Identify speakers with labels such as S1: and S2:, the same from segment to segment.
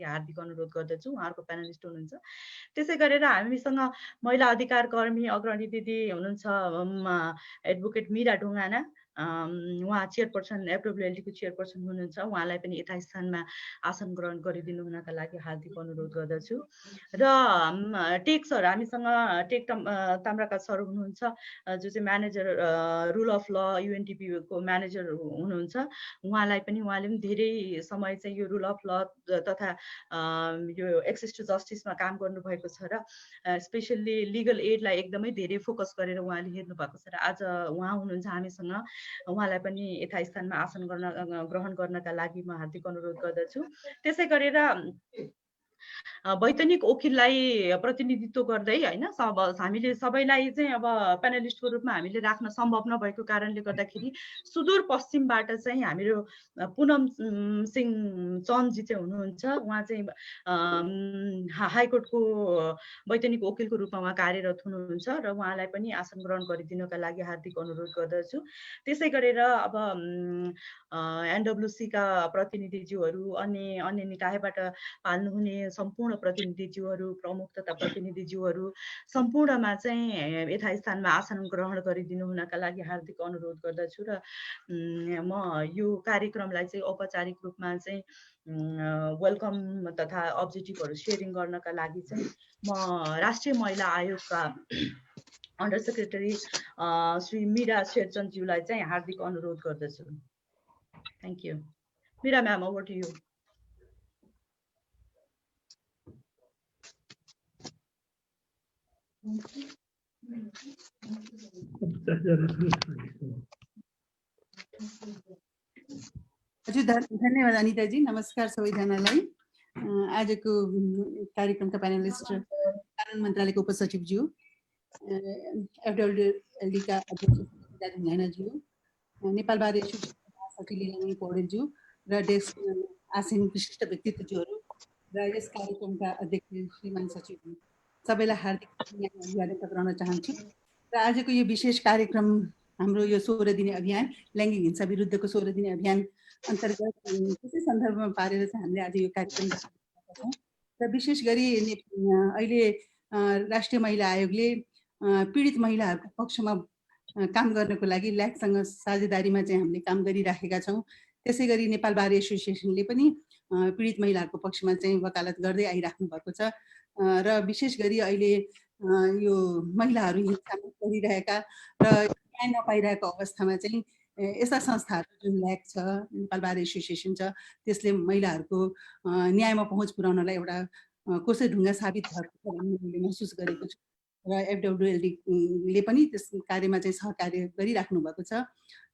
S1: हार्दिक अनुरोध गर्दछु। उहाँहरूको प्यानलिस्ट हुनुहुन्छ। त्यसै गरेर हामीसँग महिला अधिकार कर्मी अग्रणी दिदी हुनुहुन्छ एडभोकेट मीरा ढुङ्गाना, उहाँ चेयरपर्सन एफडब्ल्युएलडीको चेयरपर्सन हुनुहुन्छ। उहाँलाई पनि यथास्थानमा आसन ग्रहण गरिदिनु हुनका लागि हार्दिक अनुरोध गर्दछु। र टेक सर, हामीसँग टेक ताम्राका सर हुनुहुन्छ, जो चाहिँ म्यानेजर रुल अफ ल युएनडिपीको म्यानेजर हुनुहुन्छ। उहाँले पनि धेरै समय चाहिँ यो रुल अफ ल तथा यो एक्सेस टु जस्टिसमा काम गर्नुभएको छ र स्पेसल्ली लिगल एडलाई एकदमै धेरै फोकस गरेर उहाँले हेर्नु भएको छ र आज उहाँ हुनुहुन्छ हामीसँग। उहाँलाई पनि यथास्थानमा आसन ग्रहण गर्नका लागि म हार्दिक अनुरोध गर्दछु। त्यसै गरेर वैतनिक वकिललाई प्रतिनिधित्व गर्दै हैन हामीले सबैलाई चाहिँ अब प्यानलिस्टको रूपमा हामीले राख्न सम्भव नभएको कारणले गर्दाखेरि सुदूरपश्चिमबाट चाहिँ हाम्रो पुनम सिंह चन्दजी चाहिँ हुनुहुन्छ। उहाँ चाहिँ हाइकोर्टको वैतनिक वकिलको रूपमा उहाँ कार्यरत हुनुहुन्छ र उहाँलाई पनि आसन ग्रहण गरिदिनका लागि हार्दिक अनुरोध गर्दछु। त्यसै गरेर अब एनडब्ल्युसीका प्रतिनिधिज्यूहरू अन्य निकायबाट पाल्नुहुने सम्पूर्ण प्रतिनिधिज्यूहरू, प्रमुख तथा प्रतिनिधिज्यूहरू सम्पूर्णमा चाहिँ यथास्थानमा आसन ग्रहण गरिदिनु हुनका लागि हार्दिक अनुरोध गर्दछु र म यो कार्यक्रमलाई चाहिँ औपचारिक रूपमा चाहिँ वेलकम तथा अब्जेक्टिभहरू सेयरिङ गर्नका लागि चाहिँ म राष्ट्रिय महिला आयोगका अन्डर सेक्रेटरी श्री मीरा शेरचन्दज्यूलाई चाहिँ हार्दिक अनुरोध गर्दछु। Thank you. Meera ma'am, over to you.
S2: हजुर, धन्यवाद अनिताजी। नमस्कार सबैजनालाई। आजको कार्यक्रमका प्यानलिस्ट कानुन मन्त्रालयको उपसचिवज्यू, एफडब्ल्युएलडीका अध्यक्ष ढुङ्गानाज्यू, नेपाल बार एसोसिएसनका महासचिव लीलामणि पौडेलज्यू र डेस्क आसीन विशिष्ट व्यक्तित्वज्यूहरू र यस कार्यक्रमका अध्यक्ष श्रीमान सचिव, सबैलाई हार्दिक अभिवादन टक्राउन चाहन्छु। र आजको यो विशेष कार्यक्रम हाम्रो यो 16 दिने अभियान, लैङ्गिक हिंसा विरुद्धको 16 दिने अभियान अन्तर्गत त्यसै सन्दर्भमा पारेर चाहिँ हामीले आज यो कार्यक्रम गरेका छौँ। र विशेष गरी अहिले राष्ट्रिय महिला आयोगले पीडित महिलाहरूको पक्षमा काम गर्नको लागि ल्याकसँग साझेदारीमा चाहिँ हामीले काम गरिराखेका छौँ। त्यसै गरी नेपाल बार एसोसिएसनले पनि पीडित महिलाहरूको पक्षमा चाहिँ वकालत गर्दै आइराख्नु भएको छ। र विशेष गरी अहिले यो महिलाहरू हिंसामा परिरहेका र न्याय नपाइरहेको अवस्थामा चाहिँ यस्ता संस्थाहरू जुन ल्याक छ, नेपाल बार एसोसिएसन छ, त्यसले महिलाहरूको न्यायमा पहुँच पुर्याउनलाई एउटा कोसे ढुङ्गा साबित भएको छ भन्ने मैले महसुस गरेको छु। र एफडब्ल्युएलडीले पनि त्यस कार्यमा चाहिँ सहकार्य गरिराख्नु भएको छ।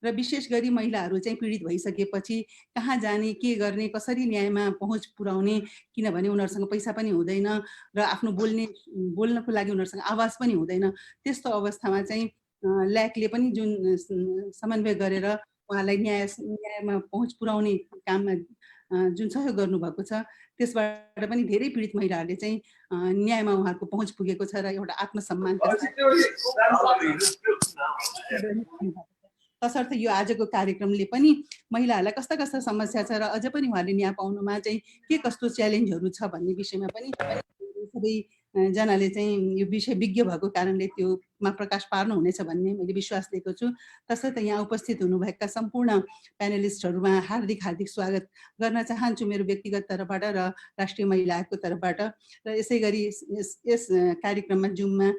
S2: र विशेष गरी महिलाहरू चाहिँ पीडित भइसकेपछि कहाँ जाने, के गर्ने, कसरी न्यायमा पहुँच पुर्याउने, किनभने उनीहरूसँग पैसा पनि हुँदैन र आफ्नो बोल्नको लागि उनीहरूसँग आवाज पनि हुँदैन। त्यस्तो अवस्थामा चाहिँ ल्याकले पनि जुन समन्वय गरेर उहाँलाई न्यायमा पहुँच पुर्याउने काममा जुन सहयोग गर्नुभएको छ, त्यसबाट पनि धेरै पीडित महिलाहरूले चाहिँ न्यायमा उहाँहरूको पहुँच पुगेको छ र एउटा आत्मसम्मानका तसर्थ यो आजको कार्यक्रमले पनि महिलाहरूलाई कस्ता कस्ता समस्या छ र अझ पनि उहाँहरूले न्याय पाउनुमा चाहिँ के कस्तो च्यालेन्जहरू छ भन्ने विषयमा पनि सबैजनाले चाहिँ यो विषय विज्ञ भएको कारणले त्योमा प्रकाश पार्नुहुनेछ भन्ने मैले विश्वास लिएको छु। तसर्थ यहाँ उपस्थित हुनुभएका सम्पूर्ण प्यानलिस्टहरूमा हार्दिक स्वागत गर्न चाहन्छु मेरो व्यक्तिगत तर्फबाट र राष्ट्रिय महिला आयोगको तर्फबाट। र यसै गरी यस कार्यक्रममा जुममा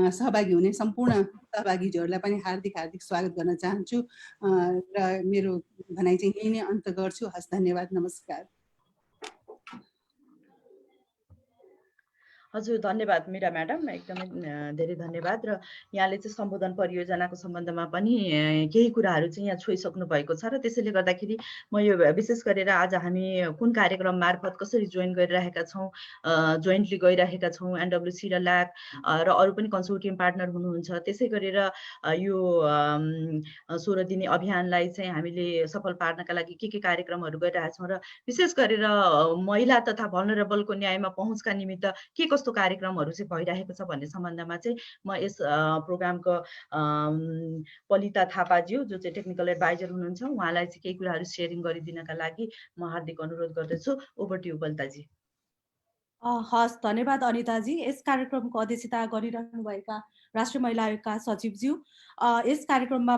S2: सहभागी हुने सम्पूर्ण सहभागीहरूलाई पनि हार्दिक स्वागत गर्न चाहन्छु र मेरो भनाइ चाहिँ यही नै अन्त गर्छु। हस्, धन्यवाद, नमस्कार।
S1: हजुर, धन्यवाद मीरा म्याडम, एकदमै धेरै धन्यवाद। र यहाँले चाहिँ सम्बोधन परियोजनाको सम्बन्धमा पनि केही कुराहरू चाहिँ यहाँ छोइसक्नु भएको छ र त्यसैले गर्दाखेरि म यो विशेष गरेर आज हामी कुन कार्यक्रम मार्फत कसरी जोइन गरिरहेका छौँ, जोइन्टली गइरहेका छौँ, एनडब्ल्युसी र ल्याक र अरू पनि कन्सोर्टियम पार्टनर हुनुहुन्छ। त्यसै गरेर यो 16 दिने अभियानलाई चाहिँ हामीले सफल पार्नका लागि के कार्यक्रमहरू गरिरहेका छौँ र विशेष गरेर महिला तथा भल्नरेबलको न्यायमा पहुँचका निमित्त के कस्तो कार्यक्रमहरू चाहिँ भइरहेको छ भन्ने सम्बन्धमा चाहिँ म यस प्रोग्रामको पलिता थापाज्यू, जो चाहिँ टेक्निकल एडभाइजर हुनुहुन्छ, उहाँलाई चाहिँ केही कुराहरू सेयरिङ गरिदिनका लागि म हार्दिक अनुरोध गर्दछु। Over to you Palitaji.
S3: हस्, धन्यवाद अनिताजी। यस कार्यक्रमको अध्यक्षता गरिरहनुभएका राष्ट्रिय महिला आयोगका सचिवज्यू, यस कार्यक्रममा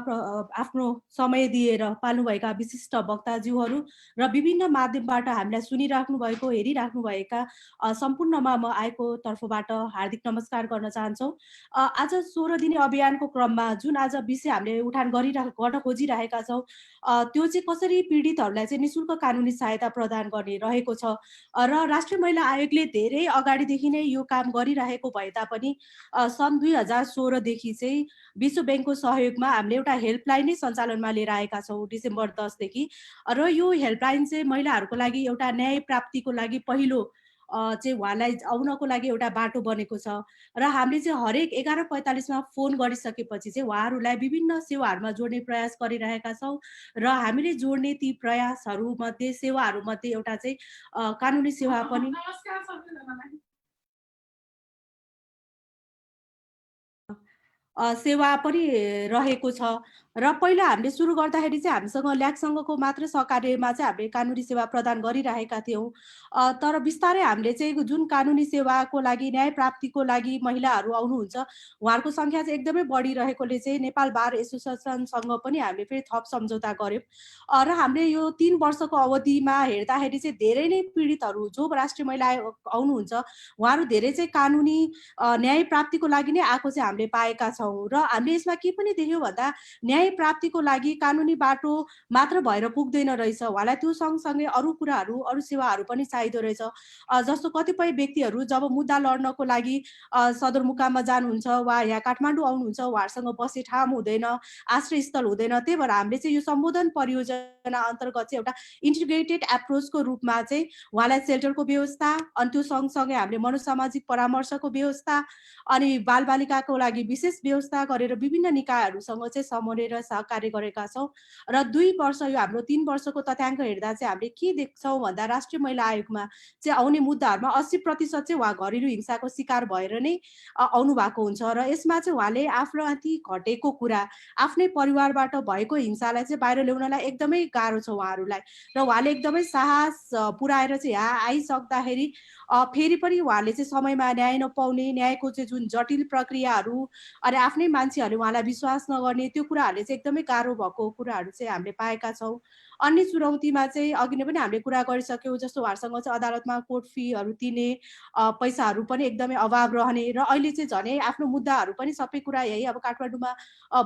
S3: आफ्नो समय दिएर पाल्नुभएका विशिष्ट वक्ताज्यूहरू र विभिन्न माध्यमबाट हामीलाई सुनिराख्नु भएको, हेरिराख्नु भएका सम्पूर्णमा म आएको तर्फबाट हार्दिक नमस्कार गर्न चाहन्छौँ। आज 16 दिने अभियानको क्रममा जुन आज विषय हामीले उठान गर्न खोजिरहेका छौँ, त्यो चाहिँ कसरी पीडितहरूलाई चाहिँ निशुल्क कानुनी सहायता प्रदान गर्ने रहेको छ। र राष्ट्रिय महिला आयोगले धेरै अगाडिदेखि नै यो काम गरिरहेको भए तापनि सन् 2016 देखि चाहिँ विश्व ब्याङ्कको सहयोगमा हामीले एउटा हेल्पलाइन नै सञ्चालनमा लिएर आएका छौँ डिसेम्बर 10 देखि। र यो हेल्पलाइन चाहिँ महिलाहरूको लागि एउटा न्याय प्राप्तिको लागि पहिलो चाहिँ उहाँलाई आउनको लागि एउटा बाटो बनेको छ। र हामीले चाहिँ हरेक 11:45 मा फोन गरिसकेपछि चाहिँ उहाँहरूलाई विभिन्न सेवाहरूमा जोड्ने प्रयास गरिरहेका छौँ। र हामीले जोड्ने ती प्रयासहरूमध्ये सेवाहरूमध्ये एउटा चाहिँ कानुनी सेवा पनि सेवा पनि रहेको छ। र पहिला हामीले सुरु गर्दाखेरि चाहिँ हामीसँग ल्याकसँगको मात्र सहकार्यमा चाहिँ हामीले कानुनी सेवा प्रदान गरिरहेका थियौँ। तर बिस्तारै हामीले चाहिँ जुन कानुनी सेवाको लागि, न्याय प्राप्तिको लागि महिलाहरू आउनुहुन्छ, उहाँहरूको सङ्ख्या चाहिँ एकदमै बढिरहेकोले चाहिँ नेपाल बार एसोसिएसनसँग पनि हामीले फेरि थप सम्झौता गऱ्यौँ। र हामीले यो 3 वर्षको अवधिमा हेर्दाखेरि चाहिँ धेरै नै पीडितहरू जो राष्ट्रिय महिला आउनुहुन्छ, उहाँहरू धेरै चाहिँ कानुनी न्याय प्राप्तिको लागि नै आएको चाहिँ हामीले पाएका छौँ। र हामीले यसमा के पनि देख्यौँ भन्दा न्याय प्राप्तिको लागि कानुनी बाटो मात्र भएर पुग्दैन रहेछ। उहाँलाई त्यो सँगसँगै अरू कुराहरू, अरू सेवाहरू पनि चाहिँदो रहेछ। जस्तो कतिपय व्यक्तिहरू जब मुद्दा लड्नको लागि सदरमुकाममा जानुहुन्छ वा यहाँ काठमाडौँ आउनुहुन्छ, उहाँहरूसँग बस्ने ठाउँ हुँदैन, आश्रयस्थल हुँदैन। त्यही भएर हामीले चाहिँ यो सम्बोधन परियोजना अन्तर्गत चाहिँ एउटा इन्टिग्रेटेड एप्रोचको रूपमा चाहिँ उहाँलाई सेल्टरको व्यवस्था, अनि त्यो सँगसँगै हामीले मनोसामाजिक परामर्शको व्यवस्था, अनि बालबालिकाको लागि विशेष व्यवस्था गरेर विभिन्न निकायहरूसँग चाहिँ समन्वय र सहकार्य गरेका छौँ। र 2 वर्ष यो हाम्रो 3 वर्षको तथ्याङ्क हेर्दा चाहिँ हामीले के देख्छौँ भन्दा राष्ट्रिय महिला आयोगमा चाहिँ आउने मुद्दाहरूमा 80% चाहिँ उहाँ घरेलु हिंसाको शिकार भएर नै आउनु भएको हुन्छ। र यसमा चाहिँ उहाँले आफूमाथि घटेको कुरा, आफ्नै परिवारबाट भएको हिंसालाई चाहिँ बाहिर ल्याउनलाई एकदमै गाह्रो छ उहाँहरूलाई। र उहाँले एकदमै साहस पुऱ्याएर चाहिँ यहाँ आइसक्दाखेरि फेरि पनि उहाँले चाहिँ समयमा न्याय नपाउने, न्यायको चाहिँ जुन जटिल प्रक्रियाहरू, अनि आफ्नै मान्छेहरूले उहाँलाई विश्वास नगर्ने, त्यो कुराहरूले चाहिँ एकदमै गाह्रो भएको कुराहरू चाहिँ हामीले पाएका छौँ। अन्य चुनौतीमा चाहिँ अघि नै पनि हामीले कुरा गरिसक्यौँ, जस्तो उहाँहरूसँग चाहिँ अदालतमा कोर्ट फीहरू तिर्ने पैसाहरू पनि एकदमै अभाव रहने, र अहिले चाहिँ झनै आफ्नो मुद्दाहरू पनि सबै कुरा यही अब काठमाडौँमा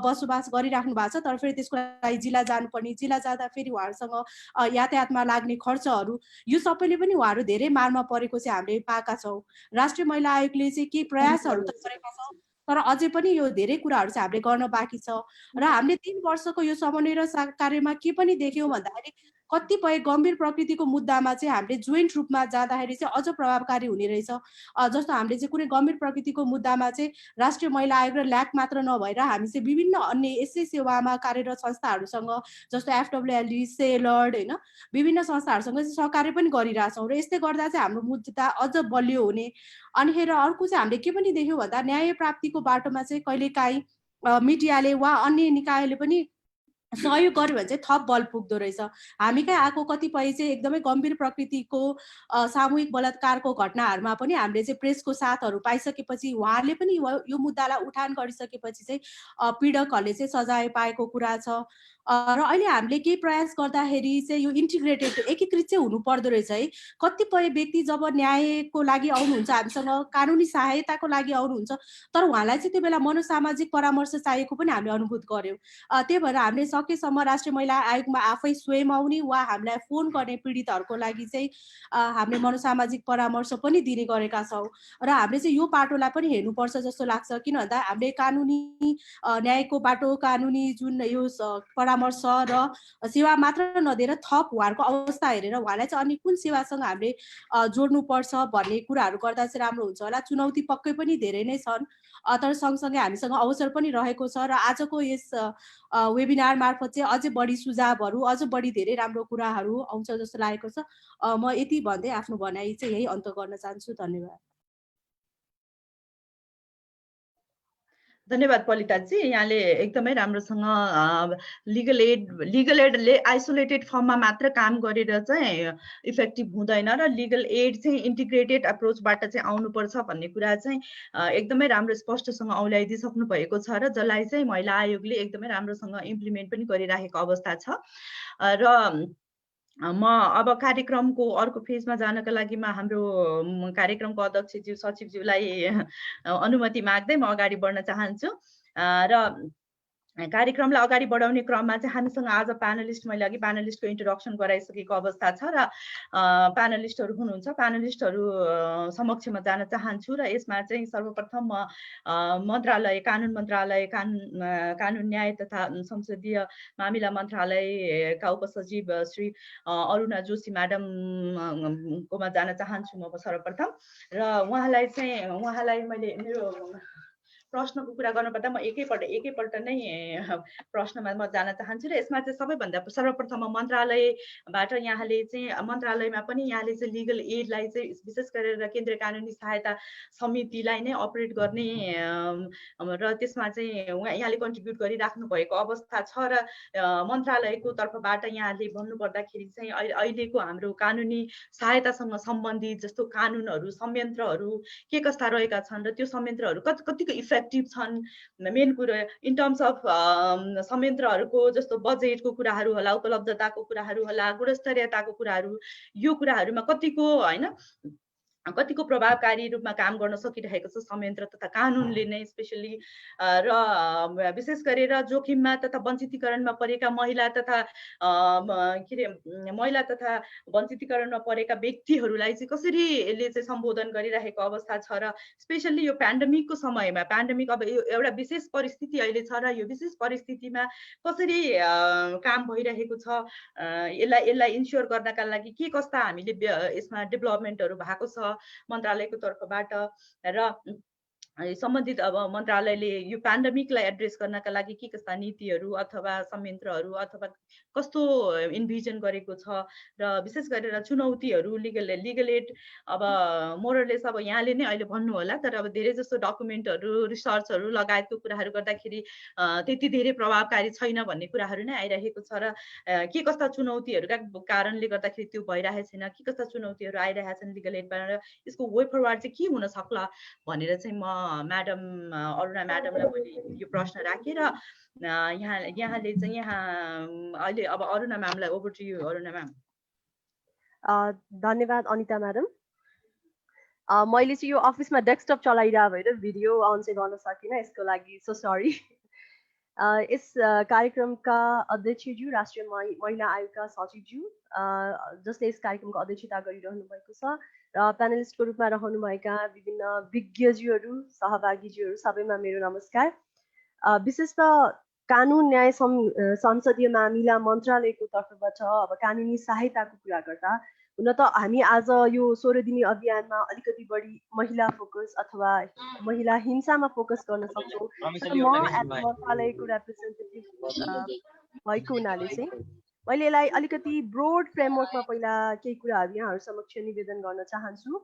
S3: बसोबास गरिराख्नु भएको छ। तर फेरि त्यसको लागि जिल्ला जानुपर्ने, जिल्ला जाँदा फेरि उहाँहरूसँग यातायातमा लाग्ने खर्चहरू, यो सबैले पनि उहाँहरू धेरै मारमा परेको चाहिँ हामीले पाएका छौँ। राष्ट्रिय महिला आयोगले चाहिँ के प्रयासहरू त गरेका छौँ, तर अझै पनि यो धेरै कुराहरू चाहिँ हामीले गर्न बाँकी छ। र हामीले 3 वर्षको यो समन्वय र कार्यमा के पनि देख्यौँ भन्दाखेरि कतिपय गम्भीर प्रकृतिको मुद्दामा चाहिँ हामीले जोइन्ट रूपमा जाँदाखेरि चाहिँ अझ प्रभावकारी हुने रहेछ। जस्तो हामीले चाहिँ कुनै गम्भीर प्रकृतिको मुद्दामा चाहिँ राष्ट्रिय महिला आयोग र ल्याक मात्र नभएर हामी चाहिँ विभिन्न अन्य यसै सेवामा कार्यरत संस्थाहरूसँग, जस्तो एफडब्ल्युएलडी, सेलर्ड, होइन, विभिन्न संस्थाहरूसँग चाहिँ सहकार्य पनि गरिरहेछौँ। र यस्तै गर्दा चाहिँ हाम्रो मुद्दा अझ बलियो हुने। अनि अर्को चाहिँ हामीले के पनि देख्यौँ भन्दा न्याय प्राप्तिको बाटोमा चाहिँ कहिलेकाहीँ मिडियाले वा अन्य निकायले पनि सहयोग गर्यो भने चाहिँ थप बल पुग्दो रहेछ। हामी कहाँ आएको कतिपय चाहिँ एकदमै गम्भीर प्रकृतिको सामूहिक बलात्कारको घटनाहरूमा पनि हामीले चाहिँ प्रेसको साथहरू पाइसकेपछि, उहाँहरूले पनि यो मुद्दालाई उठान गरिसकेपछि चाहिँ पीडकहरूले चाहिँ सजाय पाएको कुरा छ। र अहिले हामीले केही प्रयास गर्दाखेरि चाहिँ यो इन्टिग्रेटेड, एकीकृत चाहिँ हुनु पर्दो रहेछ है। कतिपय व्यक्ति जब न्यायको लागि आउनुहुन्छ, हामीसँग कानुनी सहायताको लागि आउनुहुन्छ, तर उहाँलाई चाहिँ त्यो बेला मनोसामाजिक परामर्श चाहिएको पनि हामीले अनुभूत गर्यौँ। त्यही भएर हामीले सकेसम्म राष्ट्रिय महिला आयोगमा आफै स्वयं आउने वा हामीलाई फोन गर्ने पीडितहरूको लागि चाहिँ हामीले मनोसामाजिक परामर्श पनि दिने गरेका छौँ। र हामीले चाहिँ यो बाटोलाई पनि हेर्नुपर्छ जस्तो लाग्छ। किन भन्दा हामीले कानुनी न्यायको बाटो, कानुनी जुन यो परामर्श र सेवा मात्र नदिएर थप उहाँहरूको अवस्था हेरेर उहाँलाई चाहिँ अनि कुन सेवासँग हामीले जोड्नुपर्छ भन्ने कुराहरू गर्दा चाहिँ राम्रो हुन्छ होला। चुनौती पक्कै पनि धेरै नै छन्, तर सँगसँगै हामीसँग अवसर पनि रहेको छ। र आजको यस वेबिनार मार्फत चाहिँ अझै बढी सुझावहरू, अझ बढी धेरै राम्रो कुराहरू आउँछ जस्तो लागेको छ। म यति भन्दै आफ्नो भनाइ चाहिँ यही अन्त गर्न चाहन्छु। धन्यवाद।
S1: धन्यवाद पलिताजी, यहाँले एकदमै राम्रोसँग लिगल एडले आइसोलेटेड फर्ममा मात्र काम गरेर चाहिँ इफेक्टिभ हुँदैन र लिगल एड चाहिँ इन्टिग्रेटेड एप्रोचबाट चाहिँ आउनुपर्छ भन्ने कुरा चाहिँ एकदमै राम्रो स्पष्टसँग औल्याइदिइसक्नु भएको छ र जसलाई चाहिँ महिला आयोगले एकदमै राम्रोसँग इम्प्लिमेन्ट पनि गरिराखेको अवस्था छ। र म अब कार्यक्रमको अर्को फेजमा जानका लागि हाम्रो कार्यक्रमको अध्यक्षज्यू सचिवज्यूलाई अनुमति माग्दै म अगाडि बढ्न चाहन्छु। र कार्यक्रमलाई अगाडि बढाउने क्रममा चाहिँ हामीसँग आज प्यानलिस्ट, मैले अघि प्यानलिस्टको इन्ट्रोडक्सन गराइसकेको अवस्था छ र प्यानलिस्टहरू हुनुहुन्छ। प्यानलिस्टहरू समक्षमा जान चाहन्छु र यसमा चाहिँ सर्वप्रथम म मन्त्रालय, कानुन मन्त्रालय, कानुन न्याय तथा संसदीय मामिला मन्त्रालयका उपसचिव श्री अरुणा जोशी म्याडम कोमा जान चाहन्छु म सर्वप्रथम। र उहाँलाई मैले मेरो प्रश्नको कुरा गर्नुपर्दा म एकैपल्ट नै प्रश्नमा म जान चाहन्छु र यसमा चाहिँ सबैभन्दा सर्वप्रथम मन्त्रालयबाट यहाँले चाहिँ मन्त्रालयमा पनि यहाँले चाहिँ लिगल एडलाई चाहिँ विशेष गरेर केन्द्रीय कानुनी सहायता समितिलाई नै अपरेट गर्ने र त्यसमा चाहिँ यहाँले कन्ट्रिब्युट गरिराख्नु भएको अवस्था छ र मन्त्रालयको तर्फबाट यहाँले भन्नुपर्दाखेरि चाहिँ अहिलेको हाम्रो कानुनी सहायतासँग सम्बन्धित जस्तो कानुनहरू, संयन्त्रहरू के कस्ता रहेका छन् र त्यो संयन्त्रहरू कतिको इफेक्टिभ छन्, मेन कुरो इन टर्म्स अफ संयन्त्रहरूको जस्तो बजेटको कुराहरू होला, उपलब्धताको कुराहरू होला, गुणस्तरीयताको कुराहरू, यो कुराहरूमा कतिको होइन कतिको प्रभावकारी रूपमा काम गर्न सकिरहेको छ संयन्त्र तथा कानुनले नै स्पेसली। र विशेष गरेर जोखिममा तथा वञ्चितीकरणमा परेका महिला तथा महिला तथा वञ्चितीकरणमा परेका व्यक्तिहरूलाई चाहिँ कसरी यसले चाहिँ सम्बोधन गरिरहेको अवस्था छ र स्पेसल्ली यो पेन्डेमिकको समयमा, पेन्डेमिक अब एउटा विशेष परिस्थिति अहिले छ र यो विशेष परिस्थितिमा कसरी काम भइरहेको छ, यसलाई इन्स्योर गर्नका लागि के कस्ता हामीले यसमा डेभलपमेन्टहरू भएको छ मन्त्रालयको तर्फबाट र सम्बन्धित अब मन्त्रालयले यो पेन्डेमिकलाई एड्रेस गर्नका लागि के कस्ता नीतिहरू अथवा संयन्त्रहरू अथवा कस्तो इन्भिजन गरेको छ र विशेष गरेर चुनौतीहरू लिगल एड अब मोरलेस अब यहाँले नै अहिले भन्नु होला, तर अब धेरै जस्तो डकुमेन्टहरू, रिसर्चहरू लगायतको कुराहरू गर्दाखेरि त्यति धेरै प्रभावकारी छैन भन्ने कुराहरू नै आइरहेको छ र के कस्ता चुनौतीहरूका कारणले गर्दाखेरि त्यो भइरहेको छैन, के कस्ता चुनौतीहरू आइरहेका छन् लिगल एडबाट, यसको वे फरवार्ड चाहिँ के हुन सक्ला भनेर चाहिँ म म्याडम अरुणा म्याडमलाई मैले यो प्रश्न राखेँ र यहाँले चाहिँ यहाँ अहिले अब अरुणा म्यामलाई over to you Aruna ma'am.
S4: धन्यवाद अनिता म्याडम। मैले चाहिँ यो अफिसमा डेस्कटप चलाइरहेको भएर भिडियो अन चाहिँ गर्न सकिनँ, यसको लागि सो सरी। यस कार्यक्रमका अध्यक्षज्यू, राष्ट्रिय महिला आयोगका सचिवज्यू, जसले यस कार्यक्रमको अध्यक्षता गरिरहनु भएको छ, र प्यानलिस्टको रूपमा रहनुभएका विभिन्न विज्ञज्यूहरू, सहभागीज्यूहरू सबैमा मेरो नमस्कार। विशेष त कानुन न्याय संसदीय मामिला मन्त्रालयको तर्फबाट अब कानुनी सहायताको कुरा गर्दा हुन त हामी आज यो 16 दिने अभियानमा अलिकति बढी महिला फोकस अथवा महिला हिंसामा फोकस गर्न सक्छौँ। म मन्त्रालयको रिप्रेजेन्टेटिभ भएको हुनाले चाहिँ मैले यसलाई अलिकति ब्रोड फ्रेमवर्कमा पहिला केही कुराहरू यहाँहरू समक्ष निवेदन गर्न चाहन्छु।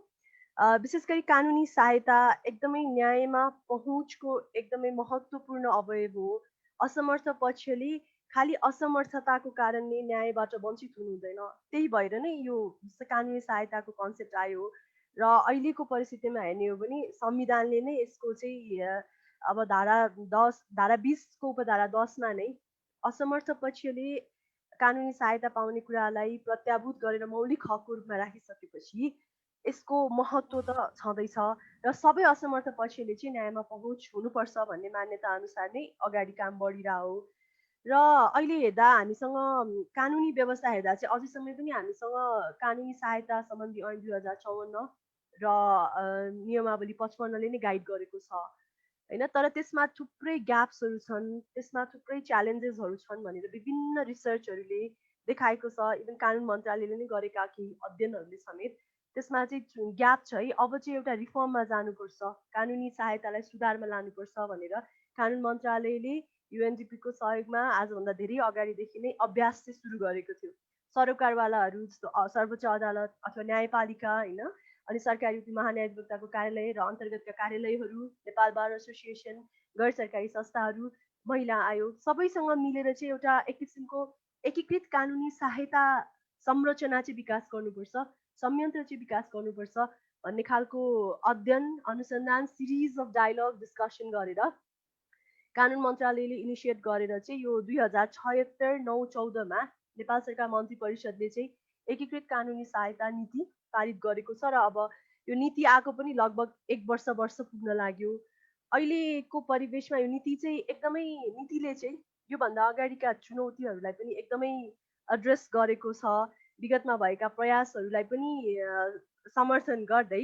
S4: विशेष गरी कानुनी सहायता एकदमै न्यायमा पहुँचको एकदमै महत्त्वपूर्ण अवयव हो। असमर्थ पक्षले खालि असमर्थताको कारणले न्यायबाट वञ्चित हुनु हुँदैन। त्यही भएर नै यो कानुनी सहायताको कन्सेप्ट आयो र अहिलेको परिस्थितिमा हेर्ने हो भने संविधानले नै यसको चाहिँ अब धारा 20को उपधारा 10मा नै असमर्थ पक्षले कानुनी सहायता पाउने कुरालाई प्रत्याभूत गरेर मौलिक हकको रूपमा राखिसकेपछि यसको महत्त्व त छँदैछ र सबै असमर्थ पक्षले चाहिँ न्यायमा पहुँच हुनुपर्छ भन्ने मान्यता अनुसार नै अगाडि काम बढिरहेको हो। र अहिले हेर्दा हामीसँग कानुनी व्यवस्था हेर्दा चाहिँ अझैसम्म पनि हामीसँग कानुनी सहायता सम्बन्धी ऐन 2054 र नियमावली 55ले नै गाइड गरेको छ हैन। तर त्यसमा थुप्रै ग्याप्सहरू छन्, त्यसमा थुप्रै च्यालेन्जेसहरू छन् भनेर विभिन्न रिसर्चहरूले देखाएको छ। इभन कानुन मन्त्रालयले नै गरेका केही अध्ययनहरूले समेत त्यसमा चाहिँ ग्याप छ है। अब चाहिँ एउटा रिफर्ममा जानुपर्छ, कानुनी सहायतालाई सुधारमा लानुपर्छ भनेर कानुन मन्त्रालयले युएनडिपीको सहयोगमा आजभन्दा धेरै अगाडिदेखि नै अभ्यास चाहिँ सुरु गरेको थियो। सरोकारवालाहरू जस्तो सर्वोच्च अदालत अथवा न्यायपालिका हैन, अनि सरकारी वकिल महान्यायाधिवक्ताको कार्यालय र अन्तर्गतका कार्यालयहरू, नेपाल बार एसोसिएसन, गैर सरकारी संस्थाहरू, महिला आयोग सबैसँग मिलेर चाहिँ एउटा एक किसिमको एकीकृत कानुनी सहायता संरचना चाहिँ विकास गर्नुपर्छ, संयन्त्र चाहिँ विकास गर्नुपर्छ भन्ने खालको अध्ययन अनुसन्धान सिरिज अफ डायलग डिस्कसन गरेर कानुन मन्त्रालयले इनिसिएट गरेर चाहिँ यो 2076-9-14 नेपाल सरकार मन्त्री परिषदले चाहिँ एकीकृत कानुनी सहायता नीति पारित गरेको छ र अब यो नीति आएको पनि लगभग 1 वर्ष पुग्न लाग्यो। अहिलेको परिवेशमा यो नीति चाहिँ एकदमै नीतिले चाहिँ योभन्दा अगाडिका चुनौतीहरूलाई पनि एकदमै एड्रेस गरेको छ। विगतमा भएका प्रयासहरूलाई पनि समर्थन गर्दै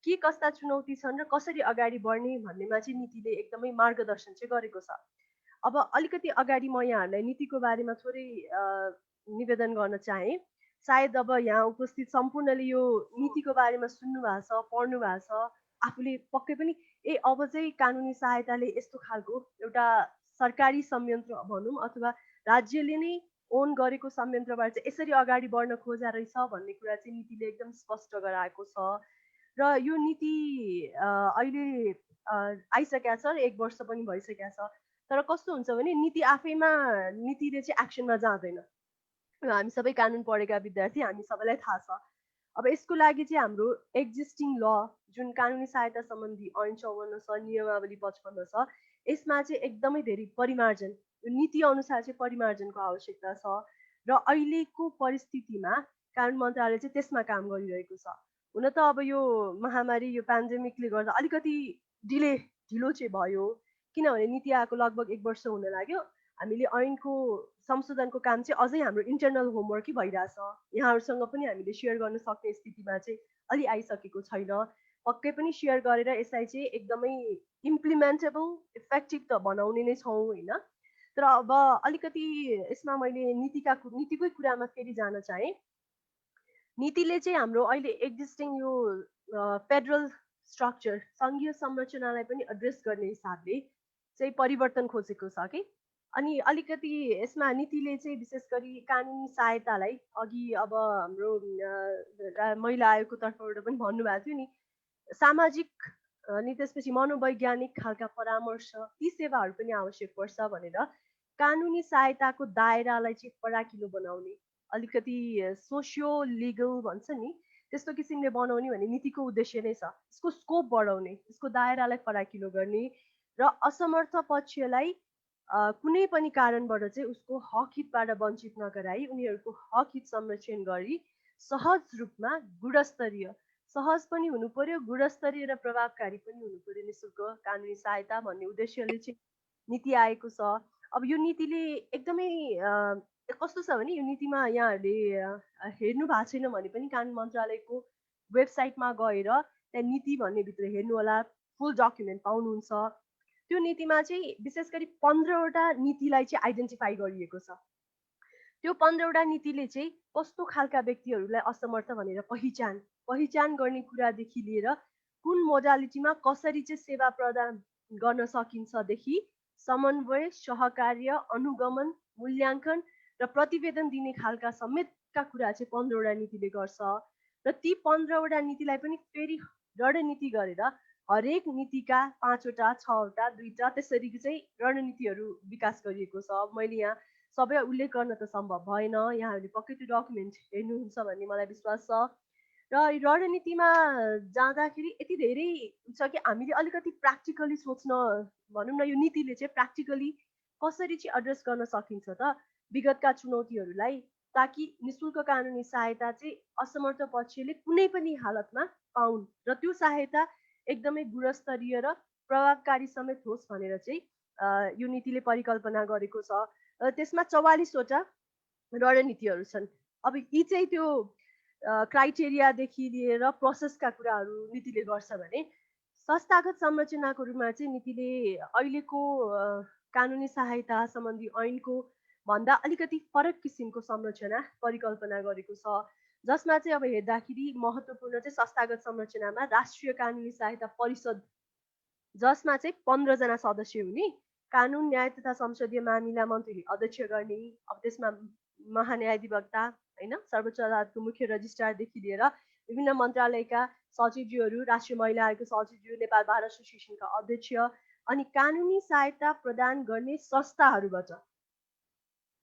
S4: के कस्ता चुनौती छन् र कसरी अगाडि बढ्ने भन्नेमा चाहिँ नीतिले एकदमै मार्गदर्शन चाहिँ गरेको छ। अब अलिकति अगाडि म यहाँहरूलाई नीतिको बारेमा थोरै निवेदन गर्न चाहे। सायद अब यहाँ उपस्थित सम्पूर्णले यो नीतिको बारेमा सुन्नु भएको छ, पढ्नु भएको छ, आफूले पक्कै पनि अब चाहिँ कानुनी सहायताले यस्तो खालको एउटा सरकारी संयन्त्र भनौँ अथवा राज्यले नै ओन गरेको संयन्त्रबाट चाहिँ यसरी अगाडि बढ्न खोजा रहेछ भन्ने कुरा चाहिँ नीतिले एकदम स्पष्ट गराएको छ। र यो नीति अहिले आइसकेको छ र 1 वर्ष पनि भइसकेको छ। तर कस्तो हुन्छ भने नीति आफैमा नीतिले चाहिँ एक्सनमा जाँदैन। हामी सबै कानुन पढेका विद्यार्थी, हामी सबैलाई थाहा छ। अब यसको लागि चाहिँ हाम्रो एक्जिस्टिङ ल जुन कानुनी सहायता सम्बन्धी ऐन 54 छ, नियमावली 55 छ, यसमा चाहिँ एकदमै धेरै परिमार्जन, यो नीति अनुसार चाहिँ परिमार्जनको आवश्यकता छ र अहिलेको परिस्थितिमा कानुन मन्त्रालय चाहिँ त्यसमा काम गरिरहेको छ। हुन त अब यो महामारी, यो पेन्डेमिकले गर्दा अलिकति ढिलो चाहिँ भयो, किनभने नीति आएको लगभग 1 वर्ष हुन लाग्यो। हामीले ऐनको संशोधनको काम चाहिँ अझै हाम्रो इन्टरनल होमवर्कै भइरहेछ। यहाँहरूसँग पनि हामीले सेयर गर्न सक्ने स्थितिमा चाहिँ अलि आइसकेको छैन। पक्कै पनि सेयर गरेर यसलाई चाहिँ एकदमै इम्प्लिमेन्टेबल, इफेक्टिभ त बनाउने नै छौँ होइन। तर अब अलिकति यसमा मैले नीतिकै कुरामा फेरि जान चाहेँ। नीतिले चाहिँ हाम्रो अहिले एक्जिस्टिङ यो फेडरल स्ट्रक्चर, सङ्घीय संरचनालाई पनि एड्रेस गर्ने हिसाबले चाहिँ परिवर्तन खोजेको छ कि। अनि अलिकति यसमा नीतिले चाहिँ विशेष गरी कानुनी सहायतालाई अघि अब हाम्रो महिला आयोगको तर्फबाट पनि भन्नुभएको थियो नि, सामाजिक अनि त्यसपछि मनोवैज्ञानिक खालका परामर्श, ती सेवाहरू पनि आवश्यक पर्छ भनेर कानुनी सहायताको दायरालाई चाहिँ फराकिलो बनाउने, अलिकति सोसियो लिगल भन्छ नि त्यस्तो किसिमले बनाउने भन्ने नीतिको उद्देश्य नै छ। यसको स्कोप बढाउने, यसको दायरालाई फराकिलो गर्ने र असमर्थ पक्षलाई कुनै पनि कारणबाट चाहिँ उसको हक हितबाट वञ्चित नगराई उनीहरूको हक हित संरक्षण गरी सहज रूपमा गुणस्तरीय, सहज पनि हुनु पर्यो, गुणस्तरीय र प्रभावकारी पनि हुनु पर्यो निःशुल्क कानुनी सहायता भन्ने उद्देश्यले चाहिँ नीति आएको छ। अब यो नीतिले एकदमै कस्तो छ भने यो नीतिमा यहाँहरूले हेर्नु भएको छैन भने पनि कानुन मन्त्रालयको वेबसाइटमा गएर त्यहाँ नीति भन्ने भित्र हेर्नु होला, फुल डकुमेन्ट पाउनुहुन्छ। त्यो नीतिमा चाहिँ विशेष गरी 15वटा नीतिलाई चाहिँ आइडेन्टिफाई गरिएको छ। त्यो 15वटा नीतिले चाहिँ कस्तो खालका व्यक्तिहरूलाई असमर्थ भनेर पहिचान गर्ने कुरादेखि लिएर कुन मोडालिटीमा कसरी चाहिँ सेवा प्रदान गर्न सकिन्छदेखि समन्वय, सहकार्य, अनुगमन, मूल्याङ्कन र प्रतिवेदन दिने खालका समेतका कुरा चाहिँ 15वटा नीतिले गर्छ। र ती 15वटा नीतिलाई पनि फेरि रणनीति गरेर हरेक नीतिका 5वटा, 6वटा, 2टा त्यसरी चाहिँ रणनीतिहरू विकास गरिएको छ। मैले यहाँ सबै उल्लेख गर्न त सम्भव भएन, यहाँहरूले पक्कै त्यो डकुमेन्ट हेर्नुहुन्छ भन्ने मलाई विश्वास छ। र रणनीतिमा जाँदाखेरि यति धेरै छ कि हामीले अलिकति प्र्याक्टिकली सोच्न, भनौँ न यो नीतिले चाहिँ प्र्याक्टिकली कसरी चाहिँ एड्रेस गर्न सकिन्छ त विगतका चुनौतीहरूलाई, ताकि निःशुल्क कानुनी सहायता चाहिँ असमर्थ पक्षले कुनै पनि हालतमा पाउन् र त्यो सहायता एकदमै गुणस्तरीय र प्रभावकारी समेत होस् भनेर चाहिँ यो नीतिले परिकल्पना गरेको छ। त्यसमा 44वटा रणनीतिहरू छन्। अब यी चाहिँ त्यो क्राइटेरियादेखि लिएर प्रोसेसका कुराहरू नीतिले गर्छ भने संस्थागत संरचनाको रूपमा चाहिँ नीतिले अहिलेको कानुनी सहायता सम्बन्धी ऐनको भन्दा अलिकति फरक किसिमको संरचना परिकल्पना गरेको छ, जसमा चाहिँ अब हेर्दाखेरि महत्त्वपूर्ण चाहिँ संस्थागत संरचनामा राष्ट्रिय कानुनी सहायता परिषद, जसमा चाहिँ 15 जना सदस्य हुने, कानुन, न्याय तथा संसदीय मामिला मन्त्रीले अध्यक्ष गर्ने, अब त्यसमा महान्यायाधिवक्ता होइन, सर्वोच्च अदालतको मुख्य रजिस्ट्रारदेखि लिएर विभिन्न मन्त्रालयका सचिवज्यूहरू, राष्ट्रिय महिला आयोगको सचिवज्यू, नेपाल बार एसोसिएसनका अध्यक्ष अनि कानुनी सहायता प्रदान गर्ने संस्थाहरूबाट,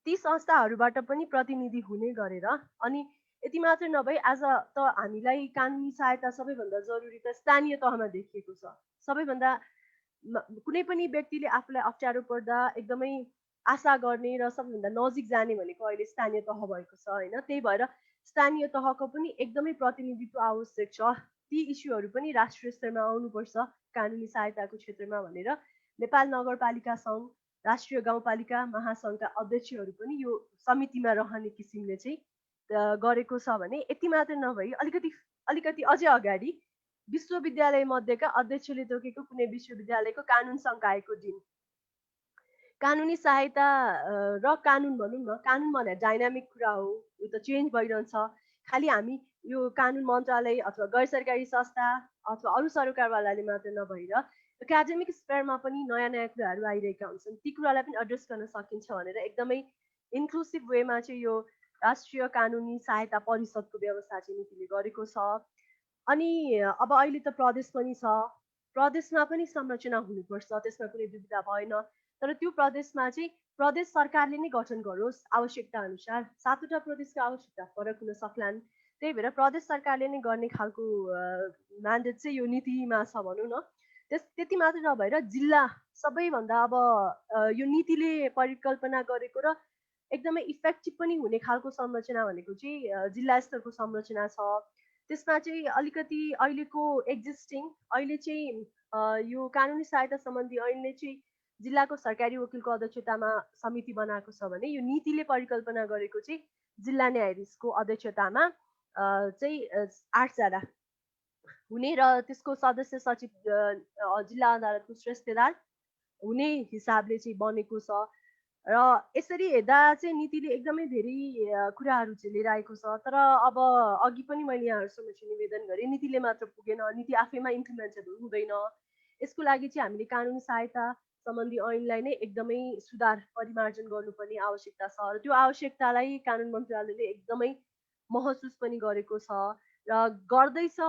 S4: ती संस्थाहरूबाट पनि प्रतिनिधि हुने गरेर, अनि यति मात्र नभई आज त हामीलाई कानुनी सहायता सबैभन्दा जरुरी त स्थानीय तहमा देखिएको छ। सबैभन्दा कुनै पनि व्यक्तिले आफूलाई अप्ठ्यारो पर्दा एकदमै आशा गर्ने र सबैभन्दा नजिक जाने भनेको अहिले स्थानीय तह भएको छ होइन। त्यही भएर स्थानीय तहको पनि एकदमै प्रतिनिधित्व आवश्यक छ। ती इस्युहरू पनि राष्ट्रिय स्तरमा आउनुपर्छ कानुनी सहायताको क्षेत्रमा भनेर नेपाल नगरपालिका सङ्घ, राष्ट्रिय गाउँपालिका महासङ्घका अध्यक्षहरू पनि यो समितिमा रहने किसिमले चाहिँ गरेको छ भने, यति मात्र नभई अलिकति अझै अगाडि विश्वविद्यालय मध्येका अध्यक्षले तोकेको कुनै विश्वविद्यालयको कानुन संकायको दिन कानुनी सहायता र कानुन भनौँ न, कानुन भने डाइनामिक कुरा हो, यो त चेन्ज भइरहन्छ। खालि हामी यो कानुन मन्त्रालय अथवा गैर सरकारी संस्था अथवा अरू सरकारवालाले मात्र नभएर एकाडेमिक स्पेयरमा पनि नयाँ नयाँ कुराहरू आइरहेका हुन्छन्। ती कुरालाई पनि एड्रेस गर्न सकिन्छ भनेर एकदमै इन्क्लुसिभ वेमा चाहिँ यो राष्ट्रिय कानुनी सहायता परिषदको व्यवस्था चाहिँ नीतिले गरेको छ। अनि अब अहिले त प्रदेश पनि छ, प्रदेशमा पनि संरचना हुनुपर्छ, त्यसमा कुनै दुविधा भएन। तर त्यो प्रदेशमा चाहिँ प्रदेश सरकारले नै गठन गरोस् आवश्यकता अनुसार। 7वटा प्रदेशको आवश्यकता फरक हुन सक्लान्, त्यही भएर प्रदेश सरकारले नै गर्ने खालको म्यान्डेट चाहिँ यो नीतिमा छ भनौँ न। त्यति मात्र नभएर जिल्ला सबैभन्दा अब यो नीतिले परिकल्पना गरेको र एकदमै इफेक्टिभ पनि हुने खालको संरचना भनेको चाहिँ जिल्ला स्तरको संरचना छ। त्यसमा चाहिँ अलिकति अहिलेको अहिले चाहिँ यो कानुनी सहायता सम्बन्धी ऐनले चाहिँ जिल्लाको सरकारी वकिलको अध्यक्षतामा समिति बनाएको छ भने यो नीतिले परिकल्पना गरेको चाहिँ जिल्ला न्यायाधीशको अध्यक्षतामा चाहिँ 8 जना हुने र त्यसको सदस्य सचिव जिल्ला अदालतको श्रेष्ठदार हुने हिसाबले चाहिँ बनेको छ। र यसरी हेर्दा चाहिँ नीतिले एकदमै धेरै कुराहरू चाहिँ लिएर आएको छ। तर अब अघि पनि मैले यहाँहरू समक्ष निवेदन गरेँ, नीतिले मात्र पुगेन, नीति आफैमा इम्प्लिमेन्टेड हुँदैन। यसको लागि चाहिँ हामीले कानुनी सहायता सम्बन्धी ऐनलाई नै एकदमै सुधार परिमार्जन गर्नुपर्ने आवश्यकता छ र त्यो आवश्यकतालाई कानुन मन्त्रालयले एकदमै महसुस पनि गरेको छ र गर्दैछ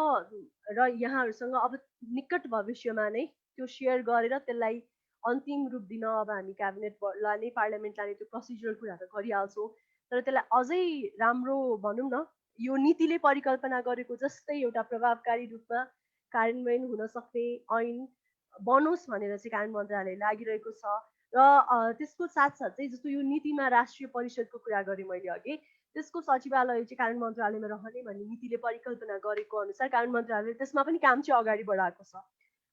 S4: र यहाँहरूसँग अब निकट भविष्यमा नै त्यो सेयर गरेर त्यसलाई अन्तिम रूप दिन अब हामी क्याबिनेटलाई नै पार्लियामेन्टलाई नै त्यो प्रोसिजरल कुराहरू गरिहाल्छौँ। तर त्यसलाई अझै राम्रो भनौँ न, यो नीतिले परिकल्पना गरेको जस्तै एउटा प्रभावकारी रूपमा कार्यान्वयन हुन सक्ने ऐन बनोस् भनेर चाहिँ कानुन मन्त्रालय लागिरहेको छ। र त्यसको साथसाथै जस्तो यो नीतिमा राष्ट्रिय परिषदको कुरा गरेँ मैले अघि, त्यसको सचिवालय चाहिँ कानुन मन्त्रालयमा रहने भन्ने नीतिले परिकल्पना गरेको अनुसार कानुन मन्त्रालयले त्यसमा पनि काम चाहिँ अगाडि बढाएको छ।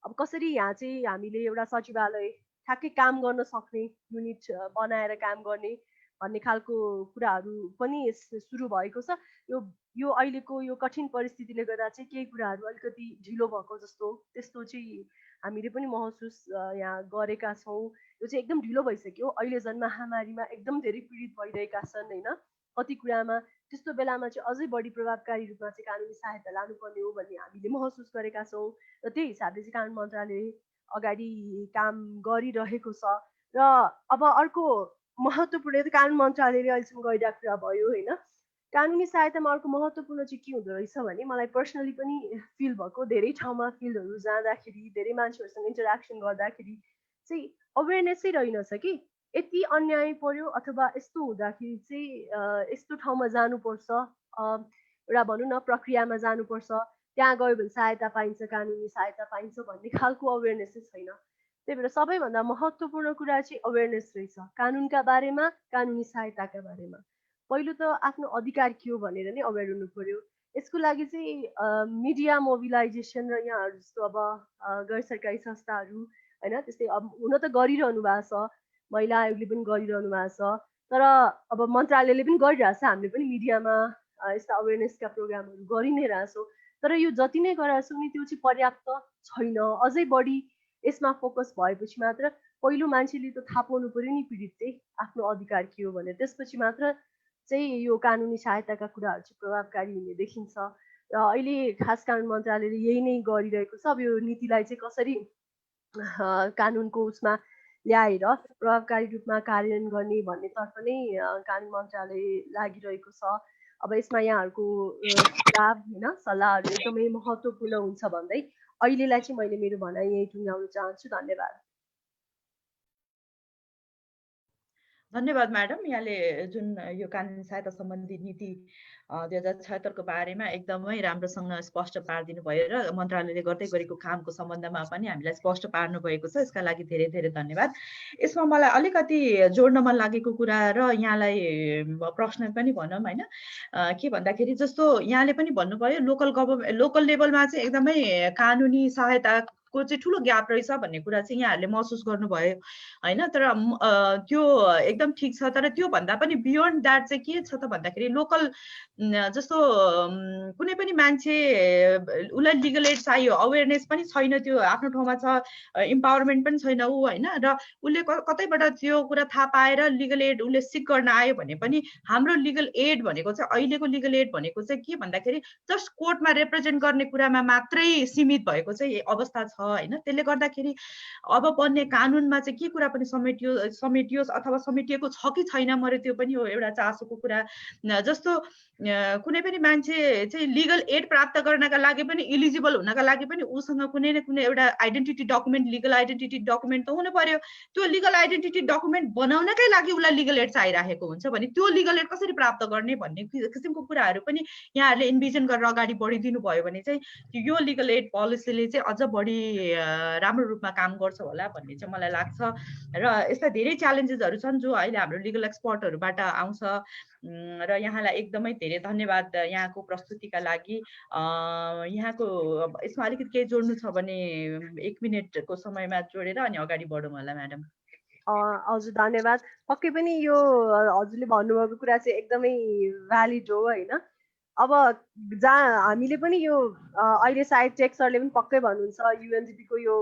S4: अब कसरी यहाँ चाहिँ हामीले एउटा सचिवालय ठ्याक्कै काम गर्न सक्ने युनिट बनाएर काम गर्ने भन्ने खालको कुराहरू पनि सुरु भएको छ। यो अहिलेको यो कठिन परिस्थितिले गर्दा चाहिँ केही कुराहरू अलिकति ढिलो भएको जस्तो त्यस्तो चाहिँ हामीले पनि महसुस यहाँ गरेका छौँ। यो चाहिँ एकदम ढिलो भइसक्यो। अहिले झन् महामारीमा एकदम धेरै पीडित भइरहेका छन् होइन। कति कुरामा त्यस्तो बेलामा चाहिँ अझै बढी प्रभावकारी रूपमा चाहिँ कानुनी सहायता लानुपर्ने हो भन्ने हामीले महसुस गरेका छौँ र त्यही हिसाबले चाहिँ कानुन मन्त्रालयले अगाडि काम गरिरहेको छ। र अब अर्को महत्त्वपूर्ण त कानुन मन्त्रालयले अहिलेसम्म गरिरहेको कुरा भयो होइन। कानुनी सहायतामा अर्को महत्त्वपूर्ण चाहिँ के हुँदो रहेछ भने मलाई पर्सनली पनि फिल भएको, धेरै ठाउँमा फिल्डहरू जाँदाखेरि धेरै मान्छेहरूसँग इन्टरेक्सन गर्दाखेरि चाहिँ अवेरनेसै रहेनछ कि यति अन्याय पर्यो अथवा यस्तो हुँदाखेरि चाहिँ यस्तो ठाउँमा जानुपर्छ, एउटा भनौँ न प्रक्रियामा जानुपर्छ, त्यहाँ गयो भने सहायता पाइन्छ, कानुनी सहायता पाइन्छ भन्ने खालको अवेरनेसै छैन। त्यही भएर सबैभन्दा महत्त्वपूर्ण कुरा चाहिँ अवेरनेस रहेछ कानुनका बारेमा, कानुनी सहायताका बारेमा। पहिलो त आफ्नो अधिकार के हो भनेर नै अवेर हुनु पर्यो। यसको लागि चाहिँ मिडिया मोबिलाइजेसन र यहाँहरू जस्तो अब गैर सरकारी संस्थाहरू होइन त्यस्तै अब हुन त गरिरहनु भएको छ, महिला आयोगले पनि गरिरहनु भएको छ, तर अब मन्त्रालयले पनि गरिरहेछ, हामीले पनि मिडियामा यस्ता अवेरनेसका प्रोग्रामहरू गरि नै रहेछौँ। तर यो जति नै गराएको छौँ नि त्यो चाहिँ पर्याप्त छैन। अझै बढी यसमा फोकस भएपछि मात्र पहिलो मान्छेले त थाहा पाउनु पर्यो नि पीडित चाहिँ आफ्नो अधिकार के हो भनेर, त्यसपछि मात्र चाहिँ यो कानुनी सहायताका कुराहरू चाहिँ प्रभावकारी हुने देखिन्छ। र अहिले खास कानुन मन्त्रालयले यही नै गरिरहेको छ। अब यो नीतिलाई चाहिँ कसरी कानुनको उसमा ल्याएर प्रभावकारी रूपमा कार्यान्वयन गर्ने भन्नेतर्फ नै कानुन मन्त्रालय लागिरहेको छ। अब यसमा यहाँहरूको सुझाव हैन सल्लाहहरू एकदमै महत्त्वपूर्ण हुन्छ भन्दै अहिलेलाई चाहिँ मैले मेरो भनाइ यही टुङ्ग्याउन चाहन्छु। धन्यवाद।
S1: धन्यवाद म्याडम, यहाँले जुन यो कानुनी सहायता सम्बन्धी नीति 2076 को बारेमा एकदमै राम्रोसँग स्पष्ट पारिदिनु भयो र मन्त्रालयले गर्दै गरेको कामको सम्बन्धमा पनि हामीलाई स्पष्ट पार्नु भएको छ। यसका लागि धेरै धेरै धन्यवाद। यसमा मलाई अलिकति जोड्न मन लागेको कुरा र यहाँलाई प्रश्न पनि भनौँ हैन, के भन्दाखेरि जस्तो यहाँले पनि भन्नुभयो लोकल लेभलमा चाहिँ एकदमै कानुनी सहायताको चाहिँ ठुलो ग्याप रहेछ भन्ने कुरा चाहिँ यहाँहरूले महसुस गर्नुभयो हैन। तर त्यो एकदम ठिक छ, तर त्यो भन्दा पनि बियोन्ड द्याट चाहिँ के छ त भन्दाखेरि लोकल जस्तो कुनै पनि मान्छे उसलाई लिगल एड चाहियो, अवेरनेस पनि छैन, त्यो आफ्नो ठाउँमा छ, इम्पावरमेन्ट पनि छैन ऊ हैन, र उसले कतैबाट त्यो कुरा थाहा पाएर लिगल एड उसले सिक गर्न आयो भने पनि हाम्रो लिगल एड भनेको चाहिँ अहिलेको लिगल एड भनेको चाहिँ के भन्दाखेरि जस्ट कोर्टमा रिप्रेजेन्ट गर्ने कुरामा मात्रै सीमित भएको चाहिँ अवस्था छ हैन। त्यसले गर्दाखेरि अब बन्ने कानुनमा चाहिँ के कुरा पनि समेटियोस् अथवा समेटिएको छ कि छैन, मेरो त्यो पनि हो एउटा चासोको कुरा। जस्तो कुनै पनि मान्छे चाहिँ लिगल एड प्राप्त गर्नका लागि पनि इलिजिबल हुनका लागि पनि उसँग कुनै न कुनै एउटा identity document, legal identity document त हुनु पर्यो। त्यो लिगल आइडेन्टिटी डकुमेन्ट बनाउनकै लागि उसलाई लिगल एड चाहिरहेको हुन्छ भने त्यो लिगल एड कसरी प्राप्त गर्ने भन्ने किसिमको कुराहरू पनि यहाँहरूले इन्भिजन गरेर अगाडि बढिदिनु भयो भने चाहिँ यो लिगल एड पोलिसीले चाहिँ अझ बढी राम्रो रूपमा काम गर्छ होला भन्ने चाहिँ मलाई लाग्छ। र यस्ता धेरै च्यालेन्जेसहरू छन् जो अहिले हाम्रो लिगल एक्सपर्टहरूबाट आउँछ र यहाँलाई एकदमै धेरै धन्यवाद यहाँको प्रस्तुतिका लागि। यहाँको यसमा अलिकति केही जोड्नु छ भने 1 मिनेटको समयमा जोडेर अनि अगाडि बढौँ होला म्याडम।
S4: हजुर धन्यवाद। पक्कै पनि यो हजुरले भन्नुभएको कुरा चाहिँ एकदमै भ्यालिड हो हैन। अब जहाँ हामीले पनि यो अहिले सायद टेक सरले पनि पक्कै भन्नुहुन्छ युएनडिपीको यो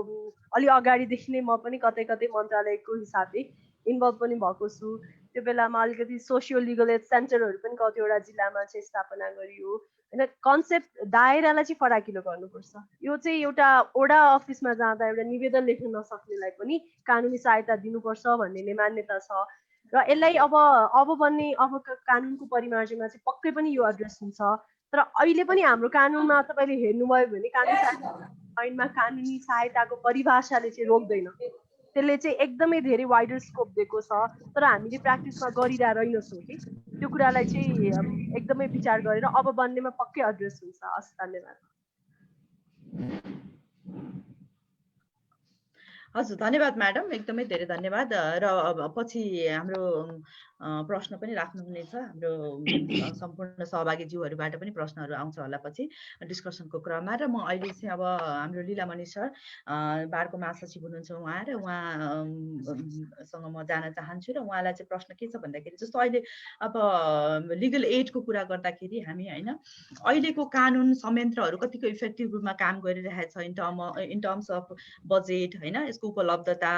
S4: अलि अगाडिदेखि नै म पनि कतै कतै मन्त्रालयको हिसाबले इन्भल्भ पनि भएको छु। त्यो बेलामा अलिकति सोसियो लिगल एड सेन्टरहरू पनि कतिवटा जिल्लामा चाहिँ स्थापना गरियो हैन। कन्सेप्ट दायरालाई चाहिँ फराकिलो गर्नुपर्छ। यो चाहिँ एउटा ओडा अफिसमा जाँदा एउटा निवेदन लेख्न नसक्नेलाई पनि कानुनी सहायता दिनुपर्छ भन्ने नै मान्यता छ र यसलाई अब बन्ने अबको कानुनको परिमार्जनमा चाहिँ पक्कै पनि यो एड्रेस हुन्छ। तर अहिले पनि हाम्रो कानुनमा तपाईँले हेर्नुभयो भने कानुनी सहायता ऐनमा कानुनी सहायताको परिभाषाले चाहिँ रोक्दैन, त्यसले चाहिँ एकदमै धेरै वाइडर स्कोप दिएको छ। तर हामीले प्र्याक्टिसमा गरिरहेको रहेनछौँ कि त्यो कुरालाई चाहिँ एकदमै विचार गरेर अब बन्नेमा पक्कै एड्रेस हुन्छ। हस् धन्यवाद।
S1: हजुर धन्यवाद म्याडम, एकदमै धेरै धन्यवाद। र पछि हाम्रो प्रश्न पनि राख्नुहुनेछ, हाम्रो सम्पूर्ण सहभागीज्यूहरूबाट पनि प्रश्नहरू आउँछ होला पछि डिस्कसनको क्रममा। र म अहिले चाहिँ अब हाम्रो लीलामणि सर बारको महासचिव हुनुहुन्छ उहाँ, र उहाँसँग म जान चाहन्छु। र उहाँलाई चाहिँ प्रश्न के छ भन्दाखेरि जस्तो अहिले अब लिगल एडको कुरा गर्दाखेरि हामी हैन अहिलेको कानुन संयन्त्रहरू कतिको इफेक्टिभ रूपमा काम गरिरहेछ इन टर्म्स अफ बजेट हैन, यसको उपलब्धता,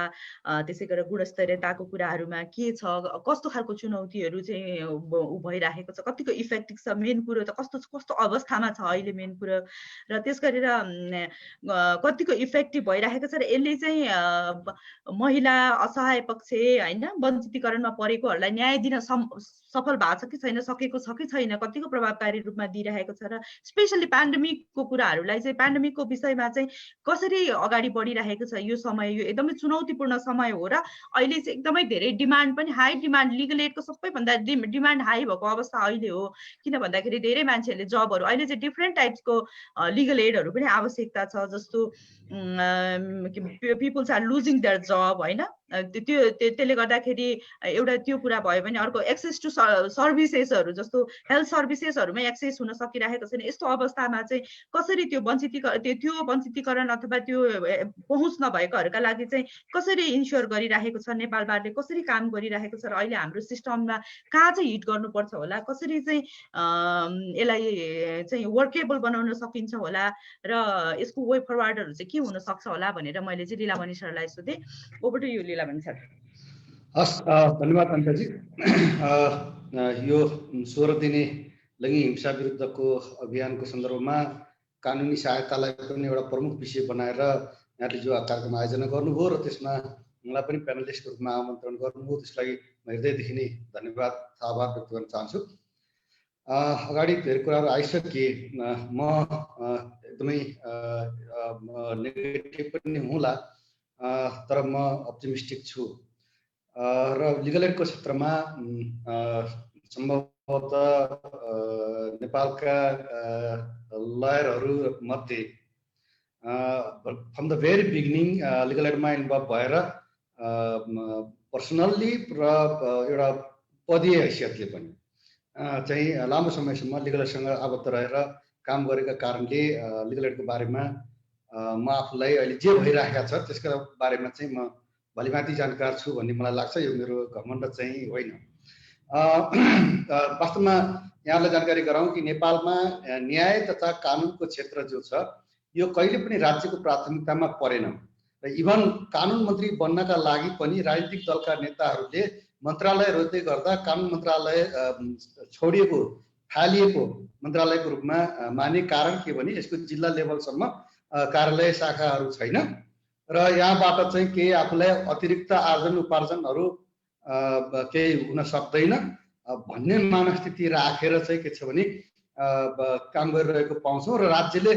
S1: त्यसै गरेर गुणस्तरीयताको कुराहरूमा के छ, कस्तो खालको चुनौतीहरू चाहिँ भइरहेको छ, कतिको इफेक्टिभ छ, मेन कुरो त कस्तो अवस्थामा छ अहिले मेन कुरो, र त्यस गरेर कतिको इफेक्टिभ भइरहेको छ र यसले चाहिँ महिला, असहाय पक्ष हैन, वञ्चितीकरणमा परेकोहरूलाई न्याय दिन सफल भएको छ कि छैन, सकेको छ कि छैन, कतिको प्रभावकारी रूपमा दिइरहेको छ, र स्पेसली पेन्डेमिकको कुराहरूलाई चाहिँ पेन्डेमिकको विषयमा चाहिँ कसरी अगाडि बढिरहेको छ। यो समय यो एकदमै चुनौतीपूर्ण समय हो र अहिले चाहिँ एकदमै धेरै डिमान्ड पनि हाई डिमान्ड, लिगल एडको सबैभन्दा डिमान्ड हाई भएको अवस्था अहिले हो। किन भन्दाखेरि धेरै मान्छेहरूले जबहरू अहिले चाहिँ डिफ्रेन्ट टाइप्सको लिगल एडहरू पनि आवश्यकता छ। जस्तो पिपल्स आर लुजिङ देयर जब हैन, त्यसले गर्दाखेरि एउटा त्यो कुरा भयो भने अर्को एक्सेस टु सर्भिसेसहरू जस्तो हेल्थ सर्भिसेसहरूमै एक्सेस हुन सकिरहेको छैन। यस्तो अवस्थामा चाहिँ कसरी त्यो वञ्चितीकरण अथवा त्यो पहुँच नभएकोहरूका लागि चाहिँ कसरी इन्स्योर गरिरहेको छ, नेपाल बारले कसरी काम गरिरहेको छ, र अहिले हाम्रो सिस्टममा कहाँ चाहिँ हिट गर्नुपर्छ होला, कसरी चाहिँ यसलाई चाहिँ वर्केबल बनाउन सकिन्छ होला, र यसको वे फरवर्डहरू चाहिँ के हुन सक्छ होला भनेर मैले चाहिँ लीलामणि सरलाई सोधेँ। Over to you Lilamani sir.
S5: हस् धन्यवाद अनिताजी। यो 16 दिने लैङ्गिक हिंसा विरुद्धको अभियानको सन्दर्भमा कानुनी सहायतालाई पनि एउटा प्रमुख विषय बनाएर यहाँले जो कार्यक्रम आयोजना गर्नुभयो र त्यसमा मलाई पनि प्यानलिस्टको रूपमा आमन्त्रण गर्नुभयो, त्यसलाई म हृदयदेखि नै धन्यवाद आभार व्यक्त गर्न चाहन्छु। अगाडि धेरै कुराहरू आइसके म एकदमै नेगेटिभ पनि हुँला तर म अप्टिमिस्टिक छु र लिगल एडको क्षेत्रमा सम्भवतः नेपालका लयरहरू मध्ये from the very beginning legal एडमा इन्भल्भ भएर पर्सनल्ली र एउटा पदीय हैसियतले पनि चाहिँ लामो समयसम्म लिगल एडसँग आबद्ध रहेर काम गरेका कारणले लिगल एडको बारेमा म आफूलाई अहिले जे भइरहेको छ त्यसको बारेमा चाहिँ म भलिमाथि जानकार छु भन्ने मलाई लाग्छ। यो मेरो घमण्ड चाहिँ होइन। वास्तवमा यहाँलाई जानकारी गराउँ कि नेपालमा न्याय तथा कानुनको क्षेत्र जो छ यो कहिले पनि राज्यको प्राथमिकतामा परेन र इभन कानुन मन्त्री बन्नका लागि पनि राजनीतिक दलका नेताहरूले मन्त्रालय रोज्दै गर्दा कानुन मन्त्रालय छोडिएको फालिएको मन्त्रालयको रूपमा माने कारण के भने यसको जिल्ला लेभलसम्म कार्यालय शाखाहरू छैन र यहाँबाट चाहिँ केही आफूलाई अतिरिक्त आर्जन उपार्जनहरू केही हुन सक्दैन भन्ने मानस्थिति राखेर चाहिँ के छ भने काम गरिरहेको पाउँछौँ र राज्यले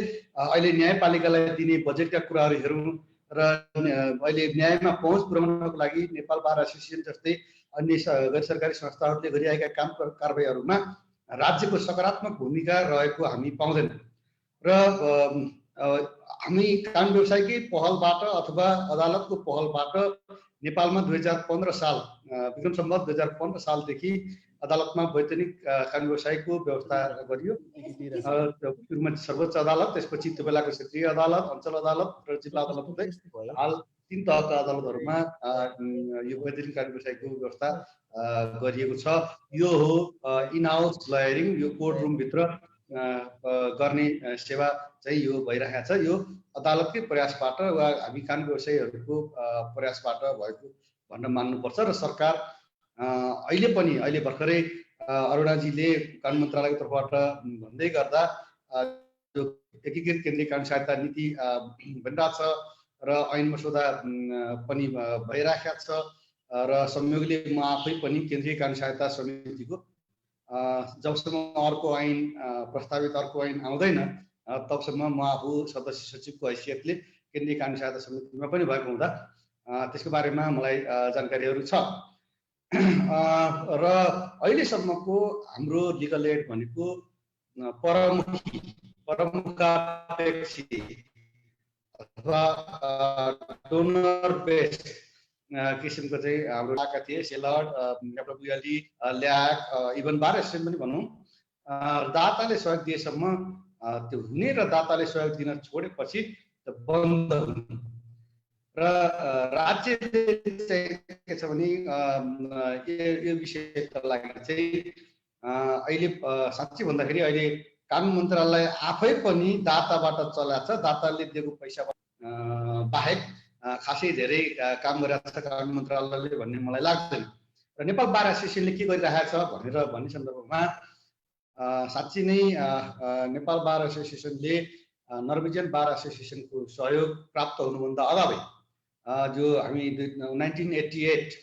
S5: अहिले न्यायपालिकालाई दिने बजेटका कुराहरू हेरौँ र अहिले न्यायमा पहुँच पुर्याउनको लागि नेपाल बार एसोसिएसन जस्तै अन्य गैर सरकारी संस्थाहरूले गरिरहेका काम कारबाहीहरूमा राज्यको सकारात्मक भूमिका रहेको हामी पाउँदैनौँ र हामी कानुन व्यवसायकै पहलबाट अथवा अदालतको पहलबाट नेपालमा 2015 साल विक्रम सम्वत 2015 सालदेखि अदालतमा वैधानिक कानुन व्यवसायको व्यवस्था गरियो। सुरुमा सर्वोच्च अदालत, त्यसपछि त्यो बेलाको क्षेत्रीय अदालत, अञ्चल अदालत र जिल्ला अदालत हुँदै हाल 3 तहका अदालतहरूमा यो वैधानिक कानुन व्यवसायको व्यवस्था गरिएको छ। यो हो इन हाउस लयरिङ, यो कोर्ट रुमभित्र गर्ने सेवा चाहिँ यो भइरहेको छ। यो अदालतकै प्रयासबाट वा हामी कानुन व्यवसायीहरूको प्रयासबाट भएको भन्न मान्नुपर्छ र सरकार अहिले भर्खरै अरुणाजीले कानुन मन्त्रालयको तर्फबाट भन्दै गर्दा जो एकीकृत केन्द्रीय कानुन सहायता नीति भनिरहेको छ र ऐन मसौदा पनि भइरहेको छ र संयोगले म आफै पनि केन्द्रीय कानुन सहायता समितिको जबसम्म अर्को ऐन प्रस्तावित अर्को ऐन आउँदैन तबसम्म म आफू सदस्य सचिवको हैसियतले केन्द्रीय कानुन सहायता समितिमा पनि भएको हुँदा त्यसको बारेमा मलाई जानकारीहरू छ र अहिलेसम्मको हाम्रो लिगल एड भनेको परमुखापेक्षी अथवा डोनर बेस्ड किसिमको चाहिँ हाम्रो आएका थिए। सेलड, एफडब्ल्युएलडी, ल्याक, इभन बार एसोसिएसन पनि भनौँ दाताले सहयोग दिएसम्म त्यो हुने र दाताले सहयोग दिन छोडेपछि बन्द हुने र राज्यले चाहिँ के छ भने यो विषयका लागि चाहिँ अहिले साँच्चै भन्दाखेरि अहिले कानुन मन्त्रालय आफै पनि दाताबाट चलाएको छ। दाताले दिएको पैसा बाहेक खासै धेरै काम गरिरहेको छ कानुन मन्त्रालयले भन्ने मलाई लाग्दैन र नेपाल बार एसोसिएसनले के गरिरहेको छ भनेर भन्ने सन्दर्भमा साँच्चै नै नेपाल बार एसोसिएसनले नर्वेजियन बार एसोसिएसनको सहयोग प्राप्त हुनुभन्दा अगावै जो हामी 1988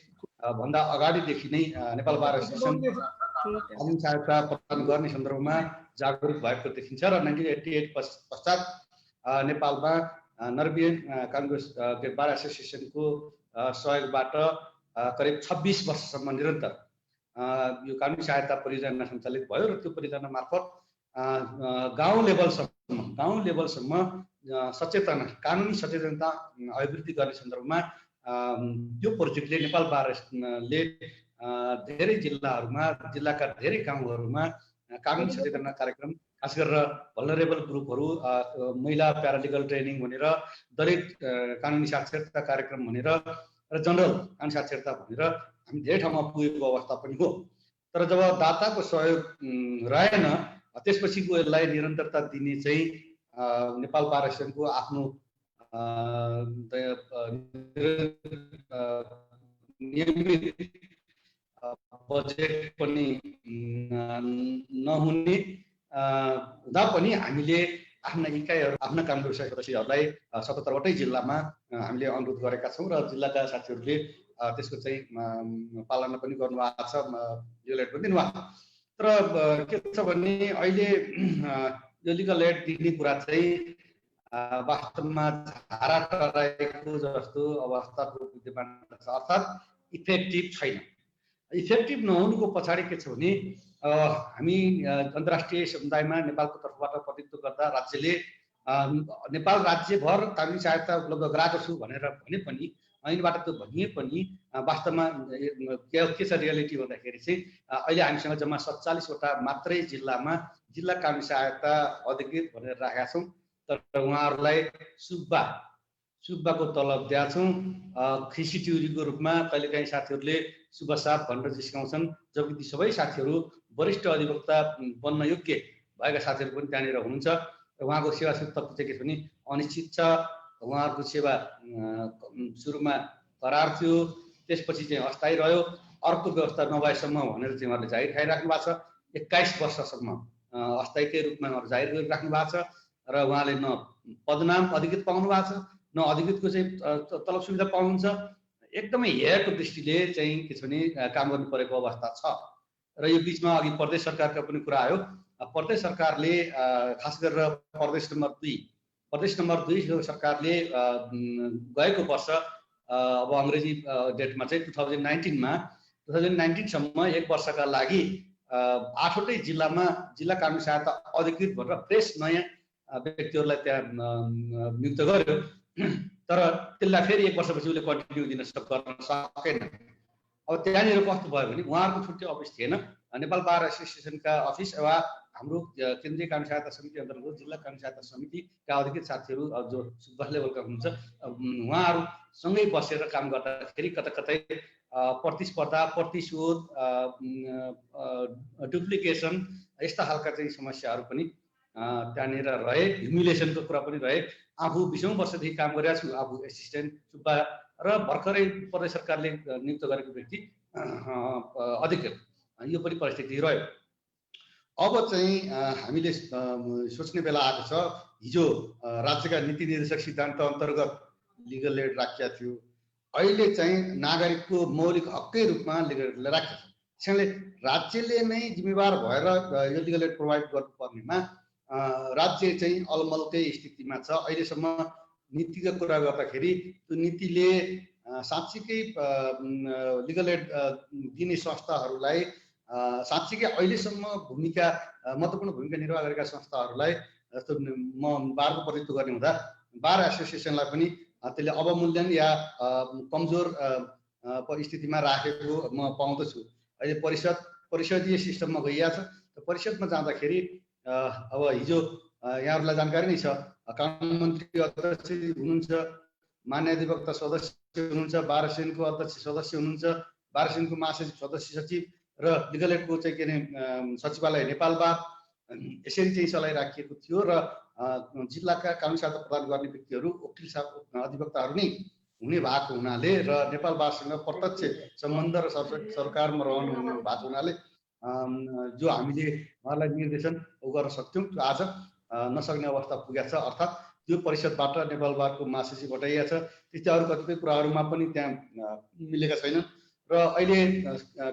S5: भन्दा अगाडिदेखि नै नेपाल बार एसोसिएसन कानुन सहायता प्रदान गर्ने सन्दर्भमा जागरुक भएको देखिन्छ र 1988 पश्चात नेपालमा नर्वेजियन कानुन बार एसोसिएसनको सहयोगबाट करिब 26 वर्षसम्म निरन्तर यो कानुन सहायता परियोजना सञ्चालित भयो र त्यो परियोजना मार्फत गाउँ लेभलसम्म सचेतना कानुनी सचेतनता अभिवृद्धि गर्ने सन्दर्भमा त्यो प्रोजेक्टले नेपाल बारले धेरै जिल्लाहरूमा जिल्लाका धेरै गाउँहरूमा कानुनी सचेतना कार्यक्रम खास गरेर भल्नरेबल ग्रुपहरू महिला प्यारालिगल ट्रेनिङ भनेर दलित कानुनी साक्षरता कार्यक्रम भनेर र जनरल कानुन साक्षरता भनेर हामी धेरै ठाउँमा पुगेको अवस्था पनि हो। तर जब दाताको सहयोग रहेन त्यसपछि यसलाई निरन्तरता दिने चाहिँ नेपाल बार एसोसिएसनको आफ्नो नियमित बजेट पनि नहुने हुँदा पनि हामीले आफ्ना इकाइहरू आफ्ना काम व्यवसाय सदस्यहरूलाई 77वटै जिल्लामा हामीले अनुरोध गरेका छौँ र जिल्लाका साथीहरूले त्यसको चाहिँ पालना पनि गर्नुभएको छ, योलेट पनि दिनुभएको। तर के छ भने अहिले यो लिगल एड दिने कुरा चाहिँ वास्तवमा धारा टराएको जस्तो अवस्थाको विद्यमान छ, अर्थात् इफेक्टिभ छैन। इफेक्टिभ नहुनुको पछाडि के छ भने हामी अन्तर्राष्ट्रिय समुदायमा नेपालको तर्फबाट प्रतिनिधित्व गर्दा राज्यले नेपाल राज्यभर कानुनी सहायता उपलब्ध गराएको छु भनेर भने पनि ऐनबाट त्यो भनिए पनि वास्तवमा के छ रियालिटी भन्दाखेरि चाहिँ अहिले हामीसँग जम्मा 47 वटा मात्रै जिल्लामा जिल्ला कानुनी सहायता अधिकृत भनेर राखेका छौँ। तर उहाँहरूलाई सुब्बाको तलब दिएका छौँ। खिसिट्युरीको रूपमा कहिलेकाहीँ साथीहरूले सुब्बा साहब भनेर जिस्काउँछन्, जबकि ती सबै साथीहरू वरिष्ठ अधिवक्ता बन्न योग्य भएका साथीहरू पनि त्यहाँनिर हुनुहुन्छ। उहाँको सेवा तत्त्व चाहिँ के छ भने अनिश्चित छ। उहाँहरूको सेवा सुरुमा करार थियो, त्यसपछि चाहिँ अस्थायी रह्यो, अर्को व्यवस्था नभएसम्म भनेर चाहिँ उहाँहरूले जाहिर खाइराख्नु भएको छ। 21 वर्षसम्म अस्थायीकै रूपमा उहाँहरू जाहिर गरिराख्नु भएको छ र उहाँले न पदनाम अधिकृत पाउनु भएको छ, न अधिकृतको चाहिँ तलब सुविधा पाउनुहुन्छ। एकदमै हेयरको दृष्टिले चाहिँ के छ भने काम गर्नु परेको अवस्था छ। र यो बिचमा अघि प्रदेश सरकारको पनि कुरा आयो। प्रदेश सरकारले खास गरेर प्रदेश नम्बर 2 सरकारले गएको वर्ष अब अङ्ग्रेजी डेटमा चाहिँ 2019 सम्म 1 वर्षका लागि 8वटै जिल्लामा जिल्ला कानुनी सहायता अधिकृत भनेर फ्रेस नयाँ व्यक्तिहरूलाई त्यहाँ नियुक्त गर्यो। तर त्यसलाई फेरि 1 वर्षपछि उसले कन्टिन्यू दिन सकेन। अब त्यहाँनिर कस्तो भयो भने उहाँहरूको छुट्टै अफिस थिएन। नेपाल बार एसोसिएसनका अफिस वा हाम्रो केन्द्रीय कानुनी सहायता समिति अन्तर्गत जिल्ला कानुनी सहायता समितिका अधिकृत साथीहरू जो सुब्बा लेभलका हुनुहुन्छ उहाँहरूसँगै बसेर काम गर्दाखेरि कता कतै प्रतिस्पर्धा, प्रतिशोध, डुप्लिकेसन यस्ता खालका चाहिँ समस्याहरू पनि त्यहाँनिर रहे। ह्युमिलेसनको कुरा पनि रहे। आफू 20औं वर्षदेखि काम गरिरहेको छु, आफू एसिस्टेन्ट सुब्बा र भर्खरै प्रदेश सरकारले नियुक्त गरेको व्यक्ति अधिकृत, यो पनि परिस्थिति रह्यो। अब चाहिँ हामीले सोच्ने बेला आएको छ। हिजो राज्यका नीति निर्देशक सिद्धान्त अन्तर्गत लिगल एड राखिएको थियो, अहिले चाहिँ नागरिकको मौलिक हककै रूपमा लिगल एडलाई राखेको छ। त्यसैले राज्यले नै जिम्मेवार भएर यो लिगल एड प्रोभाइड गर्नुपर्नेमा राज्य चाहिँ अलमलकै स्थितिमा छ। अहिलेसम्म नीतिको कुरा गर्दाखेरि त्यो नीतिले साँच्चीकै लिगल एड दिने संस्थाहरूलाई साँच्चीकै अहिलेसम्म महत्त्वपूर्ण भूमिका निर्वाह गरेका संस्थाहरूलाई, जस्तो म बारको प्रतिनिधित्व गर्ने हुँदा बार एसोसिएसनलाई पनि त्यसले अवमूल्यन या कमजोर स्थितिमा राखेको म पाउँदछु। अहिले परिषदीय सिस्टममा गइएको छ। परिषदमा जाँदाखेरि अब हिजो यहाँहरूलाई जानकारी नै छ, कानुन मन्त्री अध्यक्ष हुनुहुन्छ, मान्य अधिवक्ता सदस्य हुनुहुन्छ, बार एसोसिएसनको अध्यक्ष सदस्य हुनुहुन्छ, बार एसोसिएसनको महासचिव सदस्य सचिव र लिगल एडको चाहिँ के अरे सचिवालय नेपाल बार यसरी चाहिँ चलाइराखिएको थियो। र जिल्लाका कानुनी सहायता प्रदान गर्ने व्यक्तिहरू वकिल अधिवक्ताहरू नै हुने भएको हुनाले र नेपाल बारसँग प्रत्यक्ष सम्बन्ध र सरकारमा रहनु भएको हुनाले जो हामीले उहाँलाई निर्देशन गर्न सक्थ्यौँ त्यो आज नसक्ने अवस्था पुगेको छ। अर्थात् त्यो परिषदबाट नेपाल बारको महासचिव हटाइएको छ। त्यस्तै अरू कतिपय कुराहरूमा पनि त्यहाँ मिलेका छैनन्। र अहिले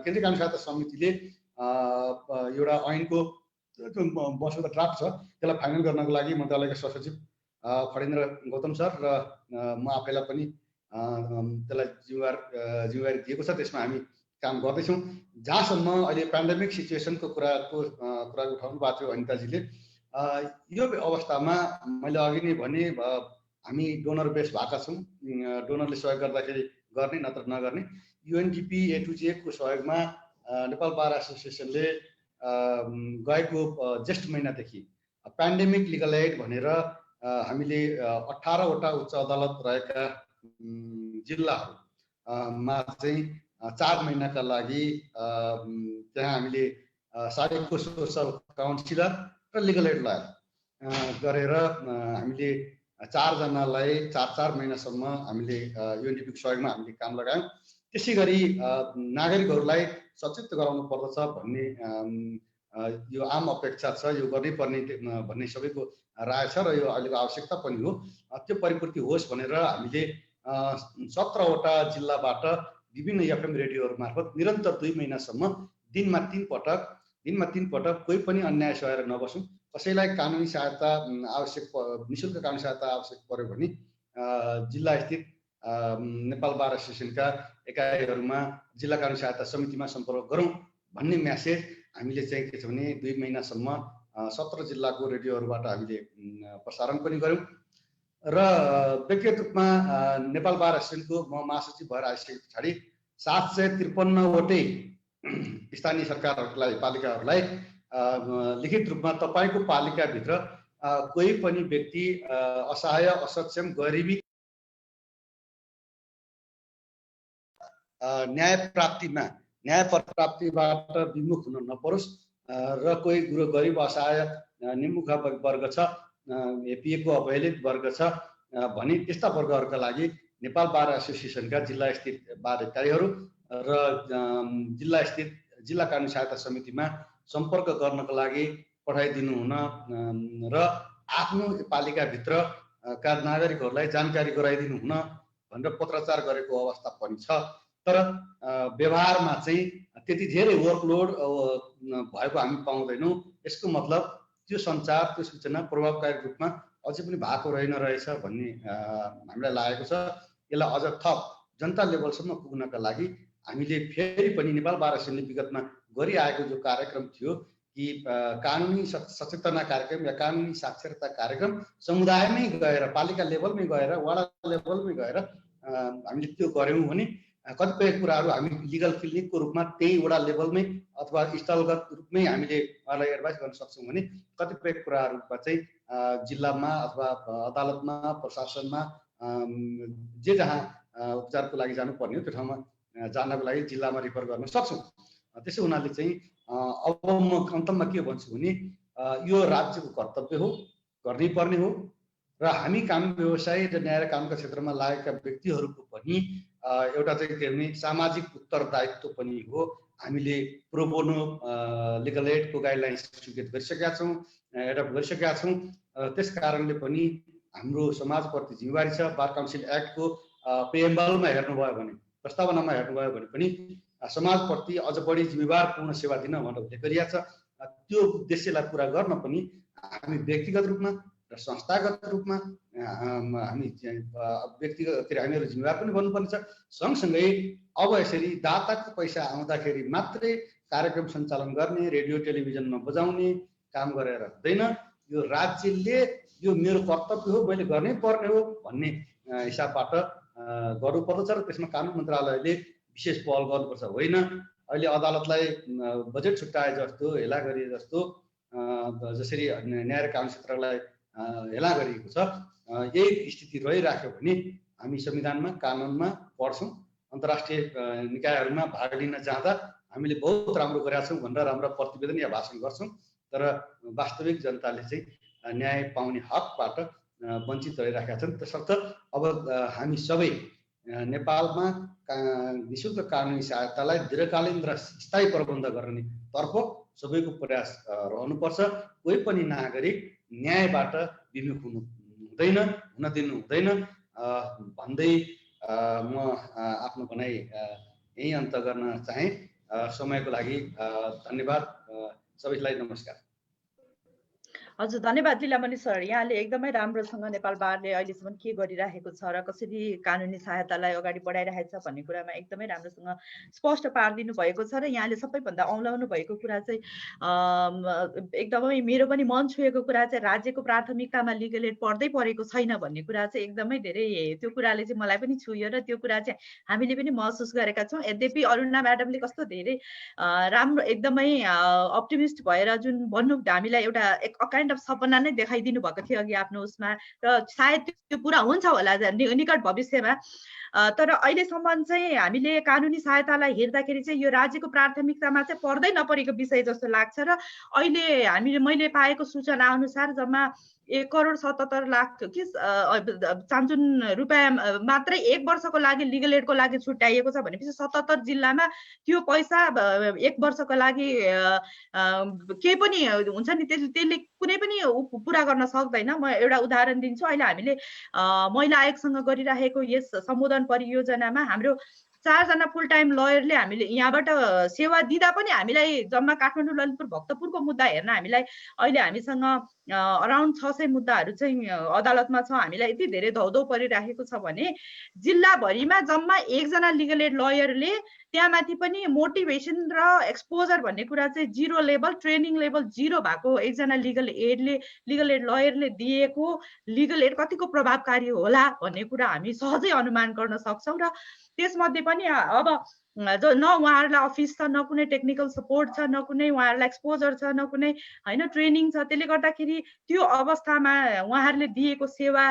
S5: केन्द्रीय कानुनी सहायता समितिले एउटा ऐनको बसेको ड्राफ्ट छ, त्यसलाई फाइनल गर्नको लागि मन्त्रालयका सहसचिव खडेन्द्र गौतम सर र म आफैलाई पनि त्यसलाई जिम्मेवारी दिएको छ। त्यसमा हामी काम गर्दैछौँ। जहाँसम्म अहिले पेन्डेमिक सिचुएसनको कुरा उठाउनु भएको थियो अनिताजीले, यो अवस्थामा मैले अघि नै भने हामी डोनर बेस भएका छौँ। डोनरले सहयोग गर्दाखेरि गर्ने नत्र नगर्ने। UNDP A to Z को सहयोगमा नेपाल बार एसोसिएसनले गएको जेष्ठ महिनादेखि पेन्डेमिक लिगल एड भनेर हामीले 18 वटा उच्च अदालत रहेका जिल्लाहरूमा चाहिँ 4 महिनाका लागि त्यहाँ हामीले साइको सोसल काउन्सिलर र लिगल एड लयर गरेर हामीले 4 जनालाई 4 महिनासम्म हामीले UNDP को सहयोगमा हामीले काम लगायौँ। त्यसै गरी नागरिकहरूलाई सचेत गराउनु पर्दछ भन्ने यो आम अपेक्षा छ, यो गर्नै पर्ने भन्ने सबैको राय छ र यो अहिलेको आवश्यकता पनि हो। त्यो परिपूर्ति होस् भनेर हामीले 17 वटा जिल्लाबाट विभिन्न FM रेडियोहरू मार्फत निरन्तर 2 महिनासम्म दिनमा 3 पटक दिनमा 3 पटक कोही पनि अन्याय सहेर नबसौँ। कसैलाई कानुनी सहायता आवश्यक निःशुल्क कानुनी सहायता आवश्यक पर्यो भने जिल्ला स्थित नेपाल बार एसोसिएसनका एकाइहरूमा जिल्ला कानुनी सहायता समितिमा सम्पर्क गरौँ भन्ने म्यासेज हामीले चाहिँ के छ भने 2 महिनासम्म 17 जिल्लाको रेडियोहरूबाट हामीले प्रसारण पनि गऱ्यौँ र व्यक्तिगत रूपमा नेपाल बार एसोसिएसनको म महासचिव भएर आइसके पछाडि 753 वटै स्थानीय सरकारहरूलाई पालिकाहरूलाई लिखित रूपमा तपाईको पालिकाभित्र कोही पनि व्यक्ति असहाय असक्षम गरिबी न्याय प्राप्तिबाट विमुख हुन नपरोस् र कोही गरिब असहाय निमुख वर्ग छ हेपिएको अपहेलित वर्ग छ भने त्यस्ता वर्गहरूका लागि नेपाल बार एसोसिएसनका जिल्ला स्थित बार इकाइहरू र जिल्ला स्थित जिल्ला कानुनी सहायता समितिमा सम्पर्क गर्नको लागि पठाइदिनु हुन र आफ्नो पालिकाभित्रका नागरिकहरूलाई जानकारी गराइदिनु हुन भनेर पत्रचार गरेको अवस्था पनि छ। तर व्यवहारमा चाहिँ त्यति धेरै वर्कलोड भएको हामी पाउँदैनौँ। यसको मतलब त्यो सञ्चार त्यो सूचना प्रभावकारी रूपमा अझै पनि भएको रहेछ भन्ने हामीलाई लागेको छ। यसलाई अझ थप जनता लेभलसम्म पुग्नका लागि हामीले फेरि पनि नेपाल बार एसोसिएसनले विगतमा गरिआएको जो कार्यक्रम थियो कि कानुनी सचेतना कार्यक्रम या कानुनी साक्षरता कार्यक्रम समुदायमै गएर पालिका लेभलमै गएर वडा लेभलमै गएर हामीले त्यो गऱ्यौँ भने कतिपय कुराहरू हामी लिगल क्लिनिकको रूपमा त्यही वडा लेभलमै अथवा स्थलगत रूपमै हामीले उहाँलाई एडभाइस गर्न सक्छौँ भने कतिपय कुराहरूमा चाहिँ जिल्लामा अथवा अदालतमा प्रशासनमा जे जहाँ उपचारको लागि जानुपर्ने हो त्यो ठाउँमा जानको लागि जिल्लामा रिफर गर्न सक्छौँ। त्यसो हुनाले चाहिँ अब म अन्तमा के भन्छु भने यो राज्यको कर्तव्य हो, गर्नै पर्ने हो र हामी कानुन व्यवसाय र न्याय र कानुनका क्षेत्रमा लागेका व्यक्तिहरूको पनि एउटा चाहिँ के भने सामाजिक उत्तरदायित्व पनि हो। हामीले प्रोबोनो लिगल एडको गाइडलाइन्स स्वीकृत गरिसकेका छौँ, एडप्ट गरिसकेका छौँ। त्यस कारणले पनि हाम्रो समाजप्रति जिम्मेवारी छ। बार काउन्सिल एक्टको प्रिएम्बलमा हेर्नुभयो भने प्रस्तावनामा हेर्नुभयो भने पनि समाजप्रति अझ बढी जिम्मेवारपूर्ण सेवा दिन भनेर उल्लेख गरिएको छ। त्यो उद्देश्यलाई पुरा गर्न पनि हामी व्यक्तिगत रूपमा र संस्थागत रूपमा हामी व्यक्तिगत हामीहरू जिम्मेवार पनि बन्नुपर्नेछ। सँगसँगै अब यसरी दाताको पैसा आउँदाखेरि मात्रै कार्यक्रम सञ्चालन गर्ने, रेडियो टेलिभिजनमा बजाउने काम गरेर हुँदैन। यो राज्यले यो मेरो कर्तव्य हो, मैले गर्नै पर्ने हो भन्ने हिसाबबाट गर्नुपर्दछ र त्यसमा कानुन मन्त्रालयले विशेष पहल गर्नुपर्छ। होइन अहिले अदालतलाई बजेट छुट्याए जस्तो हेला गरिए जस्तो जसरी न्याय र कानुन क्षेत्रलाई हेला गरिएको छ, यही स्थिति रहिराख्यो भने हामी संविधानमा कानुनमा पढ्छौँ, अन्तर्राष्ट्रिय निकायहरूमा भाग लिन जाँदा हामीले बहुत राम्रो गरेका छौँ भनेर राम्रो प्रतिवेदन या भाषण गर्छौँ, तर वास्तविक जनताले चाहिँ न्याय पाउने हकबाट वञ्चित रहिराखेका छन्। त्यसर्थ अब हामी सबै नेपालमा निःशुल्क कानुनी सहायतालाई दीर्घकालीन र स्थायी प्रबन्ध गर्ने तर्फ सबैको प्रयास रहनुपर्छ। कोही पनि नागरिक न्यायबाट विमुख हुनु हुँदैन, हुन दिनु हुँदैन भन्दै म आफ्नो भनाइ यही अन्त गर्न चाहे। समयको लागि धन्यवाद सबैलाई, नमस्कार।
S1: हजुर, धन्यवाद लीलामणि सर। यहाँले एकदमै राम्रोसँग नेपाल बारले अहिलेसम्म के गरिरहेको छ र कसरी कानुनी सहायतालाई अगाडि बढाइरहेको छ भन्ने कुरामा एकदमै राम्रोसँग स्पष्ट पारिदिनु भएको छ र यहाँले सबैभन्दा औँल्याउनु भएको कुरा चाहिँ एकदमै मेरो पनि मन छुएको कुरा चाहिँ राज्यको प्राथमिकतामा लिगल एड पढ्दै परेको छैन भन्ने कुरा चाहिँ एकदमै धेरै त्यो कुराले चाहिँ मलाई पनि छुयो र त्यो कुरा चाहिँ हामीले पनि महसुस गरेका छौँ। यद्यपि अरुणा म्याडमले कस्तो धेरै राम्रो एकदमै अप्टिमिस्ट भएर जुन भन्नु हामीलाई एउटा सपना नै देखाइदिनु भएको थियो अघि आफ्नो उसमा, र सायद त्यो पुरा हुन्छ होला निकट भविष्यमा। तर अहिलेसम्म चाहिँ हामीले कानुनी सहायतालाई हेर्दाखेरि चाहिँ यो राज्यको प्राथमिकतामा चाहिँ पर्दै नपरेको विषय जस्तो लाग्छ र अहिले मैले पाएको सूचना अनुसार जम्मा 1,77,00,000 कि चान्चुन रुपियाँ मात्रै 1 वर्षको लागि लिगल एडको लागि छुट्याइएको छ भनेपछि 77 जिल्लामा त्यो पैसा 1 वर्षको लागि केही पनि हुन्छ नि, त्यसले कुनै पनि पुरा गर्न सक्दैन। म एउटा उदाहरण दिन्छु। अहिले हामीले महिला आयोगसँग गरिरहेको यस सम्बोधन परियोजनामा हाम्रो 4 जना फुल टाइम लयरले हामीले यहाँबाट सेवा दिँदा पनि हामीलाई जम्मा काठमाडौँ ललितपुर भक्तपुरको मुद्दा हेर्न हामीलाई अहिले हामीसँग अराउन्ड 600 मुद्दाहरू चाहिँ अदालतमा छ। हामीलाई यति धेरै धौधौ परिराखेको छ भने जिल्लाभरिमा जम्मा 1 जना लिगल एड लयरले त्यहाँमाथि पनि मोटिभेसन र एक्सपोजर भन्ने कुरा चाहिँ 0 लेभल, ट्रेनिङ लेभल 0 भएको 1 जना लिगल एड लयरले दिएको लिगल एड कतिको प्रभावकारी होला भन्ने कुरा हामी सहजै अनुमान गर्न सक्छौँ। र त्यसमध्ये पनि अब न उहाँहरूलाई अफिस छ, न कुनै टेक्निकल सपोर्ट छ, न कुनै उहाँहरूलाई एक्सपोजर छ, न कुनै होइन ट्रेनिङ छ। त्यसले गर्दाखेरि त्यो अवस्थामा उहाँहरूले दिएको सेवा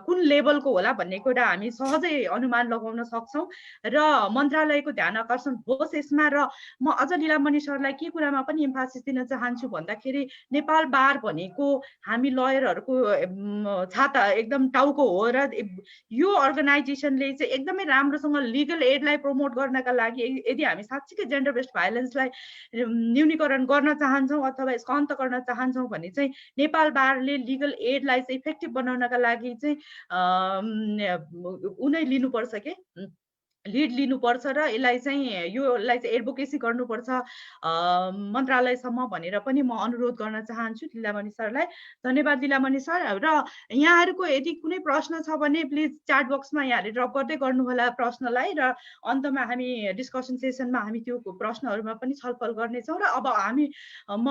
S1: कुन लेभलको होला भन्ने कुरा हामी सहजै अनुमान लगाउन सक्छौँ। र मन्त्रालयको ध्यान आकर्षण होस् यसमा। र म अझ लीलामणि सरलाई के कुरामा पनि इम्फासिस दिन चाहन्छु भन्दाखेरि नेपाल बार भनेको हामी लयरहरूको छाता एकदम टाउको हो र यो अर्गनाइजेसनले चाहिँ एकदमै राम्रोसँग लिगल एडलाई प्रमोट गर्नका लागि यदि हामी साँच्चीकै जेन्डर बेस्ड भाइलेन्सलाई न्यूनीकरण गर्न चाहन्छौँ अथवा यसको अन्त गर्न चाहन्छौँ भने चाहिँ नेपाल बारले लिगल एडलाई चाहिँ इफेक्टिभ बनाउनका लागि चाहिँ उनै लिनुपर्छ के लिड लिनुपर्छ र यसलाई चाहिँ एडभोकेसी गर्नुपर्छ मन्त्रालयसम्म भनेर पनि म अनुरोध गर्न चाहन्छु लीलामणि सरलाई। धन्यवाद लीलामणि सर। र यहाँहरूको यदि कुनै प्रश्न छ भने प्लिज च्याट बक्समा यहाँहरूले ड्रप गर्दै गर्नुहोला प्रश्नलाई र अन्तमा हामी डिस्कसन सेसनमा हामी त्यो प्रश्नहरूमा पनि छलफल गर्नेछौँ। र अब म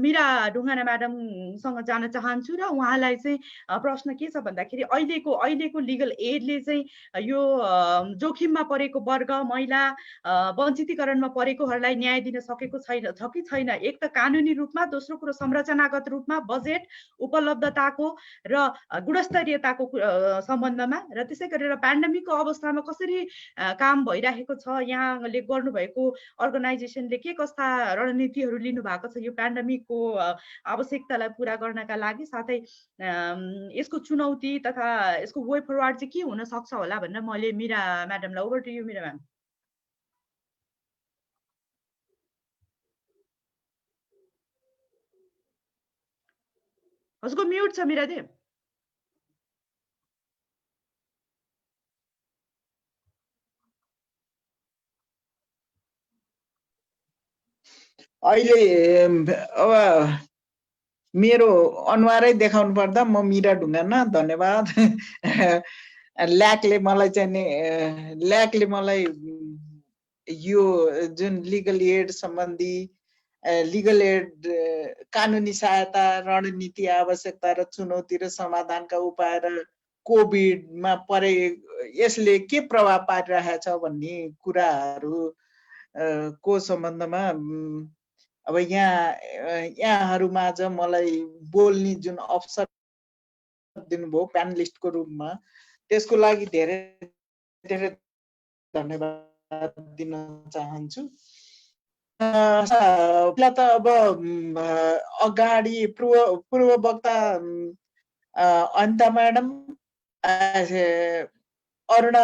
S1: मीरा ढुङ्गाना म्याडमसँग जान चाहन्छु र उहाँलाई चाहिँ प्रश्न के छ भन्दाखेरि अहिलेको लिगल एडले चाहिँ यो जोखिममा परेको वर्ग, महिला, वञ्चितीकरणमा परेकोहरूलाई न्याय दिन सकेको छ कि छैन? एक त कानुनी रूपमा, दोस्रो कुरो संरचनागत रूपमा, बजेट उपलब्धताको र गुणस्तरीयताको सम्बन्धमा, र त्यसै गरेर पेन्डेमिकको अवस्थामा कसरी काम भइरहेको छ, यहाँले गर्नुभएको अर्गनाइजेसनले के कस्ता रणनीतिहरू लिनु भएको छ यो पेन्डेमिकको आवश्यकतालाई पुरा गर्नका लागि, साथै यसको चुनौती तथा यसको वे फरवार्ड चाहिँ के हुन सक्छ होला भनेर मैले मीरा म्याडमलाई over to you Meera ma'am. हजुरको म्युट छ मीरा दे।
S6: अहिले अब मेरो अनुहारै देखाउनु पर्दा म मीरा ढुङ्गाना, धन्यवाद। ल्याकले मलाई यो जुन लिगल एड सम्बन्धी लिगल एड कानुनी सहायता, रणनीति, आवश्यकता र चुनौती र समाधानका उपाय र कोभिडमा परे यसले के प्रभाव पारिरहेछ भन्ने कुराहरू को सम्बन्धमा अब यहाँहरूमाझ मलाई बोल्ने जुन अवसर दिनुभयो प्यानलिस्टको रूपमा, त्यसको लागि धेरै धेरै धन्यवाद दिन चाहन्छु। पहिला त अब अगाडि पूर्व वक्ता अनिता म्याडम, अरुणा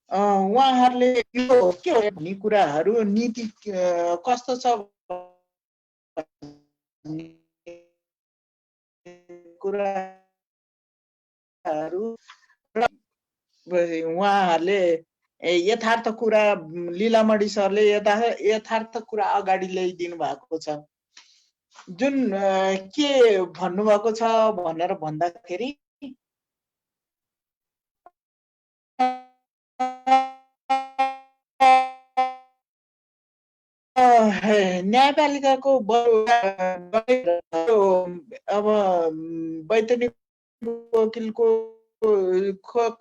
S6: उहाँहरूले के हो भन्ने कुराहरू, नीति कस्तो छ कुराहरू र उहाँहरूले यथार्थ कुरा, लीलामणि सरले यथार्थ कुरा अगाडि ल्याइदिनु भएको छ। जुन के भन्नुभएको छ भनेर भन्दाखेरि न्यायपालिकाको अब वैतनिक वकिलको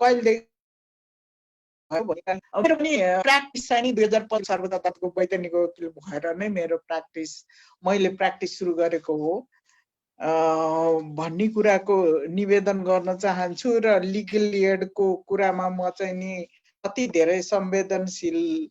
S6: कहिलेदेखि मेरो पनि प्र्याक्टिस चाहिँ नि 2005 सर्वोच्च अदालतको वैतनिक वकिल भएर नै मेरो मैले प्र्याक्टिस सुरु गरेको हो भन्ने कुराको निवेदन गर्न चाहन्छु। र लिगल एडको कुरामा म चाहिँ नि अति धेरै संवेदनशील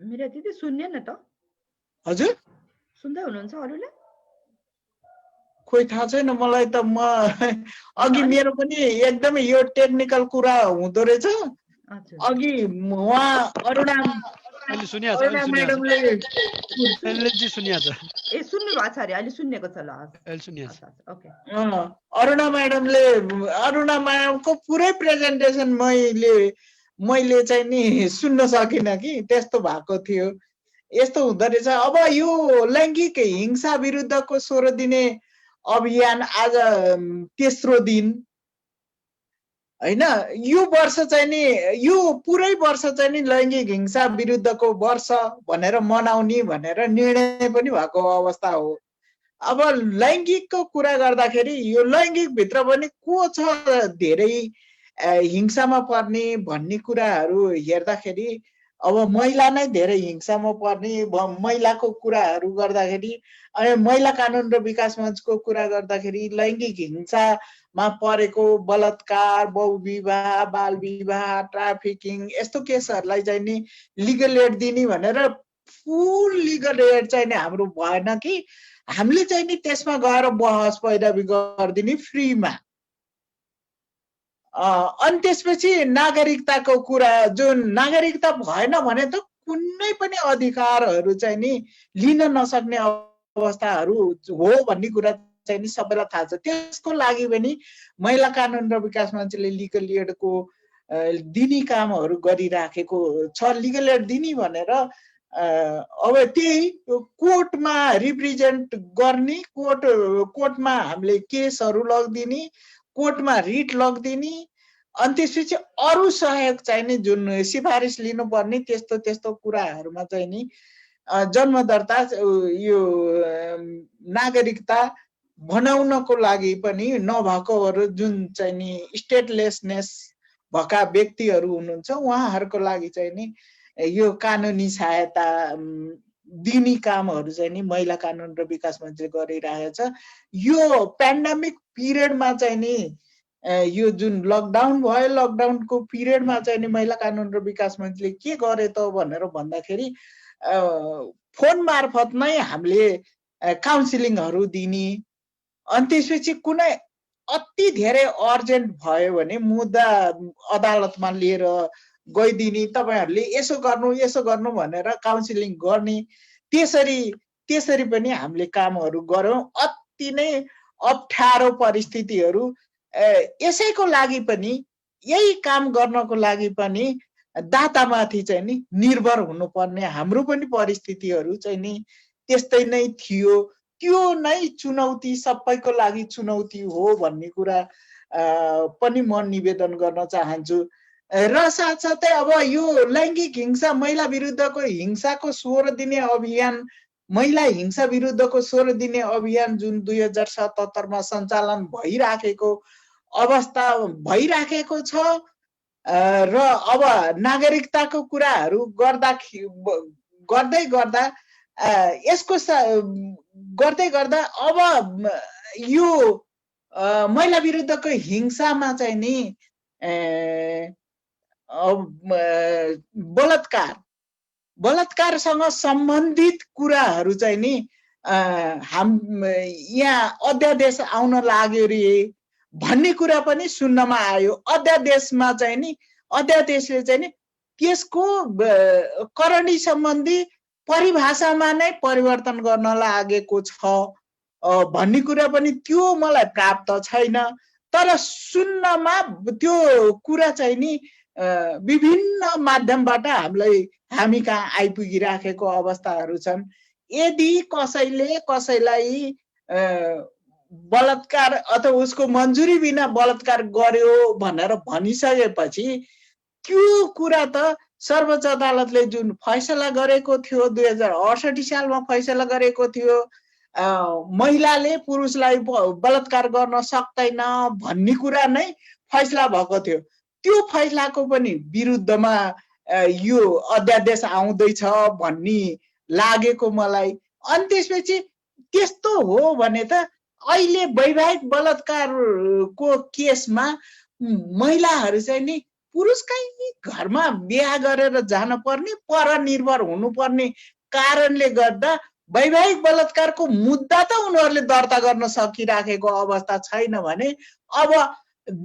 S1: मीरा दिदी सुन्ने न त?
S6: हजुर
S1: सुन्दै हुनुहुन्छ अरूले?
S6: खोइ थाहा छैन मलाई त। म अघि मेरो पनि एकदमै यो टेक्निकल कुरा हुँदो रहेछ।
S1: हजुर
S6: अघि उहाँ अरुणा
S7: अहिले सुनिहाल्छ, अहिले सुनिहाल्छ,
S6: म्याडमले
S7: अहिले चाहिँ सुनिहाल्छ,
S1: ए सुन्नु भएको छ अरे अहिले सुन्नेको छ ल
S7: अहिले सुनिहाल्छ।
S1: ओके
S6: अरुणा म्याडमको पुरै प्रेजेन्टेसन मैले चाहिँ नि सुन्न सकिनँ कि, त्यस्तो भएको थियो। यस्तो हुँदो रहेछ। अब यो लैङ्गिक हिंसा विरुद्धको 16 दिने अभियान आज तेस्रो दिन हैन। यो वर्ष चाहिँ नि यो पुरै वर्ष चाहिँ नि लैङ्गिक हिंसा विरुद्धको वर्ष भनेर मनाउने भनेर निर्णय पनि भएको अवस्था हो। अब लैङ्गिकको कुरा गर्दाखेरि यो लैङ्गिक भित्र पनि को छ धेरै हिंसामा पर्ने भन्ने कुराहरू हेर्दाखेरि अब महिला नै धेरै हिंसामा पर्ने। महिलाको कुराहरू गर्दाखेरि अनि महिला कानुन र विकास मञ्चको कुरा गर्दाखेरि लैङ्गिक हिंसामा परेको बलात्कार, बहुविवाह, बाल विवाह, ट्राफिकिङ यस्तो केसहरूलाई चाहिँ नि लिगल एड दिने भनेर फुल लिगल एड चाहिँ नि हाम्रो भएन कि हामीले चाहिँ नि त्यसमा गएर बहस पैरवी गरिदिने फ्रीमा। अनि त्यसपछि नागरिकताको कुरा, जुन नागरिकता भएन भने त कुनै पनि अधिकारहरू चाहिँ नि लिन नसक्ने अवस्थाहरू हो भन्ने कुरा चाहिँ नि सबैलाई थाहा छ। त्यसको लागि पनि महिला कानुन र विकास मञ्चले लिगल एडको दिने कामहरू गरिराखेको छ। लिगल एड दिने भनेर अब त्यही कोर्टमा रिप्रेजेन्ट गर्ने, कोर्टमा हामीले केसहरू लगिदिने, कोर्टमा रिट लगिदिने, अनि त्यसपछि अरू सहयोग चाहिने जुन सिफारिस लिनुपर्ने त्यस्तो त्यस्तो कुराहरूमा चाहिँ नि जन्मदर्ता यो नागरिकता बनाउनको लागि पनि नभएकोहरू जुन चाहिँ नि स्टेटलेसनेस भएका व्यक्तिहरू हुनुहुन्छ उहाँहरूको लागि चाहिँ नि यो कानुनी सहायता दिने कामहरू चाहिँ नि महिला कानुन र विकास मन्त्रीले गरिरहेको छ। यो पेन्डेमिक पिरियडमा चाहिँ नि यो जुन लकडाउन भयो, लकडाउनको पिरियडमा चाहिँ नि महिला कानुन र विकास मन्त्रीले के गरे त भनेर भन्दाखेरि फोन मार्फत नै हामीले काउन्सिलिङहरू दिने, अनि त्यसपछि कुनै अति धेरै अर्जेन्ट भयो भने मुद्दा अदालतमा लिएर गइदिने, तपाईहरूले यसो गर्नु भनेर काउन्सिलिङ गर्ने। त्यसरी पनि हामीले कामहरू गऱ्यौँ। अति नै अप्ठ्यारो परिस्थितिहरू यसैको लागि पनि, यही काम गर्नको लागि पनि दातामाथि चाहिँ नि निर्भर हुनुपर्ने हाम्रो पनि परिस्थितिहरू चाहिँ नि त्यस्तै नै थियो। त्यो नै चुनौती सबैको लागि चुनौती हो भन्ने कुरा पनि म निवेदन गर्न चाहन्छु। र साथसाथै अब यो लैङ्गिक हिंसा, महिला विरुद्धको हिंसाको 16 दिने अभियान, महिला हिंसा विरुद्धको 16 दिने अभियान जुन 2077 मा सञ्चालन भइराखेको अवस्था भइराखेको छ। र अब नागरिकताको कुराहरू गर्दै गर्दा यसको गर्दै गर्दा अब यो महिला विरुद्धको हिंसामा चाहिँ नि बलात्कारसँग सम्बन्धित कुराहरू चाहिँ नि यहाँ अध्यादेश आउन लाग्यो रे भन्ने कुरा पनि सुन्नमा आयो। अध्यादेशमा चाहिँ नि अध्यादेशले चाहिँ नि त्यसको करणी सम्बन्धी परिभाषामा नै परिवर्तन गर्न लागेको छ भन्ने कुरा पनि त्यो मलाई प्राप्त छैन। तर सुन्नमा त्यो कुरा चाहिँ नि विभिन्न माध्यमबाट हामी कहाँ आइपुगिराखेको अवस्थाहरू छन्। यदि कसैले कसैलाई बलात्कार अथवा उसको मन्जुरी बिना बलात्कार गर्यो भनेर भनिसकेपछि त्यो कुरा त सर्वोच्च अदालतले जुन फैसला गरेको थियो 2068 सालमा फैसला गरेको थियो, महिलाले पुरुषलाई बलात्कार गर्न सक्दैन भन्ने कुरा नै फैसला भएको थियो। त्यो फैसलाको पनि विरुद्धमा यो अध्यादेश आउँदैछ भन्ने लागेको मलाई। अनि त्यसपछि त्यस्तो हो भने त अहिले वैवाहिक बलात्कारको केसमा महिलाहरू चाहिँ नि पुरुषकै घरमा बिहा गरेर जान पर्ने, परनिर्भर हुनुपर्ने कारणले गर्दा वैवाहिक बलात्कारको मुद्दा त उनीहरूले दर्ता गर्न सकिराखेको अवस्था छैन भने अब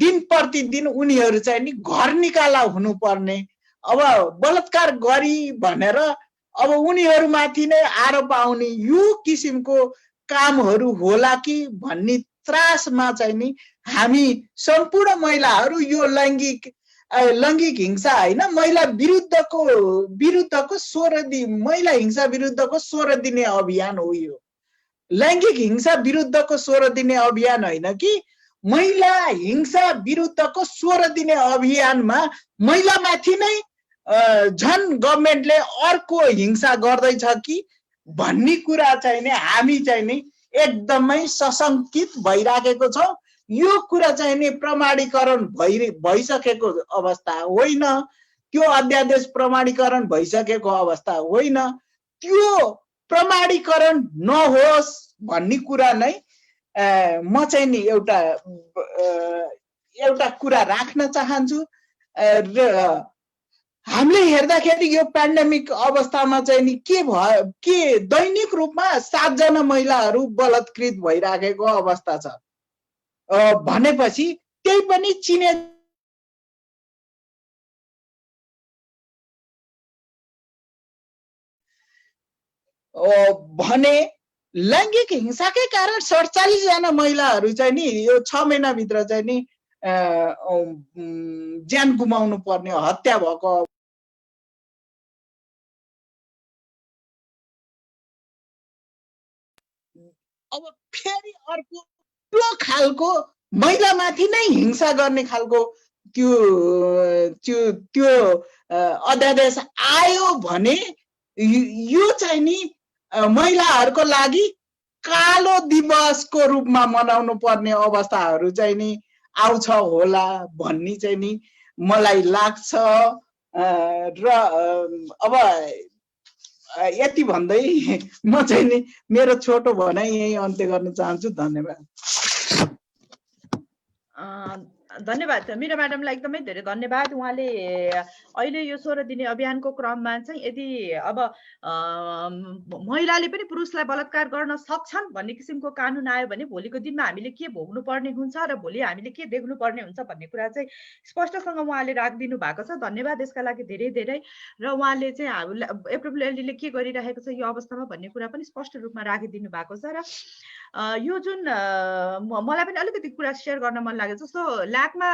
S6: दिन प्रतिदिन उनीहरू चाहिँ नि घर निकाला हुनुपर्ने, अब बलात्कार गरी भनेर अब उनीहरूमाथि नै आरोप आउने यो किसिमको कामहरू होला कि भन्ने त्रासमा चाहिँ नि हामी सम्पूर्ण महिलाहरू यो लैङ्गिक हिंसा होइन, महिला विरुद्धको 16 दिन महिला हिंसा विरुद्धको 16 दिने अभियान हो यो। लैङ्गिक हिंसा विरुद्धको 16 दिने अभियान होइन कि महिला हिंसा विरुद्धको 16 दिने अभियानमा महिलामाथि नै झन् गभर्मेन्टले अर्को हिंसा गर्दैछ कि भन्ने कुरा चाहिँ नि हामी चाहिँ नि एकदमै सशङ्कित भइराखेको छौँ। यो कुरा चाहिँ नि प्रमाणीकरण भइसकेको अवस्था होइन, त्यो अध्यादेश प्रमाणीकरण भइसकेको अवस्था होइन, त्यो प्रमाणीकरण नहोस् भन्ने कुरा नै म चाहिँ नि एउटा कुरा राख्न चाहन्छु। र हामीले हेर्दाखेरि यो पेन्डेमिक अवस्थामा चाहिँ नि के भयो कि दैनिक रूपमा 7 जना महिलाहरू बलात्कृत भइराखेको अवस्था छ भनेपछि त्यही पनि चिने भने लैङ्गिक हिंसाकै कारण 47 जना महिलाहरू चाहिँ नि यो 6 महिनाभित्र चाहिँ नि ज्यान गुमाउनु पर्ने, हत्या भएको। अब फेरि अर्को त्यो खालको महिलामाथि नै हिंसा गर्ने खालको त्यो अध्यादेश आयो भने यो चाहिँ नि महिलाहरूको लागि कालो दिवसको रूपमा मनाउनु पर्ने अवस्थाहरू चाहिँ नि आउँछ होला भन्ने चाहिँ नि मलाई लाग्छ। र अब यति भन्दै म चाहिँ नि मेरो छोटो भनाइ यही अन्त्य गर्न चाहन्छु। धन्यवाद।
S1: धन्यवाद मीरा म्याडमलाई, एकदमै धेरै धन्यवाद। उहाँले अहिले यो 16 दिने अभियानको क्रममा चाहिँ यदि अब महिलाले पनि पुरुषलाई बलात्कार गर्न सक्छन् भन्ने किसिमको कानुन आयो भने भोलिको दिनमा हामीले के भोग्नु पर्ने हुन्छ र भोलि हामीले के देख्नु पर्ने हुन्छ भन्ने कुरा चाहिँ स्पष्टसँग उहाँले राखिदिनु भएको छ। धन्यवाद यसका लागि धेरै धेरै। र उहाँले चाहिँ हामीलाई एप्रोप्रिएटली के गरिरहेको छ यो अवस्थामा भन्ने कुरा पनि स्पष्ट रूपमा राखिदिनु भएको छ। र यो जुन मलाई पनि अलिकति कुरा सेयर गर्न मन लाग्यो। जस्तो ल्याकमा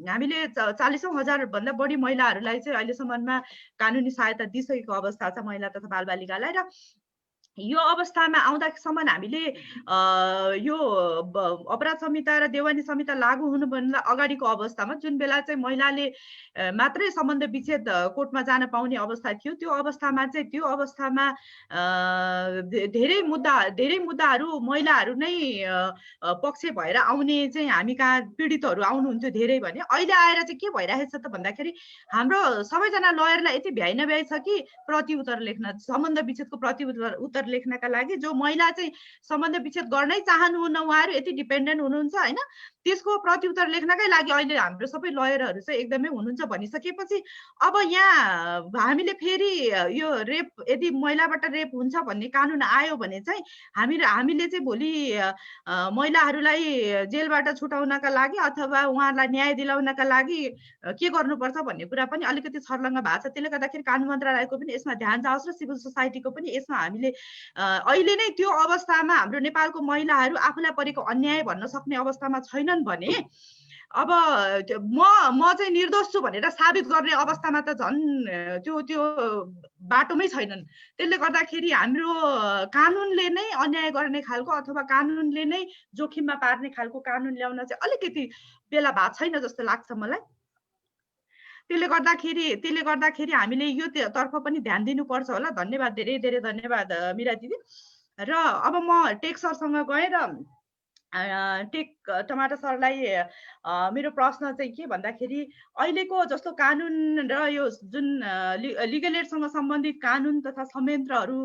S1: हामीले 40,000 भन्दा बढी महिलाहरूलाई चाहिँ अहिलेसम्ममा कानुनी सहायता दिइसकेको अवस्था छ महिला तथा बालबालिकालाई। र यो अवस्थामा आउँदासम्म हामीले यो अपराध संहिता र देवानी संहिता लागू हुनुभन्दा अगाडिको अवस्थामा जुन बेला चाहिँ महिलाले मात्रै सम्बन्ध विच्छेद कोर्टमा जान पाउने अवस्था थियो, त्यो अवस्थामा धेरै मुद्दाहरू महिलाहरू नै पक्ष भएर आउने चाहिँ हामी कहाँ पीडितहरू आउनुहुन्थ्यो धेरै भने। अहिले आएर चाहिँ के भइरहेको छ त भन्दाखेरि हाम्रो सबैजना लयरलाई यति भ्याइ नभ्याइ छ कि प्रति उत्तर लेख्न, सम्बन्ध विच्छेदको प्रति उत्तर लेख्नका लागि जो महिला चाहिँ सम्बन्ध विच्छेद गर्नै चाहनुहुन्न, उहाँहरू यति डिपेन्डेन्ट हुनुहुन्छ होइन, त्यसको प्रत्युत्तर लेख्नकै लागि अहिले हाम्रो सबै लयरहरू चाहिँ एकदमै हुनुहुन्छ भनिसकेपछि अब यहाँ हामीले फेरि यो रेप यदि महिलाबाट रेप हुन्छ भन्ने कानुन आयो भने चाहिँ हामीले चाहिँ भोलि महिलाहरूलाई जेलबाट छुटाउनका लागि अथवा उहाँहरूलाई न्याय दिलाउनका लागि के गर्नुपर्छ भन्ने कुरा पनि अलिकति छर्लङ्ग भएको छ। त्यसले गर्दाखेरि कानुन मन्त्रालयको पनि यसमा ध्यान जाओस् र सिभिल सोसाइटीको पनि यसमा हामीले अहिले नै त्यो अवस्थामा हाम्रो नेपालको महिलाहरू आफूलाई परेको अन्याय भन्न सक्ने अवस्थामा छैनन् भने अब म चाहिँ निर्दोष छु भनेर साबित गर्ने अवस्थामा त झन् त्यो बाटोमै छैनन्। त्यसले गर्दाखेरि हाम्रो कानुनले नै अन्याय गर्ने खालको अथवा कानुनले नै जोखिममा पार्ने खालको कानुन ल्याउन चाहिँ अलिकति बेला भएको छैन जस्तो लाग्छ मलाई। त्यसले गर्दाखेरि हामीले यो तर्फ पनि ध्यान दिनुपर्छ होला। धन्यवाद, धेरै धेरै धन्यवाद मीरा दिदी। र अब म टेक सरसँग गएँ र टेक टमाटर सरलाई मेरो प्रश्न चाहिँ के भन्दाखेरि अहिलेको जस्तो कानुन र यो जुन लिगल एडसँग सम्बन्धित कानुन तथा संयन्त्रहरू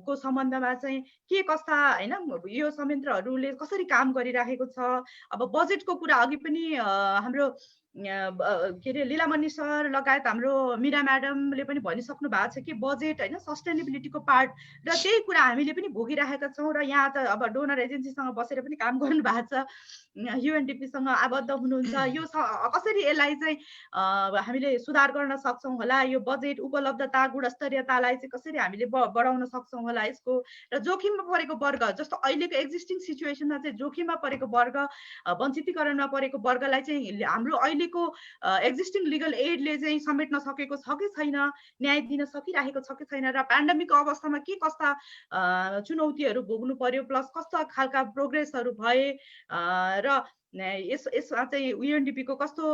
S1: को सम्बन्धमा चाहिँ के कस्ता होइन यो संयन्त्रहरूले कसरी काम गरिराखेको छ। अब बजेटको कुरा अघि पनि हाम्रो के अरे लीलामणि सर लगायत हाम्रो मीरा म्याडमले पनि भनिसक्नु भएको छ कि बजेट होइन सस्टेनेबिलिटीको पार्ट र त्यही कुरा हामीले पनि भोगिरहेका छौँ र यहाँ त अब डोनर एजेन्सीसँग बसेर पनि काम गर्नु भएको छ, युएनडिपीसँग आबद्ध हुनुहुन्छ। यो कसरी यसलाई चाहिँ हामीले सुधार गर्न सक्छौँ होला, यो बजेट उपलब्धता गुणस्तरीयतालाई चाहिँ कसरी हामीले बढाउन सक्छौँ होला यसको, र जोखिममा परेको वर्ग जस्तो अहिलेको एक्जिस्टिङ सिचुएसनमा चाहिँ जोखिममा परेको वर्ग, वञ्चितीकरणमा परेको वर्गलाई चाहिँ हाम्रो अहिलेको एक्जिस्टिङ लिगल एडले चाहिँ समेट्न सकेको छ कि छैन, न्याय दिन सकिरहेको छ कि छैन, र पेन्डेमिकको अवस्थामा के कस्ता चुनौतीहरू भोग्नु पर्यो, प्लस कस्ता खालका प्रोग्रेसहरू भए र यसमा चाहिँ युएनडिपीको कस्तो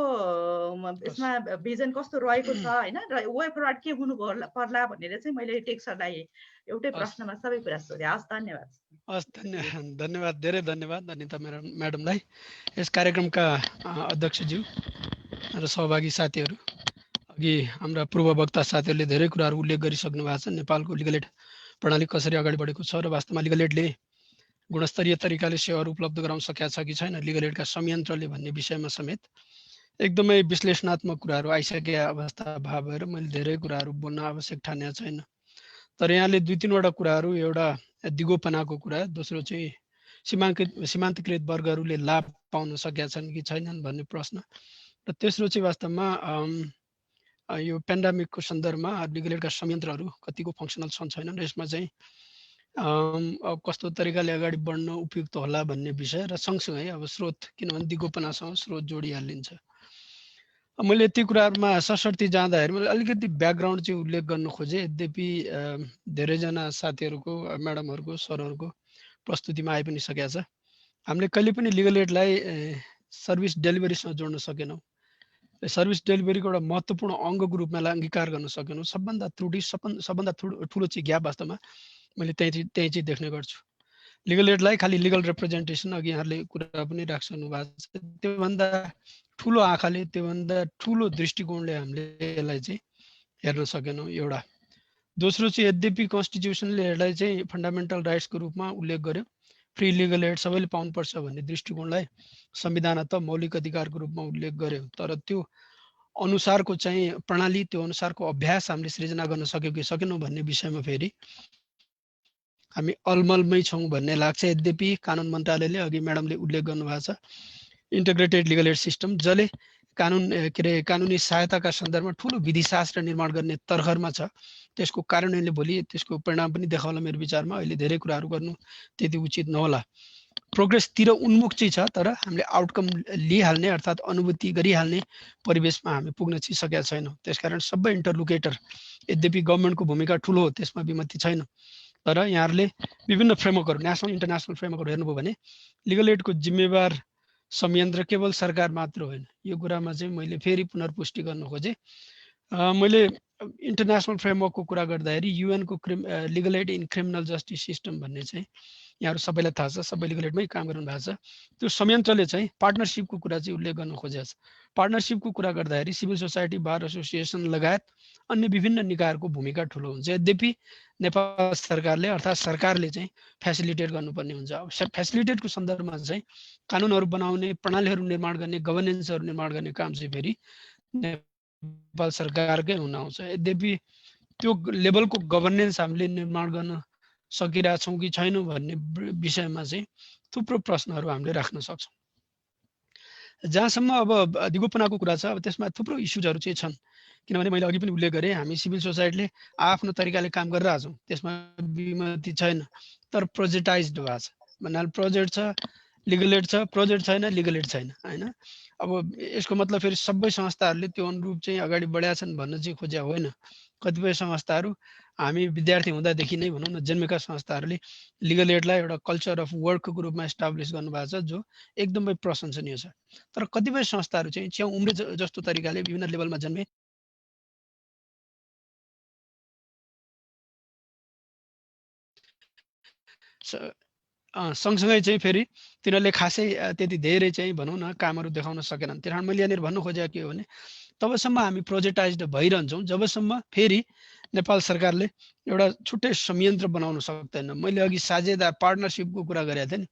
S1: यसमा भिजन कस्तो रहेको छ होइन, र वे फरवार्ड के हुनु पर्ला भनेर चाहिँ मैले टेक्सरलाई एउटै प्रश्नमा सबै कुरा सोधेँ। हस्, धन्यवाद।
S7: हस्, धन्यवाद, धेरै धन्यवाद अनिता म्याडमलाई। यस कार्यक्रमका अध्यक्षज्यू र सहभागी साथीहरू, अघि हाम्रा पूर्व वक्ता साथीहरूले धेरै कुराहरू उल्लेख गरिसक्नु भएको छ। नेपालको लिगल एड प्रणाली कसरी अगाडि बढेको छ र वास्तवमा लिगल एडले गुणस्तरीय तरिकाले सेवाहरू उपलब्ध गराउन सकेका छ कि छैन, लिगल एडका संयन्त्रले भन्ने विषयमा समेत एकदमै विश्लेषणात्मक कुराहरू आइसकेका अवस्था भए भएर मैले धेरै कुराहरू बोल्न आवश्यक ठानेको छैन। तर यहाँले 2-3वटा कुराहरू, एउटा दिगोपनाको कुरा, दोस्रो चाहिँ सीमान्तकृत वर्गहरूले लाभ पाउन सकेका छन् कि छैनन् भन्ने प्रश्न, र तेस्रो चाहिँ वास्तवमा यो पेन्डेमिकको सन्दर्भमा लिगल एडका संयन्त्रहरू कतिको फङ्सनल छन् छैनन्, र यसमा चाहिँ कस्तो तरिकाले अगाडि बढ्न उपयुक्त होला भन्ने विषय, र सँगसँगै अब स्रोत, किनभने दिगोपनासँग स्रोत जोडिहालिन्छ। मैले यति कुराहरूमा सशर्ती जाँदाखेरि मैले अलिकति ब्याकग्राउन्ड चाहिँ उल्लेख गर्न खोजेँ। यद्यपि धेरैजना साथीहरूको, म्याडमहरूको, सरहरूको प्रस्तुतिमा आइ पनि सकेको छ। हामीले कहिले पनि लिगल एडलाई सर्भिस डेलिभरीसँग जोड्न सकेनौँ। सर्भिस डेलिभरीको एउटा महत्त्वपूर्ण अङ्गको रूपमा अङ्गीकार गर्न सकेनौँ। सबभन्दा त्रुटि, सबभन्दा ठुलो चाहिँ ग्याप वास्तवमा मैले त्यही चाहिँ देख्ने गर्छु। लिगल एडलाई खालि लिगल रिप्रेजेन्टेसन, अघि यहाँले कुरा पनि राख्नु भएको छ, त्योभन्दा ठुलो आँखाले, त्योभन्दा ठुलो दृष्टिकोणले हामीले यसलाई चाहिँ हेर्न सकेनौँ, एउटा। दोस्रो चाहिँ यद्यपि कन्स्टिट्युसनले यसलाई चाहिँ फन्डामेन्टल राइट्सको रूपमा उल्लेख गर्यो, फ्री लिगल एड सबैले पाउनुपर्छ भन्ने दृष्टिकोणलाई संविधानत मौलिक अधिकारको रूपमा उल्लेख गर्यो, तर त्यो अनुसारको चाहिँ प्रणाली, त्यो अनुसारको अभ्यास हामीले सृजना गर्न सक्यौँ कि सकेनौँ भन्ने विषयमा फेरि हामी अलमलमै छौँ भन्ने लाग्छ। यद्यपि कानुन मन्त्रालयले, अघि म्याडमले उल्लेख गर्नुभएको छ, इन्टिग्रेटेड लिगल एड सिस्टम जसले कानुनी सहायताका सन्दर्भमा ठुलो विधिशास्त्र निर्माण गर्ने तर्खरमा छ, त्यसको कार्यान्वयनले भोलि त्यसको परिणाम पनि देखाउला। मेरो विचारमा अहिले धेरै कुराहरू गर्नु त्यति उचित नहोला। प्रोग्रेसतिर उन्मुख चाहिँ छ, तर हामीले आउटकम लिइहाल्ने अर्थात् अनुभूति गरिहाल्ने परिवेशमा हामी पुग्न चाहिँ सकेका छैनौँ। त्यसकारण सबै इन्टरलोकेटर, यद्यपि गभर्मेन्टको भूमिका ठुलो हो, त्यसमा विमति छैन, तर यहाँहरूले विभिन्न फ्रेमवर्कहरू, नेसनल इन्टरनेसनल फ्रेमवर्कहरू हेर्नुभयो भने लिगल एडको जिम्मेवार संयन्त्र केवल सरकार मात्र होइन। यो कुरामा चाहिँ मैले फेरि पुनर्पुष्टि गर्न खोजेँ। मैले इन्टरनेसनल फ्रेमवर्कको कुरा गर्दाखेरि युएनको legal aid in criminal justice system भन्ने चाहिँ यहाँहरू सबैलाई थाहा छ, सबै लिगल एडमै काम गर्नु भएको छ। त्यो संयन्त्रले चाहिँ पार्टनरसिपको कुरा चाहिँ उल्लेख गर्न खोजेको छ। पार्टनरसिपको कुरा गर्दाखेरि सिभिल सोसाइटी, बार एसोसिएसन लगायत अन्य विभिन्न निकायहरूको भूमिका ठुलो हुन्छ। यद्यपि नेपाल सरकारले अर्थात् सरकारले चाहिँ फेसिलिटेट गर्नुपर्ने हुन्छ। अब फेसिलिटेटको सन्दर्भमा चाहिँ कानुनहरू बनाउने, प्रणालीहरू निर्माण गर्ने, गभर्नेन्सहरू निर्माण गर्ने काम चाहिँ फेरि नेपाल सरकारकै हुन आउँछ। यद्यपि त्यो लेभलको गभर्नेन्स हामीले निर्माण गर्न सकिरहेछौँ कि छैनौँ भन्ने विषयमा चाहिँ थुप्रो प्रश्नहरू हामीले राख्न सक्छौँ। जहाँसम्म अब दिगोपनाको कुरा छ, अब त्यसमा थुप्रो इस्युजहरू चाहिँ छन्, किनभने मैले अघि पनि उल्लेख गरेँ, हामी सिभिल सोसाइटीले आफ्नो तरिकाले काम गरिरहेछौँ, त्यसमा विमति छैन, तर प्रोजेक्टाइज्ड भएको छ। भन्नाले प्रोजेक्ट छ, लिगल एड छ, प्रोजेक्ट छैन, लिगल एड छैन, होइन। अब यसको मतलब फेरि सबै संस्थाहरूले त्यो अनुरूप चाहिँ अगाडि बढेका छन् भन्न चाहिँ खोजेको होइन। कतिपय संस्थाहरू हामी विद्यार्थी हुँदादेखि नै भनौँ न जन्मेका संस्थाहरूले लिगल एडलाई एउटा कल्चर अफ वर्कको रूपमा इस्टाब्लिस गर्नुभएको छ, जो एकदमै प्रशंसनीय छ। तर कतिपय संस्थाहरू चाहिँ च्याउ उम्रे जस्तो तरिकाले विभिन्न लेभलमा जन्मे, सँगसँगै चाहिँ फेरि तिनीहरूले खासै त्यति धेरै चाहिँ भनौँ न कामहरू देखाउन सकेनन्। त्यही कारण मैले यहाँनिर भन्नु खोजेको के हो भने, तबसम्म हामी प्रोजेक्टाइज्ड भइरहन्छौँ जबसम्म फेरि नेपाल सरकारले एउटा छुट्टै संयन्त्र बनाउन सक्दैन। मैले अघि साझेदार पार्टनरसिपको कुरा गरेको थिएँ नि,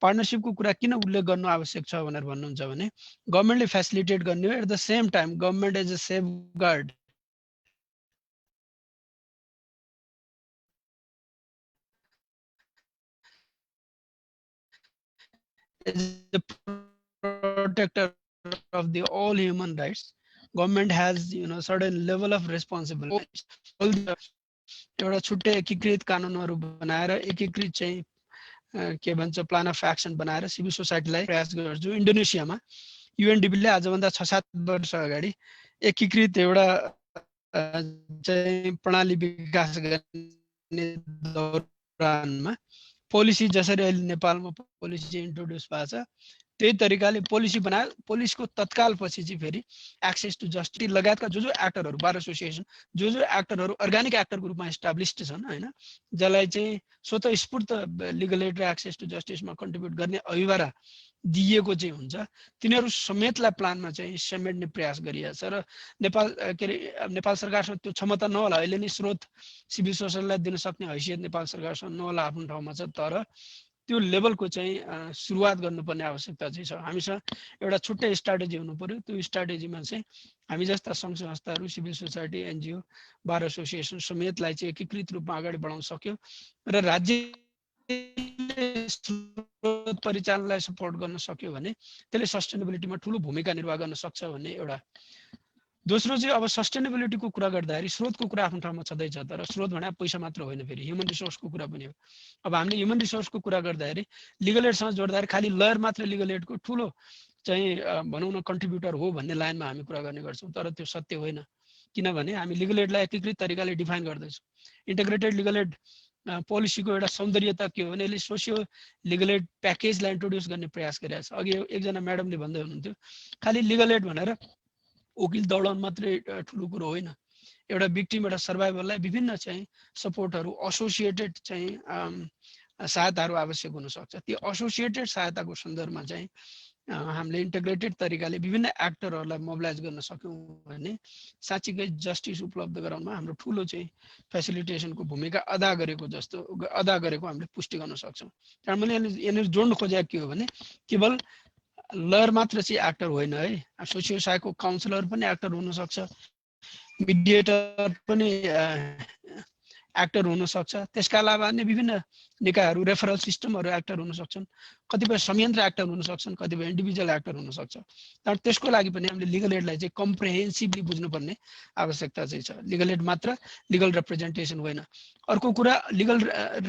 S7: पार्टनरसिपको कुरा किन उल्लेख गर्नु आवश्यक छ भनेर भन्नुहुन्छ भने गभर्मेन्टले फेसिलिटेट गर्ने हो, at the same time government as a safeguard as a protector of the all human rights. Government has certain level of responsibility. एउटा छुट्टै एकीकृत कानुनहरू बनाएर एकीकृत चाहिँ के भन्छ प्लान अफ एक्सन बनाएर सिभिल सोसाइटीलाई प्रयास गर्छु। इन्डोनेसियामा युएनडिपीले आजभन्दा 6-7 वर्ष अगाडि एकीकृत एउटा चाहिँ प्रणाली विकास गर्ने दौरानमा पोलिसी जसरी अहिले नेपालमा पोलिसी इन्ट्रोड्युस भएको छ त्यही तरिकाले पोलिसी बनायो। पोलिसको तत्काल पछि चाहिँ फेरि एक्सेस टु जस्टिस लगायतका जो एक्टरहरू बार एसोसिएसन जो एक्टरहरू अर्ग्यानिक एक्टरको रूपमा इस्टाब्लिस्ड छन् होइन, जसलाई चाहिँ स्वतःस्फूर्त लिगल एड र एक्सेस टु जस्टिसमा कन्ट्रिब्युट गर्ने अभिभारा दिएको चाहिँ हुन्छ, तिनीहरू समेतलाई प्लानमा चाहिँ समेट्ने प्रयास गरिएको छ। र नेपाल के अरे नेपाल सरकारसँग त्यो क्षमता नहोला, अहिले नै स्रोत सिभिल सोसाइटीलाई दिन सक्ने हैसियत नेपाल सरकारसँग नहोला, आफ्नो ठाउँमा छ, तर त्यो लेभलको चाहिँ सुरुवात गर्नुपर्ने आवश्यकता चाहिँ छ। हामीसँग एउटा छुट्टै स्ट्राटेजी हुनु पर्यो। त्यो स्ट्राटेजीमा चाहिँ हामी जस्ता सङ्घ संस्थाहरू, civil society, NGO, bar association समेतलाई चाहिँ एकीकृत रूपमा अगाडि बढाउन सक्यो र राज्य परिचालनलाई सपोर्ट गर्न सक्यो भने त्यसले सस्टेनेबिलिटीमा ठुलो भूमिका निर्वाह गर्न सक्छ भन्ने एउटा। दोस्रो चाहिँ अब सस्टेनेबिलिटीको कुरा गर्दाखेरि स्रोतको कुरा आफ्नो ठाउँमा छँदैछ, तर स्रोत भने पैसा मात्र होइन, फेरि ह्युमन रिसोर्सको कुरा पनि हो। अब हामीले ह्युमन रिसोर्सको कुरा गर्दाखेरि लिगल एडसँग जोड्दाखेरि खालि लयर मात्र लिगल एडको ठुलो चाहिँ भनौँ न कन्ट्रिब्युटर हो भन्ने लाइनमा हामी कुरा गर्ने गर्छौँ, तर त्यो सत्य होइन। किनभने हामी लिगल एडलाई एकीकृत तरिकाले डिफाइन गर्दैछौँ। इन्टिग्रेटेड लिगल एड पोलिसीको एउटा सौन्दर्यता के हो भने यसले सोसियो लिगल एड प्याकेजलाई इन्ट्रोड्युस गर्ने प्रयास गरिरहेको छ। अघि एकजना म्याडमले भन्दै हुनुहुन्थ्यो खालि लिगल एड भनेर वकिल दौडाउन मात्रै ठुलो कुरो होइन। एउटा विक्टिम एउटा सर्भाइभरलाई विभिन्न चाहिँ सपोर्टहरू एसोसिएटेड चाहिँ सहायताहरू आवश्यक हुनसक्छ। त्यो एसोसिएटेड सहायताको सन्दर्भमा चाहिँ हामीले इन्टिग्रेटेड तरिकाले विभिन्न एक्टरहरूलाई मोबिलाइज गर्न सक्यौँ भने साँच्चीकै जस्टिस उपलब्ध गराउनमा हाम्रो ठुलो चाहिँ फेसिलिटेसनको भूमिका अदा गरेको हामीले पुष्टि गर्न सक्छौँ। कारण मैले यहाँनिर जोड्न खोजेको के हो भने केवल लयर मात्र चाहिँ एक्टर होइन है, सोसियो साइको काउन्सिलर पनि एक्टर हुनसक्छ, मिडिएटर पनि एक्टर हुनसक्छ, त्यसका अलावा अन्य विभिन्न निकायहरू रेफरल सिस्टमहरू एक्टर हुन सक्छन्, कतिपय संयन्त्र एक्टर हुन सक्छन्, कतिपय इन्डिभिजुअल एक्टर हुन सक्छ। तर त्यसको लागि पनि हामीले लिगल एडलाई चाहिँ कम्प्रिहेन्सिभली बुझ्नुपर्ने आवश्यकता चाहिँ छ। लिगल एड मात्र लिगल रिप्रेजेन्टेसन होइन। अर्को कुरा लिगल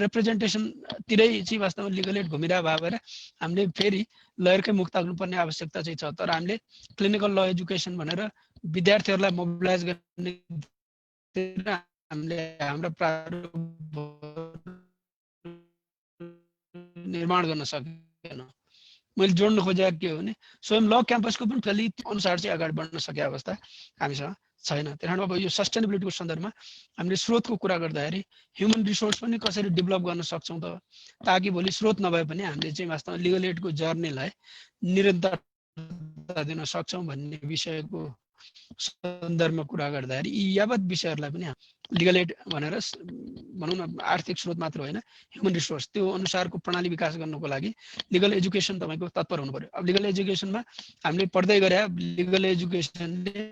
S7: रिप्रेजेन्टेसनतिरै चाहिँ वास्तवमा लिगल एड घुमिरहेको भएर हामीले फेरि लयरकै मुख ताक्नुपर्ने आवश्यकता चाहिँ छ। तर हामीले क्लिनिकल ल एजुकेसन भनेर विद्यार्थीहरूलाई मोबिलाइज गर्ने हामीले हाम्रो प्रारूप निर्माण गर्न सकेन। मैले जोड्न खोजेको के हो भने स्वयं ल क्याम्पसको पनि फेरि अनुसार चाहिँ अगाडि बढ्न सकेको अवस्था हामीसँग छैन। त्यही कारण अब यो सस्टेनेबिलिटीको सन्दर्भमा हामीले स्रोतको कुरा गर्दाखेरि ह्युमन रिसोर्स पनि कसरी डेभलप गर्न सक्छौँ त, ताकि भोलि स्रोत नभए पनि हामीले चाहिँ वास्तवमा लिगल एडको जर्नीलाई निरन्तरता दिन सक्छौँ भन्ने विषयको सन्दर्भमा कुरा गर्दाखेरि यी यावत विषयहरूलाई पनि लिगल एड भनेर भनौँ न आर्थिक स्रोत मात्र होइन, ह्युमन रिसोर्स त्यो अनुसारको प्रणाली विकास गर्नको लागि लिगल एजुकेसन तपाईँको तत्पर हुनु पर्यो। अब लिगल एजुकेसनमा हामीले पढ्दै गरे लिगल एजुकेसनले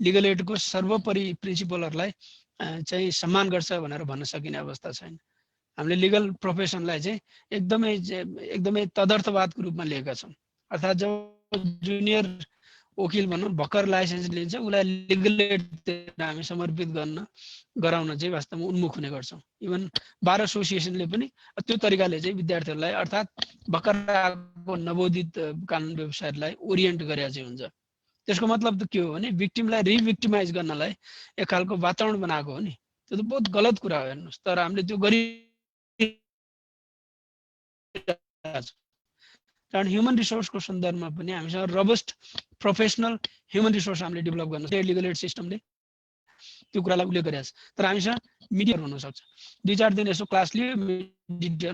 S7: लिगल एडको सर्वोपरि प्रिन्सिपलहरूलाई चाहिँ सम्मान गर्छ भनेर भन्न सकिने अवस्था छैन। हामीले लिगल प्रोफेसनलाई चाहिँ एकदमै तदर्थवादको रूपमा लिएका छौँ। अर्थात् जब जुनियर वकिल भनौँ भर्खर लाइसेन्स लिन्छ उसलाई लिगल एड हामी समर्पित गराउन चाहिँ वास्तवमा उन्मुख हुने गर्छौँ। इभन बार एसोसिएसनले पनि त्यो तरिकाले चाहिँ विद्यार्थीहरूलाई अर्थात् भर्खर आएको नवोदित कानुन व्यवसायलाई ओरिएन्ट गरेर चाहिँ हुन्छ। त्यसको मतलब त के हो भने विक्टिमलाई रिभिक्टिमाइज गर्नलाई एक खालको वातावरण बनाएको हो नि, त्यो त बहुत गलत कुरा हो हेर्नुहोस्। तर हामीले त्यो कारण ह्युमन रिसोर्सको सन्दर्भमा पनि हामीसँग रोबस्ट प्रोफेसनल ह्युमन रिसोर्स हामीले डेभलप गर्न सक्छ। लिगल एड सिस्टमले त्यो कुरालाई उल्लेख गरेको छ। तर हामीसँग मिडिएटर हुनसक्छ, 2-4 दिन यसो क्लास लियो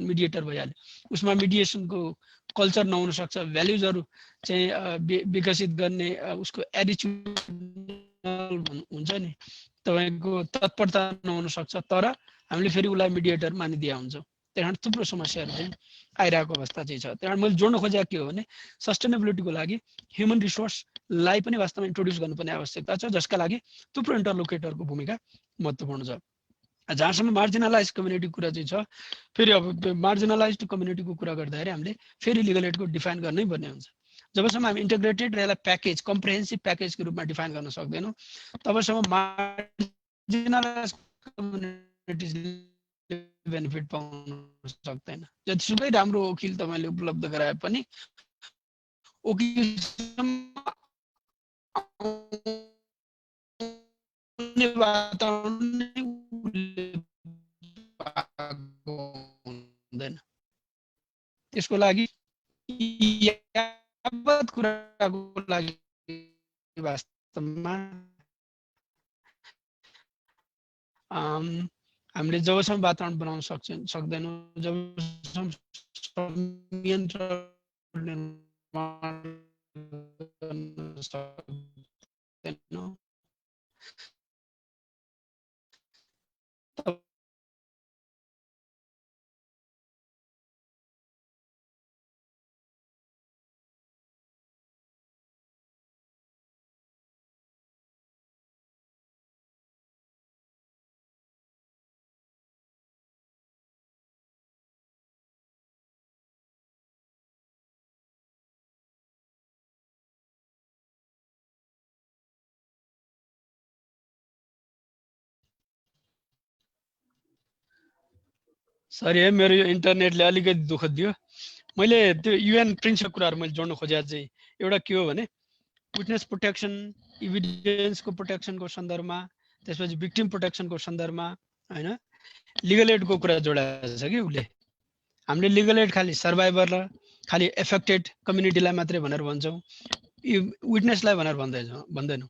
S7: मिडिएटर भइहाल्यो, उसमा मिडिएसनको कल्चर नहुन सक्छ, भ्याल्युजहरू चाहिँ विकसित गर्ने उसको एटिच्युड हुन्छ नि तपाईँको तत्परता नहुन सक्छ, तर हामीले फेरि उसलाई मिडिएटर मानिदिया हुन्छौँ। त्यही कारण थुप्रो समस्याहरू चाहिँ आइरहेको अवस्था चाहिँ छ। त्यही कारण मैले जोड्न खोजेको के हो भने सस्टेनेबिलिटीको लागि ह्युमन रिसोर्सलाई पनि वास्तवमा इन्ट्रोड्युस गर्नुपर्ने आवश्यकता छ, जसका लागि थुप्रो इन्टरलोकेटरको भूमिका महत्त्वपूर्ण छ। जहाँसम्म मार्जिनलाइज कम्युनिटीको कुरा चाहिँ छ, फेरि अब मार्जिनलाइज कम्युनिटीको कुरा गर्दाखेरि हामीले फेरि लिगल एडको डिफाइन गर्नै पर्ने हुन्छ। जबसम्म हामी इन्टिग्रेटेड र यसलाई प्याकेज कम्प्रिहेन्सिभ प्याकेजको रूपमा डिफाइन गर्न सक्दैनौँ, तबसम्म मार्जिनलाइज कम्युनिटिजले बेनिफिट पाउन सक्दैन। जतिसुकै राम्रो वकिल तपाईँले उपलब्ध गराए पनि वातावरण हुँदैन। त्यसको लागि यावत कुराको लागि वास्तवमा हामीले जबसम्म वातावरण बनाउन सक्दैनौँ, जबसम्म संयन्त्र निर्माण गर्न सक्दैनौँ, सरी है मेरो यो इन्टरनेटले अलिकति दुःख दियो। मैले त्यो युएन प्रिन्सिपल कुराहरू मैले जोड्न खोजेको चाहिँ एउटा के हो भने विटनेस प्रोटेक्सन, इभिडेन्सको प्रोटेक्सनको सन्दर्भमा, त्यसपछि भिक्टिम प्रोटेक्सनको सन्दर्भमा हैन लिगल एडको कुरा जोडाएको छ कि उसले। हामीले लिगल एड खालि सर्भाइभर र खालि एफेक्टेड कम्युनिटीलाई मात्रै भनेर भन्छौँ, विटनेसलाई भनेर भन्दैनौँ।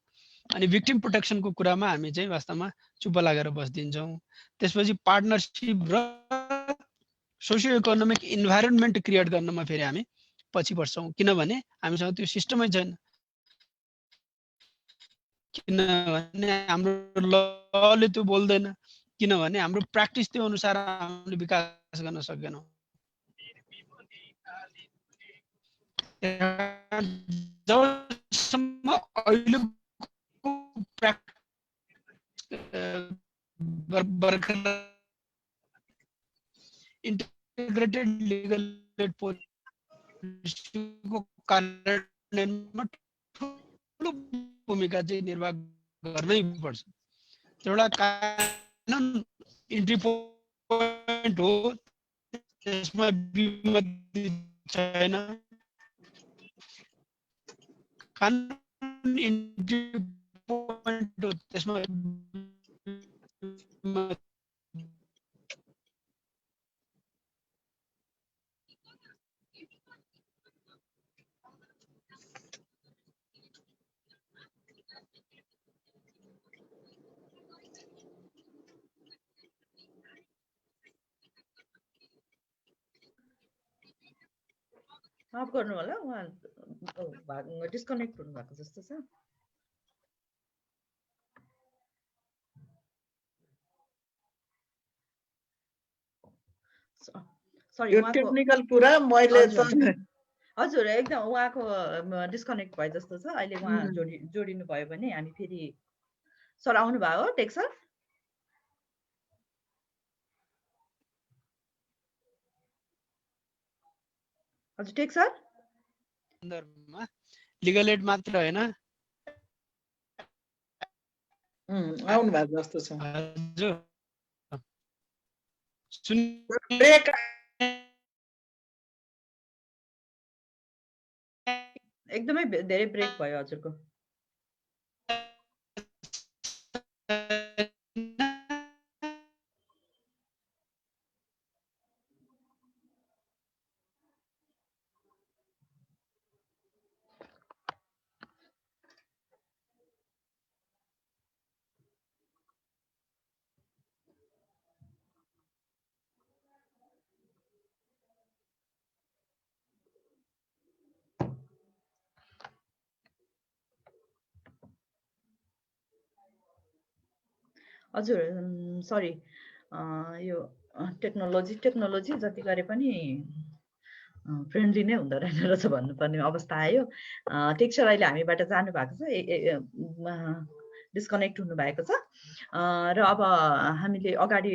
S7: अनि भिक्टिम प्रोटेक्सनको कुरामा हामी चाहिँ वास्तवमा चुप्प लागेर बस्दिन्छौँ। त्यसपछि पार्टनरसिप र सोसियो इकोनोमिक इन्भाइरोन्मेन्ट क्रिएट गर्नमा फेरि हामी पछि पर्छौँ, किनभने हामीसँग त्यो सिस्टमै छैन। किनभने हाम्रो लले त्यो बोल्दैन, किनभने हाम्रो प्र्याक्टिस त्यो अनुसार हामीले विकास गर्न सकेनौँ। जबसम्म अहिलेको इन्टिग्रेटेड लिगल एड पोलिसीको कार्यान्वयनमा ठुलो भूमिका चाहिँ निर्वाह गर्नै पर्छ। एउटा कानुन इन्ट्री पोइन्ट हो, त्यसमा विमति छैन। कानुन इन्ट्री पोइन्ट हो, त्यसमा
S1: माफ गर्नु होला, उहाँ डिस्कनेक्ट हुनुभएको जस्तो छ। सरी,
S6: यो टेक्निकल कुरा मैले
S1: हजुर एकदम उहाँको डिस्कनेक्ट भयो जस्तो छ। अहिले उहाँ जोडिनु भयो भने हामी फेरि सर आउनु भयो हो टेक सर? हजुर टेक सर?
S7: सन्दर्भमा लिगल एड मात्र हैन,
S6: आउनु भएको जस्तो छ।
S7: हजुर
S1: एकदमै धेरै ब्रेक भयो हजुरको। हजुर सरी यो टेक्नोलोजी जति गरे पनि फ्रेन्डली नै हुँदो रहेन रहेछ भन्नुपर्ने अवस्था आयो। ठिक छ, अहिले हामीबाट जानु भएको छ, डिस्कनेक्ट हुनुभएको छ र अब हामीले अगाडि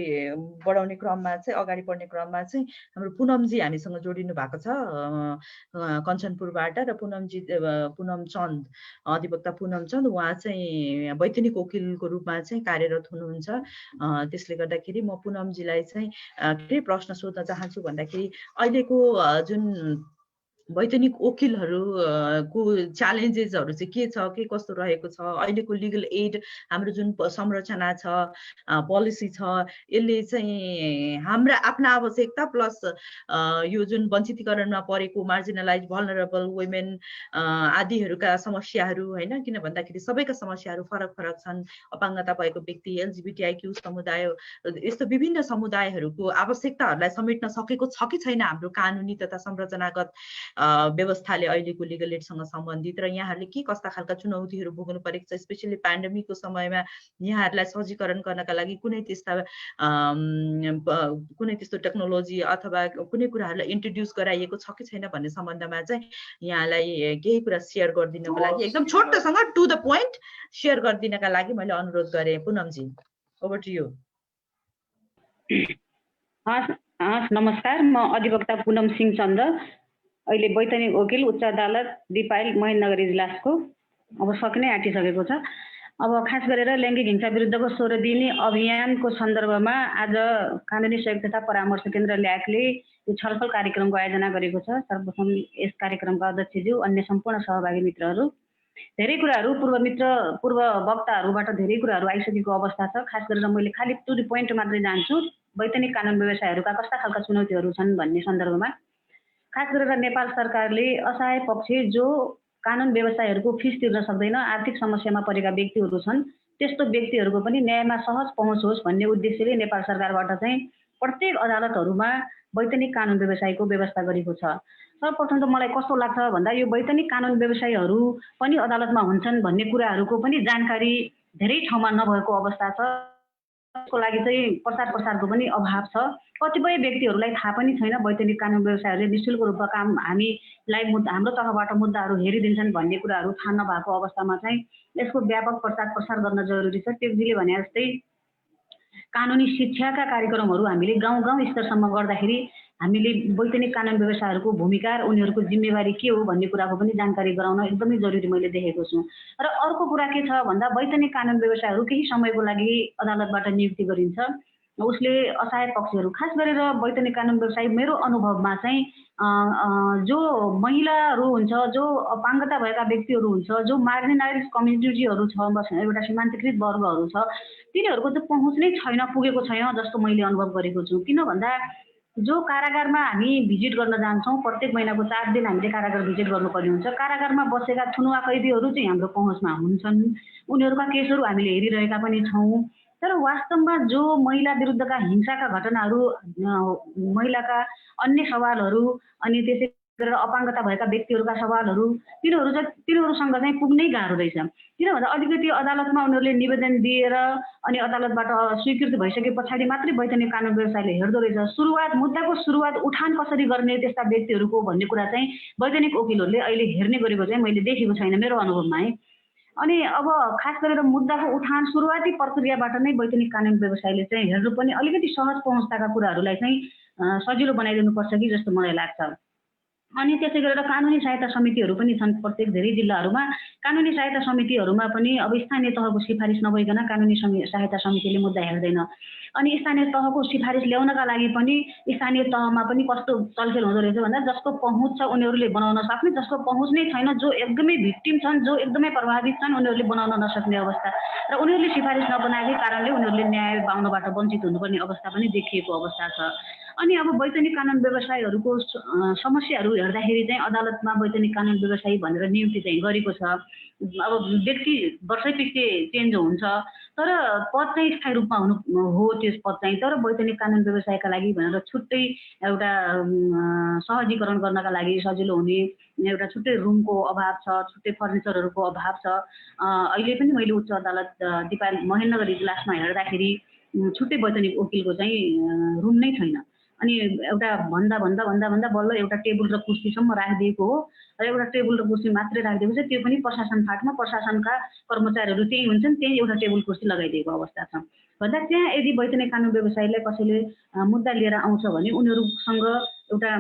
S1: बढाउने क्रममा चाहिँ अगाडि बढ्ने क्रममा चाहिँ हाम्रो पुनमजी हामीसँग जोडिनु भएको छ कञ्चनपुरबाट र पुनम चन्द अधिवक्ता पुनम चन्द उहाँ चाहिँ वैतनिक वकिलको रूपमा चाहिँ कार्यरत हुनुहुन्छ। त्यसले गर्दाखेरि म पुनमजीलाई चाहिँ के प्रश्न सोध्न चाहन्छु भन्दाखेरि अहिलेको जुन वैतनिक वकिलहरूको च्यालेन्जेसहरू चाहिँ के छ, के कस्तो रहेको छ, अहिलेको लिगल एड हाम्रो जुन संरचना छ, पोलिसी छ, यसले चाहिँ हाम्रा आफ्ना आवश्यकता प्लस यो जुन वञ्चितीकरणमा परेको मार्जिनलाइज भल्नरेबल वुमेन आदिहरूका समस्याहरू होइन, किन भन्दाखेरि सबैका समस्याहरू फरक फरक छन्। अपाङ्गता भएको व्यक्ति, एलजिबिटिआइक्यू समुदाय, यस्तो विभिन्न समुदायहरूको आवश्यकताहरूलाई समेट्न सकेको छ कि छैन हाम्रो कानुनी तथा संरचनागत व्यवस्थाले अहिलेको लिगल एडसँग सम्बन्धित, र यहाँहरूले के कस्ता खालका चुनौतीहरू भोग्नु परेको छ, स्पेसली पेन्डेमिकको समयमा यहाँहरूलाई सहजीकरण गर्नका लागि कुनै त्यस्तो टेक्नोलोजी अथवा कुनै कुराहरूलाई इन्ट्रोड्युस गराइएको छ कि छैन भन्ने सम्बन्धमा चाहिँ यहाँलाई केही कुरा सेयर गरिदिनको लागि एकदम छोटोसँग टु द पोइन्ट सेयर गरिदिनका लागि मैले अनुरोध गरेँ। Poonam ji, over to you.
S8: हस्, नमस्कार। म अधिवक्ता पुनम सिंह चन्द, अहिले वैतनिक वकिल, उच्च अदालत दिपायल महेन्द्रनगर इजलासको अब सक्नै आँटिसकेको छ। अब खास गरेर लैङ्गिक हिंसा विरुद्धको 16 दिने अभियानको सन्दर्भमा आज कानुनी सहयोग तथा परामर्श केन्द्र ल्याकले यो छलफल कार्यक्रमको आयोजना गरेको छ। सर्वप्रथम यस कार्यक्रमका अध्यक्षज्यू, अन्य सम्पूर्ण सहभागी मित्रहरू, धेरै कुराहरू पूर्व वक्ताहरूबाट धेरै कुराहरू आइसकेको अवस्था छ। खास गरेर मैले खालि टु द पोइन्ट मात्रै जान्छु। वैतनिक कानुन व्यवसायहरूका कस्ता खालका चुनौतीहरू छन् भन्ने सन्दर्भमा खास गरेर नेपाल सरकारले असहाय पक्ष जो कानुन व्यवसायहरूको फिस तिर्न सक्दैन, आर्थिक समस्यामा परेका व्यक्तिहरू छन्, त्यस्तो व्यक्तिहरूको पनि न्यायमा सहज पहुँच होस् भन्ने उद्देश्यले नेपाल सरकारबाट चाहिँ प्रत्येक अदालतहरूमा वैतनिक कानुन व्यवसायको व्यवस्था गरेको छ। सर्वप्रथम त मलाई कस्तो लाग्छ भन्दा यो वैतनिक कानुन व्यवसायहरू पनि अदालतमा हुन्छन् भन्ने कुराहरूको पनि जानकारी धेरै ठाउँमा नभएको अवस्था छ। त्यसको लागि चाहिँ प्रचारको पनि अभाव छ। कतिपय व्यक्तिहरूलाई थाहा पनि छैन वैतनिक कानुन व्यवसायहरूले निःशुल्क रूपमा हामीलाई हाम्रो तर्फबाट मुद्दाहरू हेरिदिन्छन् भन्ने कुराहरू थाहा नभएको अवस्थामा चाहिँ यसको व्यापक प्रचार गर्न जरुरी छ। त्यसले भने जस्तै कानुनी शिक्षाका कार्यक्रमहरू हामीले गाउँ स्तरसम्म गर्दाखेरि हामीले वैतनिक कानुन व्यवसायहरूको भूमिका र उनीहरूको जिम्मेवारी के हो भन्ने कुराको पनि जानकारी गराउन एकदमै जरुरी मैले देखेको छु। र अर्को कुरा के छ भन्दा वैतनिक कानुन व्यवसायहरू केही समयको लागि अदालतबाट नियुक्ति गरिन्छ। उसले असहाय पक्षहरू खास गरेर वैतनिक कानुन व्यवसाय मेरो अनुभवमा चाहिँ जो महिलाहरू हुन्छ, जो अपाङ्गता भएका व्यक्तिहरू हुन्छ, जो मार्जिनाइज कम्युनिटीहरू छ, एउटा सीमान्तकृत वर्गहरू छ, तिनीहरूको चाहिँ पहुँच नै छैन, पुगेको छैन जस्तो मैले अनुभव गरेको छु। किन भन्दा जो कारागारमा हामी भिजिट गर्न जान्छौँ, प्रत्येक महिनाको 4 दिन हामीले कारागार भिजिट गर्नुपर्ने हुन्छ। कारागारमा बसेका थुनुवा कैदीहरू चाहिँ हाम्रो पहुँचमा हुन्छन्, उनीहरूका केसहरू हामीले हेरिरहेका पनि छौँ। तर वास्तवमा जो महिला विरुद्धका हिंसाका घटनाहरू, महिलाका अन्य सवालहरू, अनि त्यसै गरेर अपाङ्गता भएका व्यक्तिहरूका सवालहरू, तिनीहरूसँग चाहिँ पुग्नै गाह्रो रहेछ। किन भन्दा अलिकति अदालतमा उनीहरूले निवेदन दिएर अनि अदालतबाट स्वीकृति भइसके पछाडि मात्रै वैतनिक कानुन व्यवसायले हेर्दो रहेछ। मुद्दाको सुरुवात उठान कसरी गर्ने त्यस्ता व्यक्तिहरूको भन्ने कुरा चाहिँ वैतनिक वकिलहरूले अहिले हेर्ने गरेको चाहिँ मैले देखेको छैन मेरो अनुभवमा है। अनि अब खास गरेर मुद्दाको उठान सुरुवाती प्रक्रियाबाट नै वैतनिक कानुन व्यवसायले चाहिँ हेर्नु पनि अलिकति सहज पहुँचताका कुराहरूलाई चाहिँ सजिलो बनाइदिनुपर्छ कि जस्तो मलाई लाग्छ। अनि त्यसै गरेर कानुनी सहायता समितिहरू पनि छन् प्रत्येक धेरै जिल्लाहरूमा। कानुनी सहायता समितिहरूमा पनि अब स्थानीय तहको सिफारिस नभइकन कानुनी सहायता समितिले मुद्दा हेर्दैन। अनि स्थानीय तहको सिफारिस ल्याउनका लागि पनि स्थानीय तहमा पनि कस्तो चलखेल हुँदो रहेछ भन्दा जसको पहुँच छ उनीहरूले बनाउन सक्ने, जसको पहुँच नै छैन, जो एकदमै भिक्टिम छन्, जो एकदमै प्रभावित छन्, उनीहरूले बनाउन नसक्ने अवस्था र उनीहरूले सिफारिस नबनाएकै कारणले उनीहरूले न्याय पाउनबाट वञ्चित हुनुपर्ने अवस्था पनि देखिएको अवस्था छ। अनि अब वैतनिक कानुन व्यवसायहरूको समस्याहरू हेर्दाखेरि चाहिँ अदालतमा वैतनिक कानुन व्यवसायी भनेर नियुक्ति चाहिँ गरेको छ। अब व्यक्ति वर्षैपछि चेन्ज हुन्छ तर पद चाहिँ स्थायी रूपमा हुनु हो त्यस पद चाहिँ तर वैधानिक कानुन व्यवसायका लागि भनेर छुट्टै एउटा सहजीकरण गर्नका लागि सजिलो हुने एउटा छुट्टै रुमको अभाव छ छुट्टै फर्निचरहरूको अभाव छ अहिले पनि मैले उच्च अदालत दिपायल महेन्द्रनगर इजलासमा हेर्दाखेरि छुट्टै वैधानिक वकिलको चाहिँ रुम नै छैन अनि एउटा भन्दा भन्दा भन्दा भन्दा बल्ल एउटा टेबल र कुर्सीसम्म राखिदिएको हो र एउटा टेबल र कुर्सी मात्रै राखिदिएको छ त्यो पनि प्रशासन फाँटमा प्रशासनका कर्मचारीहरू त्यही हुन्छन् त्यही एउटा टेबल कुर्सी लगाइदिएको अवस्था छ भन्दा त्यहाँ यदि वैधानिक कानुन व्यवसायीलाई कसैले मुद्दा लिएर आउँछ भने उनीहरूसँग एउटा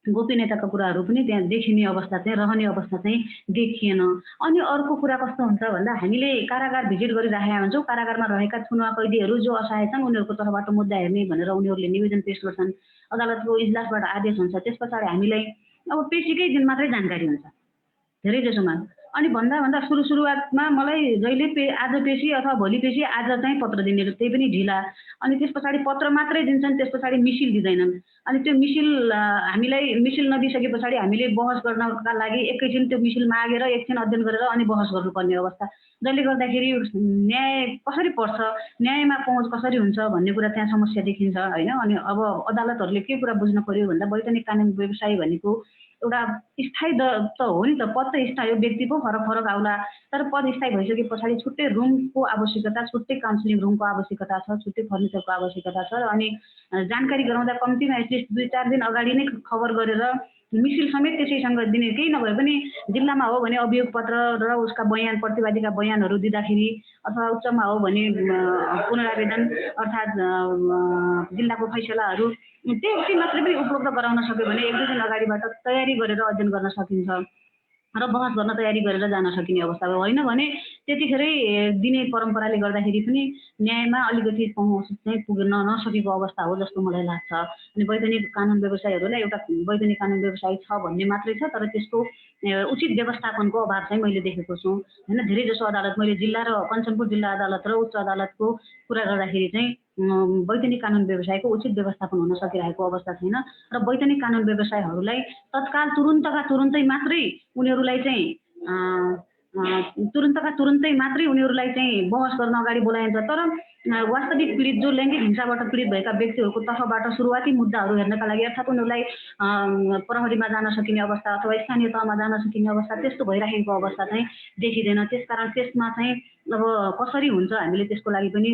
S8: गोपनीयताका कुराहरू पनि त्यहाँ देखिने अवस्था चाहिँ रहने अवस्था चाहिँ देखिएन अनि अर्को कुरा कस्तो हुन्छ भन्दा हामीले कारागार भिजिट गरिराखेका हुन्छौँ कारागारमा रहेका थुनुवा कैदीहरू जो असहाय छन् उनीहरूको तर्फबाट मुद्दा हेर्ने भनेर उनीहरूले निवेदन पेश गर्छन् अदालतको इजलासबाट आदेश हुन्छ त्यस पछाडि हामीलाई अब पेशीकै दिन मात्रै जानकारी हुन्छ धेरै जसोमा अनि भन्दा भन्दा सुरुवातमा मलाई जहिले आज पेशी अथवा भोलि पेशी आज चाहिँ पत्र दिने त्यही पनि ढिला अनि त्यस पछाडि पत्र मात्रै दिन्छन् त्यस पछाडि मिसिल दिँदैनन् अनि त्यो मिसिल हामीलाई मिसिल नदिइसके पछाडि हामीले बहस गर्नका लागि एकैछिन त्यो मिसिल मागेर एकछिन अध्ययन गरेर अनि बहस गर्नुपर्ने अवस्था जसले गर्दाखेरि न्याय कसरी पर्छ न्यायमा पहुँच कसरी हुन्छ भन्ने कुरा त्यहाँ समस्या देखिन्छ होइन अनि अब अदालतहरूले के कुरा बुझ्न पर्यो भन्दा वैधानिक कानुन व्यवसाय भनेको एउटा स्थायी त हो नि त पद त स्थायी हो व्यक्ति पो फरक फरक आउला तर पद स्थायी भइसके पछाडि छुट्टै रुमको आवश्यकता छुट्टै काउन्सिलिङ रुमको आवश्यकता छ छुट्टै फर्निचरको आवश्यकता छ अनि जानकारी गराउँदा कम्तीमा एटलिस्ट 2-4 दिन अगाडि नै खबर गरेर मिसिल समेत त्यसैसँग दिने केही नभए पनि जिल्लामा हो भने अभियोग पत्र र उसका बयान प्रतिवादीका बयानहरू दिँदाखेरि अथवा उच्चमा हो भने पुनरावेदन अर्थात् जिल्लाको फैसलाहरू त्यति मात्रै पनि उपलब्ध गराउन सक्यो भने 1-2 दिन अगाडिबाट तयारी गरेर अध्ययन गर्न सकिन्छ र बहस गर्न तयारी गरेर जान सकिने अवस्था हो होइन भने त्यतिखेरै दिने परम्पराले गर्दाखेरि पनि न्यायमा अलिकति पहुँच चाहिँ पुग्न नसकेको अवस्था हो जस्तो मलाई लाग्छ अनि वैधानिक कानुन व्यवसायहरूलाई एउटा वैधानिक कानुन व्यवसाय छ भन्ने मात्रै छ तर त्यसको उचित व्यवस्थापनको अभाव चाहिँ मैले देखेको छु होइन धेरै जसो अदालत मैले जिल्ला र कञ्चनपुर जिल्ला अदालत र उच्च अदालतको कुरा गर्दाखेरि चाहिँ वैधानिक कानुन व्यवसायको उचित व्यवस्थापन हुन सकिरहेको अवस्था छैन र वैधानिक कानुन व्यवसायहरूलाई तत्काल तुरुन्तै मात्रै उनीहरूलाई चाहिँ तुरुन्तै मात्रै उनीहरूलाई चाहिँ बहस गर्न अगाडि बोलाइन्छ तर वास्तविक पीडित जो लैङ्गिक हिंसाबाट पीडित भएका व्यक्तिहरूको तर्फबाट सुरुवाती मुद्दाहरू हेर्नका लागि अर्थात् उनीहरूलाई प्रहरीमा जान सकिने अवस्था अथवा स्थानीय तहमा जान सकिने अवस्था त्यस्तो भइराखेको अवस्था चाहिँ देखिँदैन त्यसकारण त्यसमा चाहिँ अब कसरी हुन्छ हामीले त्यसको लागि पनि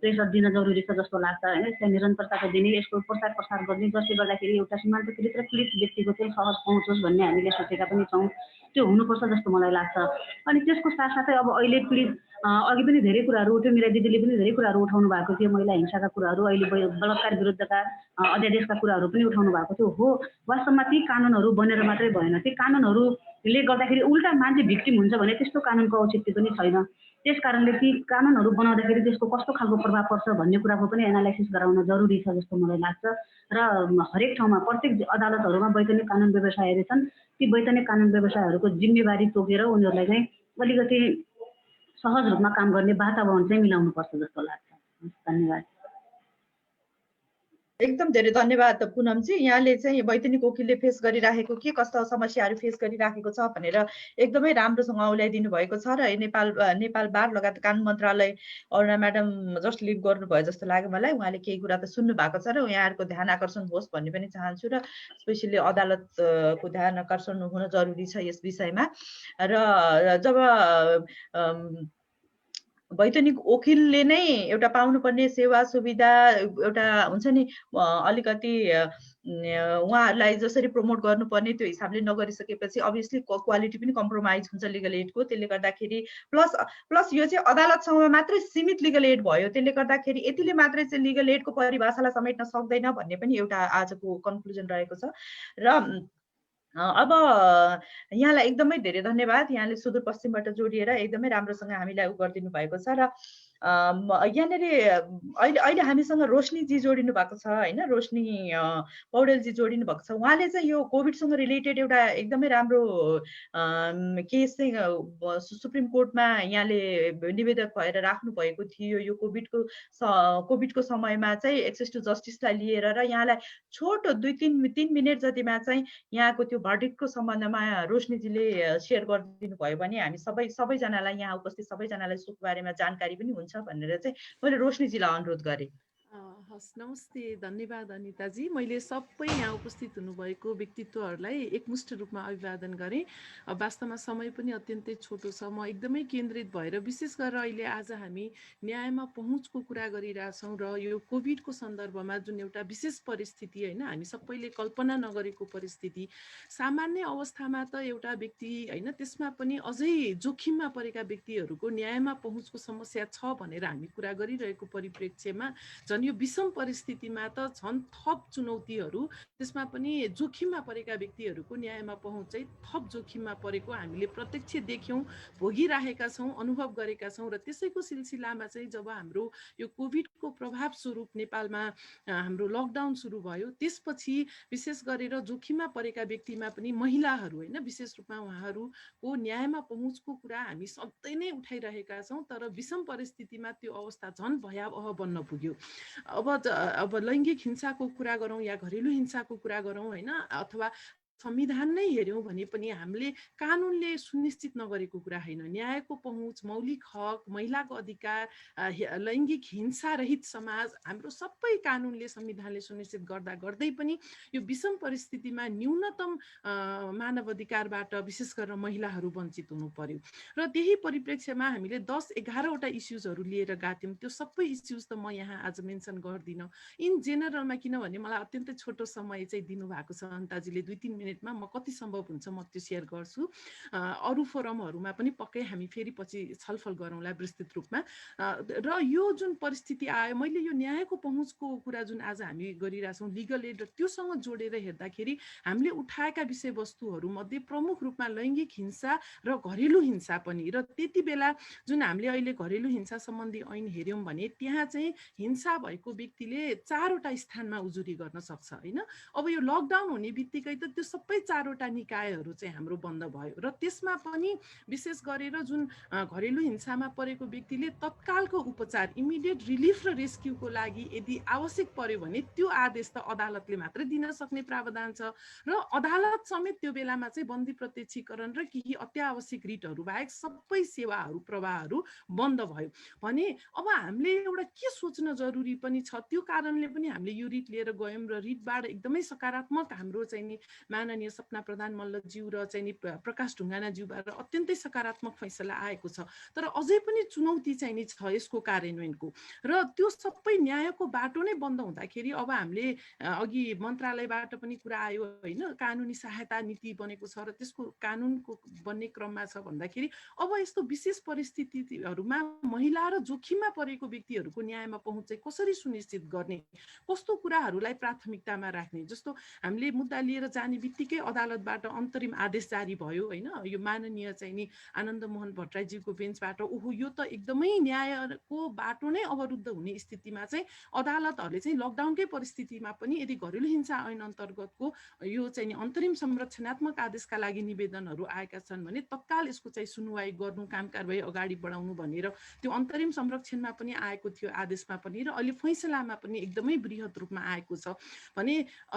S8: प्रेसर दिन जरुरी छ जस्तो लाग्छ होइन यसलाई निरन्तरता दिने यसको प्रसार गर्ने जसले गर्दाखेरि एउटा सीमान्तकृत र पीडित व्यक्तिको चाहिँ सहज पहुँच होस् भन्ने हामीले सोचेका पनि छौँ त्यो हुनुपर्छ जस्तो मलाई लाग्छ अनि त्यसको साथसाथै अब अहिले पीडित अघि पनि धेरै कुराहरू उठ्यो मेरा दिदीले पनि धेरै कुराहरू उठाउनु भएको थियो महिला हिंसाका कुराहरू अहिले बलात्कार विरुद्धका अध्यादेशका कुराहरू पनि उठाउनु भएको थियो हो वास्तवमा ती कानुनहरू बनेर मात्रै भएन ती कानुनहरूले गर्दाखेरि उल्टा मान्छे भिक्टिम हुन्छ भने त्यस्तो कानुनको औचित्य पनि छैन त्यस कारणले ती कानुनहरू बनाउँदाखेरि त्यसको कस्तो खालको प्रभाव पर्छ भन्ने कुराको पनि एनालाइसिस गराउन जरुरी छ जस्तो मलाई लाग्छ र हरेक ठाउँमा प्रत्येक अदालतहरूमा वैधानिक कानुन व्यवसायहरू छन् ती वैधानिक कानुन व्यवसायहरूको जिम्मेवारी तोकेर उनीहरूलाई चाहिँ अलिकति सहज रूपमा काम गर्ने वातावरण चाहिँ मिलाउनुपर्छ जस्तो लाग्छ धन्यवाद
S1: एकदम धेरै धन्यवाद पुनमजी यहाँले चाहिँ वैधानिक वकिलले फेस गरिराखेको के कस्ता समस्याहरू फेस गरिराखेको छ भनेर एकदमै राम्रोसँग औल्याइदिनु भएको छ र नेपाल बार लगायत कानुन मन्त्रालय अरुणा म्याडम जस्ट लिभ गर्नुभयो जस्तो लाग्यो मलाई उहाँले केही कुरा त सुन्नु भएको छ र यहाँहरूको ध्यान आकर्षण होस् भन्ने पनि चाहन्छु र स्पेसली अदालतको ध्यान आकर्षण हुन जरुरी छ यस विषयमा र जब वैधानिक वकिलले नै एउटा पाउनुपर्ने सेवा सुविधा एउटा हुन्छ नि अलिकति उहाँहरूलाई जसरी प्रमोट गर्नुपर्ने त्यो हिसाबले नगरिसकेपछि अभियसली क्वालिटी पनि कम्प्रोमाइज हुन्छ लिगल एडको त्यसले गर्दाखेरि प्लस यो चाहिँ अदालतसँग मात्रै सीमित लिगल एड भयो त्यसले गर्दाखेरि यतिले मात्रै चाहिँ लिगल एडको परिभाषालाई समेट्न सक्दैन भन्ने पनि एउटा आजको कन्क्लुजन रहेको छ र अब यहाँलाई एकदमै धेरै धन्यवाद यहाँले सुदूरपश्चिमबाट जोडिएर एकदमै राम्रोसँग हामीलाई गरिदिनु भएको छ र यहाँनिर अहिले अहिले हामीसँग रोशनीजी जोडिनु भएको छ होइन, रोशनी पौडेलजी जोडिनु भएको छ। उहाँले चाहिँ यो कोभिडसँग रिलेटेड एउटा एकदमै राम्रो केस चाहिँ सुप्रिम कोर्टमा यहाँले निवेदक भएर राख्नु भएको थियो। यो कोभिडको समयमा चाहिँ एक्सेस टु जस्टिसलाई लिएर र यहाँलाई छोटो 2-3 मिनट जतिमा चाहिँ यहाँको त्यो भर्डिक्टको सम्बन्धमा रोशनीजीले सेयर गरिदिनु भयो भने हामी सबैजनालाई, यहाँ उपस्थित सबैजनालाई सुख बारेमा जानकारी पनि हुन्छ भनेर चाहिँ मैले रोशनीजीलाई अनुरोध गरेँ।
S9: हस्, नमस्ते, धन्यवाद अनिताजी। मैले सबै यहाँ उपस्थित हुनुभएको व्यक्तित्वहरूलाई एकमुष्ट रूपमा अभिवादन गरेँ। वास्तवमा समय पनि अत्यन्तै छोटो छ। म एकदमै केन्द्रित भएर विशेष गरेर अहिले आज हामी न्यायमा पहुँचको कुरा गरिरहेछौँ र यो कोभिडको सन्दर्भमा जुन एउटा विशेष परिस्थिति होइन, हामी सबैले कल्पना नगरेको परिस्थिति, सामान्य अवस्थामा त एउटा व्यक्ति होइन, त्यसमा पनि अझै जोखिममा परेका व्यक्तिहरूको न्यायमा पहुँचको समस्या छ भनेर हामी कुरा गरिरहेको परिप्रेक्ष्यमा झन् यो विषम परिस्थितिमा त झन् थप चुनौतीहरू, त्यसमा पनि जोखिममा परेका व्यक्तिहरूको न्यायमा पहुँच चाहिँ थप जोखिममा परेको हामीले प्रत्यक्ष देख्यौँ, भोगिरहेका छौँ, अनुभव गरेका छौँ। र त्यसैको सिलसिलामा चाहिँ जब हाम्रो यो कोभिडको प्रभाव स्वरूप नेपालमा हाम्रो लकडाउन सुरु भयो, त्यसपछि विशेष गरेर जोखिममा परेका व्यक्तिमा पनि महिलाहरू होइन, विशेष रूपमा उहाँहरूको न्यायमा पहुँचको कुरा हामी सधैँ नै उठाइरहेका छौँ। तर विषम परिस्थितिमा त्यो अवस्था झन् भयावह बन्न पुग्यो। अब लैङ्गिक हिंसाको कुरा गरौँ या घरेलु हिंसाको कुरा गरौँ होइन, अथवा संविधान नै हेऱ्यौँ भने पनि हामीले कानुनले सुनिश्चित नगरेको कुरा होइन। न्यायको पहुँच, मौलिक हक, महिलाको अधिकार, लैङ्गिक हिंसा रहित समाज, हाम्रो सबै कानुनले, संविधानले सुनिश्चित गर्दै पनि यो विषम परिस्थितिमा न्यूनतम मानव अधिकारबाट विशेष गरेर महिलाहरू वञ्चित हुनु पर्यो। र त्यही परिप्रेक्ष्यमा हामीले 10-11वटा इस्युजहरू लिएर गएको थियौँ। त्यो सबै इस्युज त म यहाँ आज मेन्सन गर्दिनँ इन जेनरलमा, किनभने मलाई अत्यन्तै छोटो समय चाहिँ दिनुभएको छ अन्ताजीले। 2-3 मिनटमा म कति सम्भव हुन्छ म त्यो सेयर गर्छु। अरू फोरमहरूमा पनि पक्कै हामी फेरि पछि छलफल गरौँला विस्तृत रूपमा। र यो जुन परिस्थिति आयो, मैले यो न्यायको पहुँचको कुरा जुन आज हामी गरिरहेछौँ, लिगल एड, र त्योसँग जोडेर हेर्दाखेरि हामीले उठाएका विषयवस्तुहरूमध्ये प्रमुख रूपमा लैङ्गिक हिंसा र घरेलु हिंसा पनि। र त्यति बेला जुन हामीले अहिले घरेलु हिंसा सम्बन्धी ऐन हेऱ्यौँ भने त्यहाँ चाहिँ हिंसा भएको व्यक्तिले 4वटा स्थानमा उजुरी गर्न सक्छ होइन। अब यो लकडाउन हुने बित्तिकै त त्यो सबै 4वटा निकायहरू चाहिँ हाम्रो बन्द भयो। र त्यसमा पनि विशेष गरेर जुन घरेलु हिंसामा परेको व्यक्तिले तत्कालको उपचार, इमिडिएट रिलिफ र रेस्क्युको लागि यदि आवश्यक पर्यो भने त्यो आदेश त अदालतले मात्रै दिन सक्ने प्रावधान छ। र अदालत समेत त्यो बेलामा चाहिँ बन्दी प्रत्यक्षीकरण र केही अत्यावश्यक रिटहरू बाहेक सबै सेवाहरू, प्रवाहहरू बन्द भयो भने अब हामीले एउटा के सोच्न जरुरी पनि छ। त्यो कारणले पनि हामीले यो रिट लिएर गयौँ र रिटबाट एकदमै सकारात्मक हाम्रो चाहिँ नि माननीय सपना प्रधान मल्लज्यू र चाहिँ नि प्रकाश ढुङ्गानाज्यूबाट अत्यन्तै सकारात्मक फैसला आएको छ। तर अझै पनि चुनौती चाहिँ नि छ यसको कार्यान्वयनको। र त्यो सबै न्यायको बाटो नै बन्द हुँदाखेरि अब हामीले अघि मन्त्रालयबाट पनि कुरा आयो होइन, कानुनी सहायता नीति बनेको छ र त्यसको कानुनको बन्ने क्रममा छ भन्दाखेरि अब यस्तो विशेष परिस्थितिहरूमा महिला र जोखिममा परेको व्यक्तिहरूको न्यायमा पहुँच चाहिँ कसरी सुनिश्चित गर्ने, कस्तो कुराहरूलाई प्राथमिकतामा राख्ने। जस्तो हामीले मुद्दा लिएर जाने बित्तिकै अदालतबाट अन्तरिम आदेश जारी भयो होइन, यो माननीय चाहिँ नि आनन्द मोहन भट्टराईजीको बेन्चबाट। ओहो, यो त एकदमै न्यायको बाटो नै अवरुद्ध हुने स्थितिमा चाहिँ अदालतहरूले चाहिँ लकडाउनकै परिस्थितिमा पनि यदि घरेलु हिंसा ऐन अन्तर्गतको यो चाहिँ नि अन्तरिम संरक्षणात्मक आदेशका लागि निवेदनहरू आएका छन् भने तत्काल यसको चाहिँ सुनवाई गर्नु, काम कारबाही अगाडि बढाउनु भनेर त्यो अन्तरिम संरक्षणमा पनि आएको थियो आदेशमा पनि, र अहिले फैसलामा पनि एकदमै बृहत रूपमा आएको छ। भने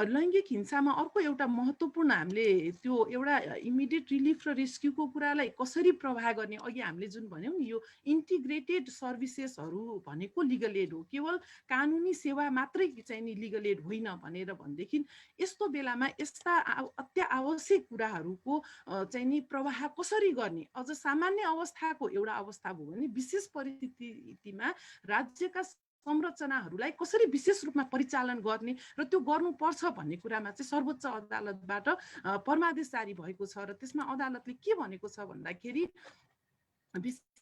S9: लैङ्गिक हिंसामा अर्को एउटा महत्त्वपूर्ण हामीले त्यो एउटा इमिडिएट रिलिफ र रेस्क्युको कुरालाई कसरी प्रवाह गर्ने, अघि हामीले जुन भन्यौँ नि यो इन्टिग्रेटेड सर्भिसेसहरू भनेको लिगल एड हो, केवल कानुनी सेवा मात्रै चाहिँ नि लिगल एड होइन भनेर भनेदेखि यस्तो बेलामा यस्ता अत्यावश्यक कुराहरूको चाहिँ नि प्रवाह कसरी गर्ने। अझ सामान्य अवस्थाको एउटा अवस्था भयो भने विशेष परिस्थितिमा राज्यका संरचनाहरूलाई कसरी विशेष रूपमा परिचालन गर्ने र त्यो गर्नुपर्छ भन्ने कुरामा चाहिँ सर्वोच्च अदालतबाट परमादेश जारी भएको छ। र त्यसमा अदालतले के भनेको छ भन्दाखेरि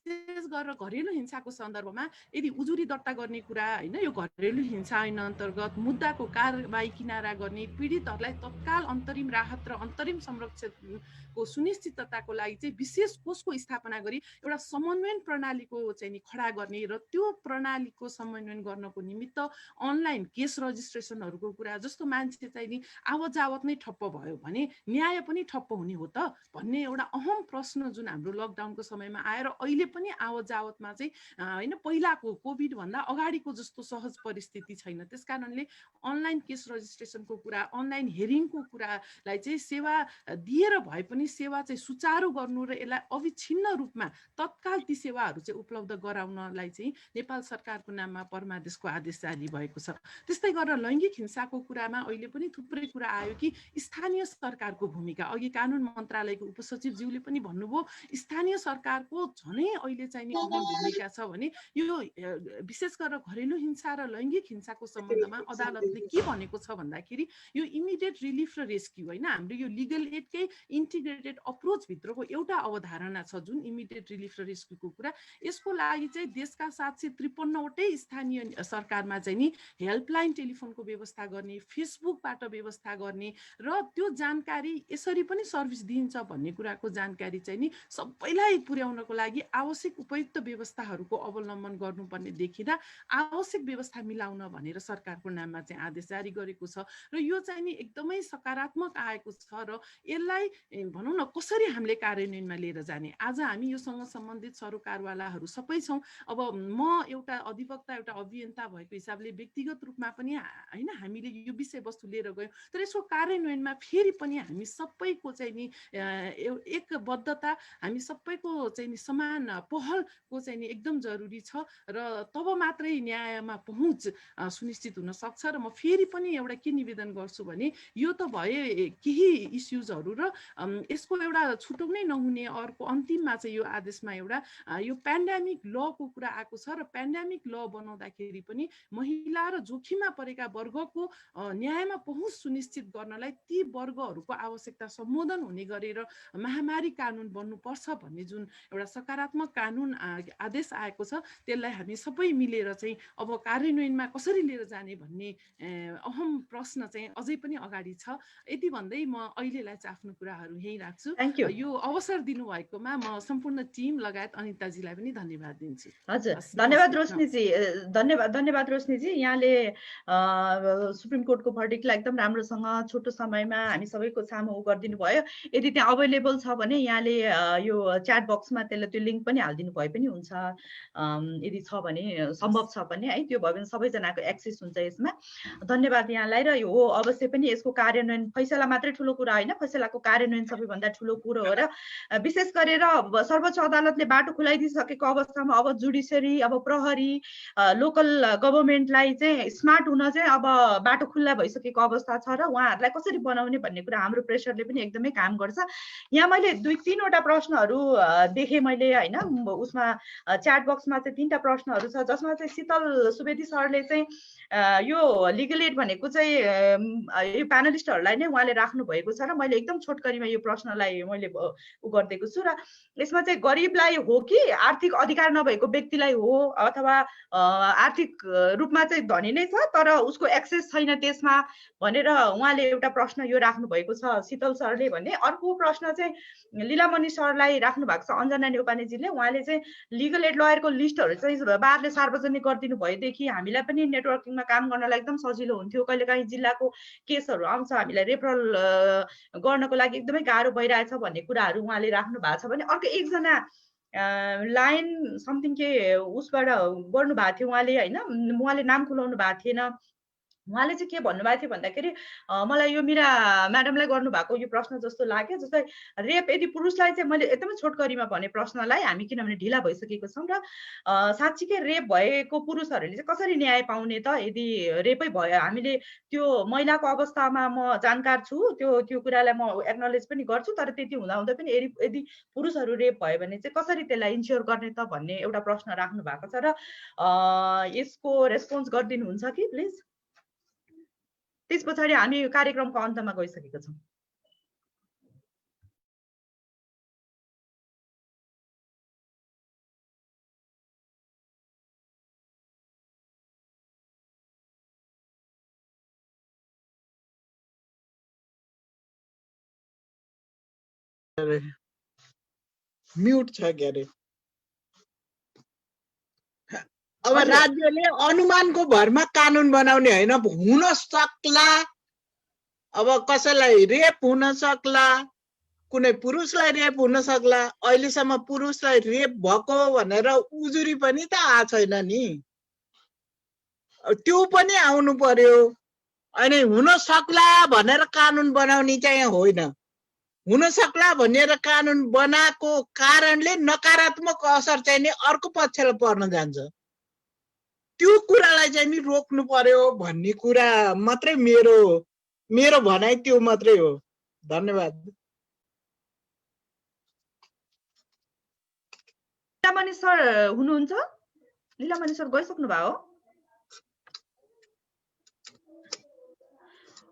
S9: विशेष गरेर घरेलु हिंसाको सन्दर्भमा यदि उजुरी दर्ता गर्ने कुरा होइन, यो घरेलु हिंसा ऐन अन्तर्गत मुद्दाको कारबाही किनारा गर्ने, पीडितहरूलाई तत्काल अन्तरिम राहत र अन्तरिम संरक्षणको सुनिश्चितताको लागि चाहिँ विशेष कोषको स्थापना गरी एउटा समन्वयन प्रणालीको चाहिँ नि खडा गर्ने र त्यो प्रणालीको समन्वयन गर्नको निमित्त अनलाइन केस रजिस्ट्रेसनहरूको कुरा, जस्तो मान्छे चाहिँ नि आवत जावत नै ठप्प भयो भने न्याय पनि ठप्प हुने हो त भन्ने एउटा अहम प्रश्न जुन हाम्रो लकडाउनको समयमा आएर अहिले पनि आवत जावतमा चाहिँ होइन पहिलाको कोभिड भन्दा अगाडिको जस्तो सहज परिस्थिति छैन। त्यस कारणले अनलाइन केस रजिस्ट्रेसनको कुरा, अनलाइन हेरिङको कुरालाई चाहिँ सेवा दिएर भए पनि सेवा चाहिँ सुचारू गर्नु र यसलाई अविच्छिन्न रूपमा तत्काल ती सेवाहरू चाहिँ उपलब्ध गराउनलाई चाहिँ नेपाल सरकारको नाममा परमादेशको आदेश जारी भएको छ। त्यस्तै गरेर लैङ्गिक हिंसाको कुरामा अहिले पनि थुप्रै कुरा आयो कि स्थानीय सरकारको भूमिका, अघि कानुन मन्त्रालयको उपसचिवज्यूले पनि भन्नुभयो स्थानीय सरकारको झनै अहिले चाहिँ नि अहम भूमिका छ भने यो विशेष गरेर घरेलु हिंसा र लैङ्गिक हिंसाको सम्बन्धमा अदालतले के भनेको छ भन्दाखेरि यो इमिडिएट रिलिफ र रेस्क्यु होइन, हाम्रो यो लिगल एडकै इन्टिग्रेटेड अप्रोच भित्रको एउटा अवधारणा छ जुन इमिडिएट रिलिफ र रेस्क्युको कुरा। यसको लागि चाहिँ देशका 753वटै स्थानीय सरकारमा चाहिँ नि हेल्पलाइन टेलिफोनको व्यवस्था गर्ने, फेसबुकबाट व्यवस्था गर्ने र त्यो जानकारी यसरी पनि सर्भिस दिइन्छ भन्ने कुराको जानकारी चाहिँ नि सबैलाई पुर्याउनको लागि आवश्यक उपयुक्त व्यवस्थाहरूको अवलम्बन गर्नुपर्ने देखिँदा आवश्यक व्यवस्था मिलाउन भनेर सरकारको नाममा चाहिँ आदेश जारी गरेको छ र यो चाहिँ नि एकदमै सकारात्मक आएको छ र यसलाई भनौँ न कसरी हामीले कार्यान्वयनमा लिएर जाने। आज हामी योसँग सम्बन्धित सरोकारवालाहरू सबै छौँ। अब म एउटा अधिवक्ता, एउटा अभियन्ता भएको हिसाबले व्यक्तिगत रूपमा पनि होइन हामीले यो विषयवस्तु लिएर गयौँ, तर यसको कार्यान्वयनमा फेरि पनि हामी सबैको चाहिँ नि एकबद्धता, हामी सबैको चाहिँ नि समान पहलको चाहिँ नि एकदम जरुरी छ र तब मात्रै न्यायमा पहुँच सुनिश्चित हुन सक्छ। र म फेरि पनि एउटा के निवेदन गर्छु भने यो त भए केही इस्युजहरू र यसको एउटा छुट्याउनै नहुने अर्को अन्तिममा चाहिँ यो आदेशमा एउटा यो पेन्डेमिक लको कुरा आएको छ र पेन्डेमिक ल बनाउँदाखेरि पनि महिला र जोखिममा परेका वर्गको न्यायमा पहुँच सुनिश्चित गर्नलाई ती वर्गहरूको आवश्यकता सम्बोधन हुने गरेर महामारी कानुन बन्नुपर्छ भन्ने जुन एउटा सकारात्मक कानुन आदेश आएको छ त्यसलाई हामी सबै मिलेर चाहिँ अब कार्यान्वयनमा कसरी लिएर जाने भन्ने अहम प्रश्न चाहिँ अझै पनि अगाडि छ। यति भन्दै म अहिलेलाई चाहिँ आफ्नो कुराहरू यहीँ राख्छु। यो अवसर दिनुभएकोमा म सम्पूर्ण टिम लगायत अनिताजीलाई पनि धन्यवाद दिन्छु।
S1: हजुर, धन्यवाद रोशनीजी, धन्यवाद रोशनीजी। यहाँले सुप्रिम कोर्टको भर्डिक्टलाई एकदम राम्रोसँग छोटो समयमा हामी सबैको सामु गरिदिनु भयो। यदि त्यहाँ अवेलेबल छ भने यहाँले यो च्याट बक्समा त्यसलाई त्यो लिङ्क पनि हालिदिनु भए पनि हुन्छ, यदि छ भने सम्भव छ भने है, त्यो भयो भने सबैजनाको एक्सेस हुन्छ यसमा। धन्यवाद यहाँलाई। र हो अवश्य पनि यसको कार्यान्वयन, फैसला मात्रै ठुलो कुरा होइन, फैसलाको कार्यान्वयन सबैभन्दा ठुलो कुरो हो। र विशेष गरेर सर्वोच्च अदालतले बाटो खुलाइदिइसकेको अवस्थामा अब जुडिसियरी, अब प्रहरी, लोकल गभर्मेन्टलाई चाहिँ स्मार्ट हुन चाहिँ अब बाटो खुल्ला भइसकेको अवस्था छ र उहाँहरूलाई कसरी बनाउने भन्ने कुरा हाम्रो प्रेसरले पनि एकदमै काम गर्छ। यहाँ मैले 2-3वटा प्रश्नहरू देखेँ मैले होइन, उसमा च्याट बक्समा चाहिँ 3टा प्रश्नहरू छ जसमा चाहिँ शीतल सुवेदी सरले चाहिँ यो लिगल एड भनेको चाहिँ यो प्यानलिस्टहरूलाई नै उहाँले राख्नु भएको छ र मैले एकदम छोटकरीमा यो प्रश्नलाई मैले उ गरिदिएको छु। र यसमा चाहिँ गरिबलाई हो कि आर्थिक अधिकार नभएको व्यक्तिलाई हो अथवा आर्थिक रूपमा चाहिँ धनी नै छ तर उसको एक्सेस छैन त्यसमा भनेर उहाँले एउटा प्रश्न यो राख्नु भएको छ शीतल सरले भने। अर्को प्रश्न चाहिँ लीलामणि सरलाई राख्नु भएको छ अञ्जना नेपानेजीले। उहाँले चाहिँ लिगल एड लयरको लिस्टहरू चाहिँ बारले सार्वजनिक गरिदिनु भएदेखि हामीलाई पनि नेटवर्किङमा काम गर्नलाई एकदम सजिलो हुन्थ्यो। कहिलेकाहीँ जिल्लाको केसहरू आउँछ, हामीलाई रेफरल गर्नको लागि एकदमै गाह्रो भइरहेछ भन्ने कुराहरू उहाँले राख्नु भएको छ भने। अर्को एकजना लाइन समथिङ के उसबाट गर्नु भएको थियो उहाँले होइन, उहाँले नाम खुलाउनु भएको थिएन। उहाँले चाहिँ के भन्नुभएको थियो भन्दाखेरि मलाई यो मीरा म्याडमलाई गर्नुभएको यो प्रश्न जस्तो लाग्यो। जस्तै रेप यदि पुरुषलाई चाहिँ मैले एकदमै छोटकरीमा भने प्रश्नलाई, हामी किनभने ढिला भइसकेको छौँ र साँच्चीकै रेप भएको पुरुषहरूले चाहिँ कसरी न्याय पाउने त यदि रेपै भयो। हामीले त्यो महिलाको अवस्थामा म जानकार छु, त्यो कुरालाई म एक्नोलेज पनि गर्छु, तर त्यति हुँदाहुँदै पनि यदि पुरुषहरू रेप भयो भने चाहिँ कसरी त्यसलाई इन्स्योर गर्ने त भन्ने एउटा प्रश्न राख्नु भएको छ र यसको रेस्पोन्स गरिदिनुहुन्छ कि प्लिज। त्यस पछाडि हामी कार्यक्रमको अन्तमा गइसकेका छौँ।
S6: म्युट छ के अरे। अब
S1: हजुर।
S6: राज्यले अनुमानको भरमा कानुन बनाउने होइन, हुन सक्ला, अब कसैलाई रेप हुन सक्ला, कुनै पुरुषलाई रेप हुन सक्ला। अहिलेसम्म पुरुषलाई रेप भएको भनेर उजुरी पनि त आएको छैन नि, त्यो पनि आउनु पर्यो। अनि हुन सक्ला भनेर कानुन बनाउने चाहिँ होइन, हुन सक्ला भनेर कानुन बनाएको कारणले नकारात्मक असर चाहिँ नि अर्को पक्षलाई पर्न जान्छ। त्यो कुरालाई चाहिँ नि रोक्नु पर्यो भन्ने कुरा मात्रै मेरो भनाइ त्यो मात्रै हो। धन्यवाद।
S1: लीलामणि सर हुनुहुन्छ? लीलामणि सर गइसक्नु भयो?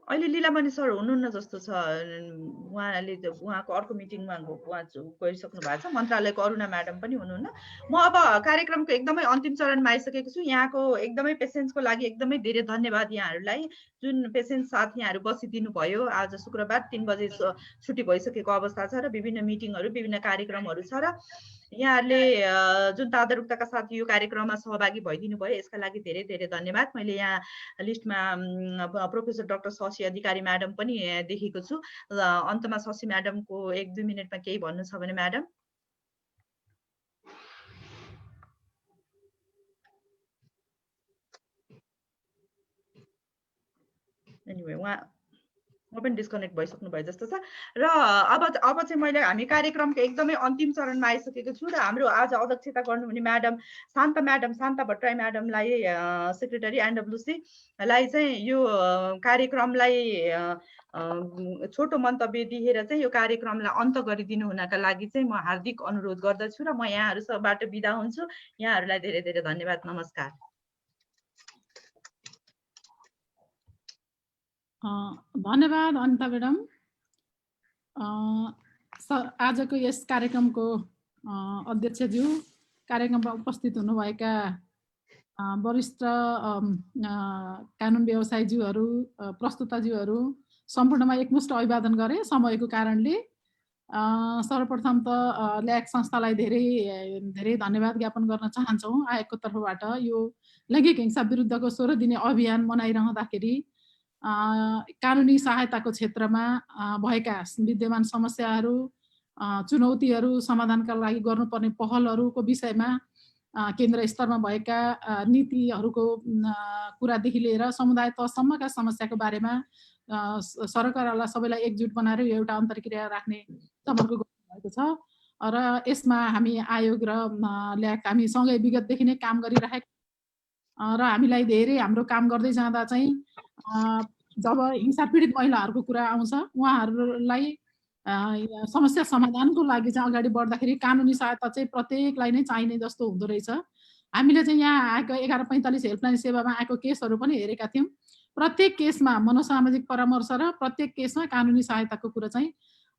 S1: अहिले लीलामणि सर हुनुहुन्न जस्तो छ। उहाँको अर्को मिटिङमा उहाँ गइसक्नु भएको छ। मन्त्रालयको अरुणा म्याडम पनि हुनुहुन्न। म अब कार्यक्रमको एकदमै अन्तिम चरणमा आइसकेको छु। यहाँको एकदमै पेसेन्सको लागि एकदमै धेरै धन्यवाद यहाँहरूलाई, जुन पेसेन्स साथ यहाँहरू बसिदिनु भयो। आज शुक्रबार 3 बजे छुट्टी भइसकेको अवस्था छ र विभिन्न मिटिङहरू विभिन्न कार्यक्रमहरू छ र यहाँहरूले जुन तादारुकताका साथ यो कार्यक्रममा सहभागी भइदिनु भयो यसका लागि धेरै धेरै धन्यवाद। मैले यहाँ लिस्टमा प्रोफेसर डाक्टर शशी अधिकारी म्याडम पनि देखेको छु। अन्तमा शशी म्याडमको 1-2 मिनटमा केही भन्नु छ भने म्याडम। एनिवे उहाँ पनि डिस्कनेक्ट भइसक्नु भयो जस्तो छ। र अब चाहिँ हामी कार्यक्रमको एकदमै अन्तिम चरणमा आइसकेको छु र हाम्रो आज अध्यक्षता गर्नुहुने म्याडम शान्ता भट्टराई म्याडमलाई, सेक्रेटरी एनडब्ल्युसी लाई चाहिँ यो कार्यक्रमलाई छोटो मन्तव्य दिएर चाहिँ यो कार्यक्रमलाई अन्त गरिदिनु हुनका लागि चाहिँ म हार्दिक अनुरोध गर्दछु र म यहाँहरूबाट बिदा हुन्छु। यहाँहरूलाई धेरै धेरै धन्यवाद। नमस्कार।
S10: धन्यवाद अनिता म्याडम। आजको यस कार्यक्रमको अध्यक्षज्यू, कार्यक्रममा उपस्थित हुनुभएका वरिष्ठ कानुन व्यवसायीज्यूहरू, प्रस्तुताज्यूहरू सम्पूर्णमा एकमुष्ट अभिवादन गरे। समयको कारणले सर्वप्रथम त ल्याक संस्थालाई धेरै धेरै धन्यवाद ज्ञापन गर्न चाहन्छौँ। आयोगको तर्फबाट यो लैङ्गिक हिंसा विरुद्धको 16 दिने अभियान मनाइरहँदाखेरि कानुनी सहायताको क्षेत्रमा भएका विद्यमान समस्याहरू, चुनौतीहरू समाधानका लागि गर्नुपर्ने पहलहरूको विषयमा केन्द्र स्तरमा भएका नीतिहरूको कुरादेखि लिएर समुदाय तहसम्मका समस्याको बारेमा सरकारलाई सबैलाई एकजुट बनाएर एउटा अन्तर्क्रिया राख्ने तपाईँहरूको गर्नुभएको छ र यसमा हामी आयोग र ल्याक हामी सँगै विगतदेखि नै काम गरिरहेका र हामीलाई धेरै हाम्रो काम गर्दै जाँदा चाहिँ जब हिंसा पीडित महिलाहरूको कुरा आउँछ उहाँहरूलाई समस्या समाधानको लागि चाहिँ अगाडि बढ्दाखेरि कानुनी सहायता चाहिँ प्रत्येकलाई नै चाहिने जस्तो हुँदो रहेछ। हामीले चाहिँ यहाँ आएको 1145 हेल्पलाइन सेवामा आएको केसहरू पनि हेरेका थियौँ। प्रत्येक केसमा मनोसामाजिक परामर्श र प्रत्येक केसमा कानुनी सहायताको कुरा चाहिँ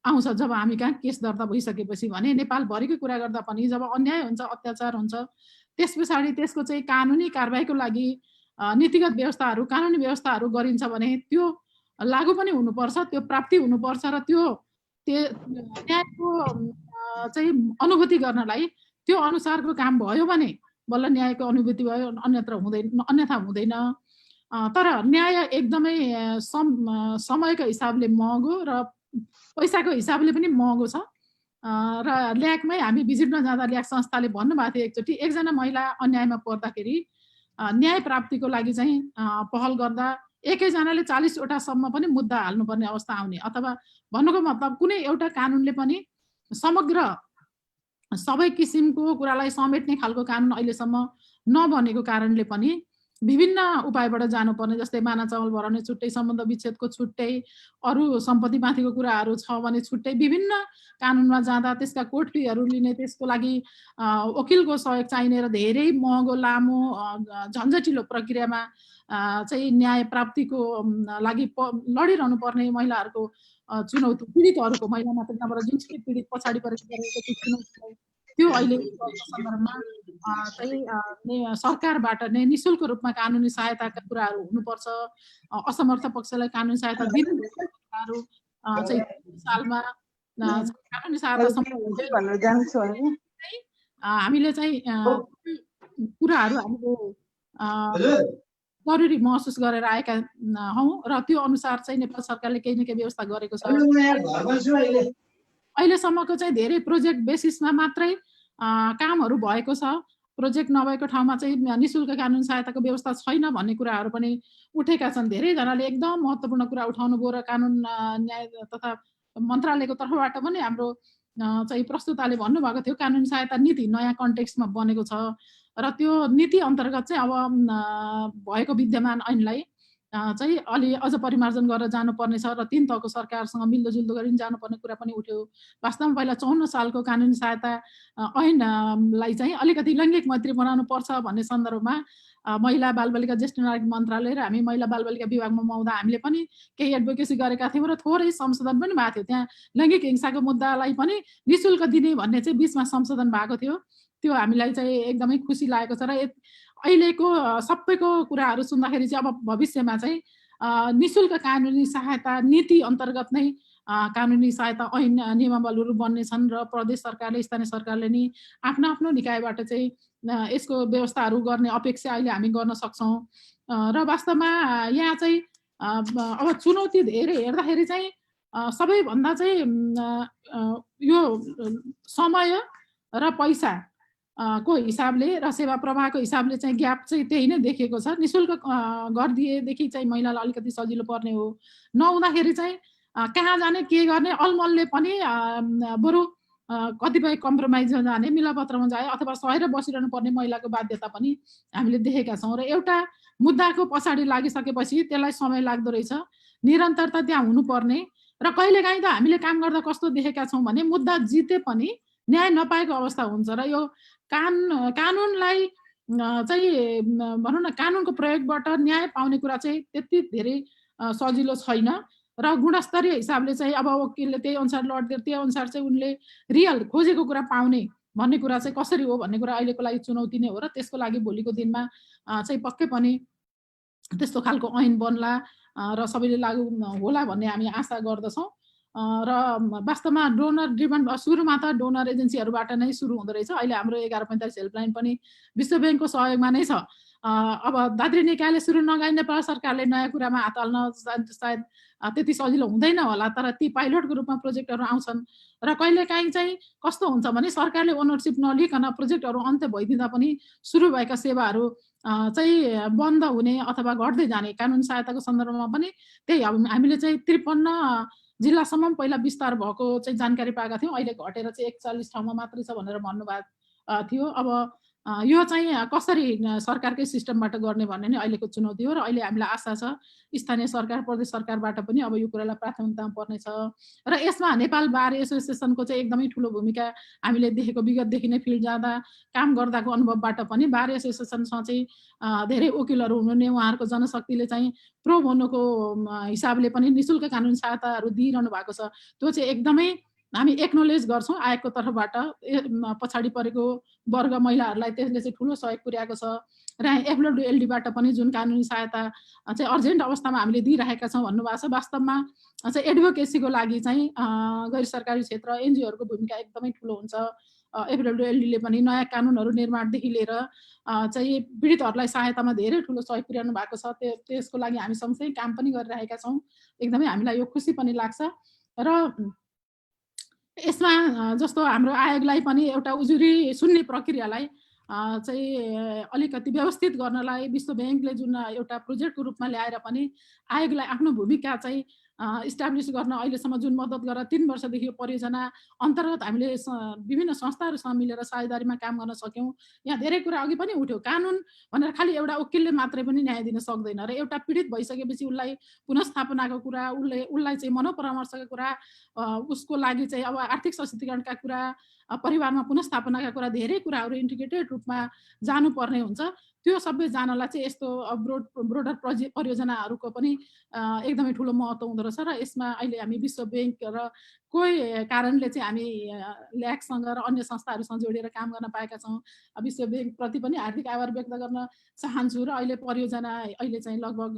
S10: आउँछ। जब हामी कहाँ केस दर्ता भइसकेपछि भने नेपालभरिको कुरा गर्दा पनि जब अन्याय हुन्छ, अत्याचार हुन्छ, त्यस पछाडि त्यसको चाहिँ कानुनी कारबाहीको लागि नीतिगत व्यवस्थाहरू, कानुनी व्यवस्थाहरू गरिन्छ भने त्यो लागू पनि हुनुपर्छ, त्यो प्राप्ति हुनुपर्छ र त्यो न्यायको चाहिँ अनुभूति गर्नलाई त्यो अनुसारको काम भयो भने बल्ल न्यायको अनुभूति भयो, अन्यथा हुँदैन। तर न्याय एकदमै समयको हिसाबले महँगो र पैसाको हिसाबले पनि महँगो छ र ल्याकमै हामी भिजिटमा जाँदा ल्याक संस्थाले भन्नुभएको थियो एकचोटि एकजना महिला अन्यायमा पर्दाखेरि न्याय प्राप्तिको लागि चाहिँ पहल गर्दा एकैजनाले 40 वटासम्म पनि मुद्दा हाल्नुपर्ने अवस्था आउने, अथवा भन्नुको मतलब कुनै एउटा कानुनले पनि समग्र सबै किसिमको कुरालाई समेट्ने खालको कानुन अहिलेसम्म नबनेको कारणले पनि विभिन्न उपायबाट जानुपर्ने, जस्तै माना चामल भराउने छुट्टै, सम्बन्ध विच्छेदको छुट्टै, अरू सम्पत्तिमाथिको कुराहरू छ भने छुट्टै, विभिन्न कानुनमा जाँदा त्यसका कोर्ट फीहरू लिने, त्यसको लागि वकिलको सहयोग चाहिने र धेरै महँगो लामो झन्झटिलो प्रक्रियामा चाहिँ न्याय प्राप्तिको लागि लडिरहनु पर्ने महिलाहरूको चुनौती, पीडितहरूको, महिला मात्र नभएर जुन चाहिँ पीडित पछाडि परेको चुनौती त्यो अहिले सन्दर्भमा चाहिँ सरकारबाट नै निःशुल्क रूपमा कानुनी सहायताका कुराहरू हुनुपर्छ। असमर्थ पक्षलाई कानुनी सहायता दिने कुराहरू चाहिँ सालमा कानुनी सहायता
S11: भन्न जान्छु हैन
S10: हामीले चाहिँ कुराहरू हामीले जरुरी महसुस गरेर आएका हौँ र त्यो अनुसार चाहिँ नेपाल सरकारले केही न केही व्यवस्था गरेको छ। अहिलेसम्मको चाहिँ धेरै प्रोजेक्ट बेसिसमा मात्रै कामहरू भएको छ। प्रोजेक्ट नभएको ठाउँमा चाहिँ निःशुल्क कानुनी सहायताको व्यवस्था छैन भन्ने कुराहरू पनि उठेका छन्। धेरैजनाले एकदम महत्त्वपूर्ण कुरा उठाउनु भयो र कानुन न्याय तथा मन्त्रालयको तर्फबाट पनि हाम्रो चाहिँ प्रस्तुताले भन्नुभएको थियो कानुनी सहायता नीति नयाँ कन्टेक्स्टमा बनेको छ र त्यो नीति अन्तर्गत चाहिँ अब भएको विद्यमान ऐनलाई चाहिँ अलि अझ परिमार्जन गरेर जानुपर्ने छ र 3 तहको सरकारसँग मिल्दोजुल्दो गरी जानुपर्ने कुरा पनि उठ्यो। वास्तवमा पहिला 54 सालको कानुनी सहायता ऐनलाई चाहिँ अलिकति लैङ्गिक मैत्री बनाउनु पर्छ भन्ने सन्दर्भमा महिला बालबालिका ज्येष्ठ नागरिक मन्त्रालय र हामी महिला बालबालिका विभागमा आउँदा हामीले पनि केही एडभोकेसी गरेका थियौँ र थोरै संशोधन पनि भएको थियो। त्यहाँ लैङ्गिक हिंसाको मुद्दालाई पनि निःशुल्क दिने भन्ने चाहिँ बिचमा संशोधन भएको थियो। त्यो हामीलाई चाहिँ एकदमै खुसी लागेको छ र अहिलेको सबैको कुराहरू सुन्दाखेरि चाहिँ अब भविष्यमा चाहिँ निःशुल्क कानुनी सहायता नीति अन्तर्गत नै कानुनी सहायता ऐन नियमावलीहरू बन्नेछन् र प्रदेश सरकारले स्थानीय सरकारले नि आफ्नो आफ्नो निकायबाट चाहिँ यसको व्यवस्थाहरू गर्ने अपेक्षा अहिले हामी गर्न सक्छौँ र वास्तवमा यहाँ चाहिँ अब चुनौती धेरै हेर्दाखेरि चाहिँ सबैभन्दा चाहिँ यो समय र पैसा को हिसाबले र सेवा प्रवाहको हिसाबले चाहिँ ग्याप चाहिँ त्यही नै देखिएको छ। निःशुल्क गरिदिएदेखि चाहिँ महिलालाई अलिकति सजिलो पर्ने हो। नहुँदाखेरि चाहिँ कहाँ जाने के गर्ने अलमलले पनि बरु कतिपय कम्प्रोमाइज जाने मिलापत्रमा जाए अथवा सहेर बसिरहनु पर्ने महिलाको बाध्यता पनि हामीले देखेका छौँ र एउटा मुद्दाको पछाडि लागिसकेपछि त्यसलाई समय लाग्दो रहेछ। निरन्तरता त्यहाँ हुनुपर्ने र कहिलेकाहीँ त हामीले काम गर्दा कस्तो देखेका छौँ भने मुद्दा जिते पनि न्याय नपाएको अवस्था हुन्छ र यो कानुनलाई चाहिँ भनौँ न कानुनको प्रयोगबाट न्याय पाउने कुरा चाहिँ त्यति धेरै सजिलो छैन र गुणस्तरीय हिसाबले चाहिँ अब वकिलले त्यही अनुसार लड्दै त्यही अनुसार चाहिँ उनले रियल खोजेको कुरा पाउने भन्ने कुरा चाहिँ कसरी हो भन्ने कुरा अहिलेको लागि चुनौती नै हो र त्यसको लागि भोलिको दिनमा चाहिँ पक्कै पनि त्यस्तो खालको ऐन बन्ला र सबैले लागू होला भन्ने हामी आशा गर्दछौँ र वास्तवमा डोनर ड्रिभन सुरुमा त डोनर एजेन्सीहरूबाट नै सुरु हुँदो रहेछ। अहिले हाम्रो 1145 हेल्पलाइन पनि विश्व ब्याङ्कको सहयोगमा नै छ। अब दादरी निकायले सुरु नगरी नेपाल सरकारले नयाँ कुरामा हात हाल्न सायद त्यति सजिलो हुँदैन होला तर ती पाइलटको रूपमा प्रोजेक्टहरू आउँछन् र कहिलेकाहीँ चाहिँ कस्तो हुन्छ भने सरकारले ओनरसिप नलिकन प्रोजेक्टहरू अन्त्य भइदिँदा पनि सुरु भएका सेवाहरू चाहिँ बन्द हुने अथवा घट्दै जाने कानुनी सहायताको सन्दर्भमा पनि त्यही अब हामीले चाहिँ 53 जिल्लासम्म पहिला विस्तार भएको चाहिँ जानकारी पाएका थियौँ। अहिले घटेर चाहिँ 41 ठाउँमा मात्रै छ भनेर भन्नुभएको थियो। अब यो चाहिँ कसरी सरकारकै सिस्टमबाट गर्ने भन्ने नै अहिलेको चुनौती हो र अहिले हामीलाई आशा छ स्थानीय सरकार प्रदेश सरकारबाट पनि अब यो कुरालाई प्राथमिकता पर्नेछ र यसमा नेपाल बार एसोसिएसनको चाहिँ एकदमै ठुलो भूमिका हामीले देखेको विगतदेखि नै फिल्ड जाँदा काम गर्दाको अनुभवबाट पनि बार एसोसिएसनसँग चाहिँ धेरै वकिलहरू हुनुहुने उहाँहरूको जनशक्तिले चाहिँ प्रो बोनोको हिसाबले पनि निःशुल्क कानुनी सहायताहरू दिइरहनु भएको छ। त्यो चाहिँ एकदमै हामी एक्नोलेज गर्छौँ आयोगको तर्फबाट पछाडि परेको वर्ग महिलाहरूलाई त्यसले चाहिँ ठुलो सहयोग पुर्याएको छ र एफडब्ल्युएलडीबाट पनि जुन कानुनी सहायता चाहिँ अर्जेन्ट अवस्थामा हामीले दिइरहेका छौँ भन्नुभएको छ। वास्तवमा चाहिँ एडभोकेसीको लागि चाहिँ गैर सरकारी क्षेत्र एनजिओहरूको भूमिका एकदमै ठुलो हुन्छ। एफडब्ल्युएलडीले पनि नयाँ कानुनहरू निर्माणदेखि लिएर चाहिँ पीडितहरूलाई सहायतामा धेरै ठुलो सहयोग पुर्याउनु भएको छ। त्यसको लागि हामी सँगसँगै काम पनि गरिरहेका छौँ। एकदमै हामीलाई यो खुसी पनि लाग्छ र यसमा जस्तो हाम्रो आयोगलाई पनि एउटा उजुरी सुन्ने प्रक्रियालाई चाहिँ अलिकति व्यवस्थित गर्नलाई विश्व ब्याङ्कले जुन एउटा प्रोजेक्टको रूपमा ल्याएर पनि आयोगलाई आफ्नो भूमिका चाहिँ इस्टाब्लिस गर्न अहिलेसम्म जुन मद्दत गरेर 3 वर्षदेखि यो परियोजना अन्तर्गत हामीले विभिन्न संस्थाहरूसँग मिलेर साझेदारीमा काम गर्न सक्यौँ। यहाँ धेरै कुरा अघि पनि उठ्यो कानुन भनेर खालि एउटा वकिलले मात्रै पनि न्याय दिन सक्दैन र एउटा पीडित भइसकेपछि उसलाई पुनर्स्थापनाको कुरा उसलाई चाहिँ मनोपरामर्शको कुरा उसको लागि चाहिँ अब आर्थिक सशक्तिकरणका कुरा परिवारमा पुनर्स्थापनाका कुरा धेरै कुराहरू इन्टिग्रेटेड रूपमा जानुपर्ने हुन्छ। त्यो सबै जानलाई चाहिँ यस्तो ब्रोडर परियोजनाहरूको पनि एकदमै ठुलो महत्त्व हुँदो रहेछ र यसमा अहिले हामी विश्व ब्याङ्क र कोही कारणले चाहिँ हामी ल्याकसँग र अन्य संस्थाहरूसँग जोडिएर काम गर्न पाएका छौँ। विश्व ब्याङ्कप्रति पनि हार्दिक आभार व्यक्त गर्न चाहन्छु र अहिले परियोजना अहिले चाहिँ लगभग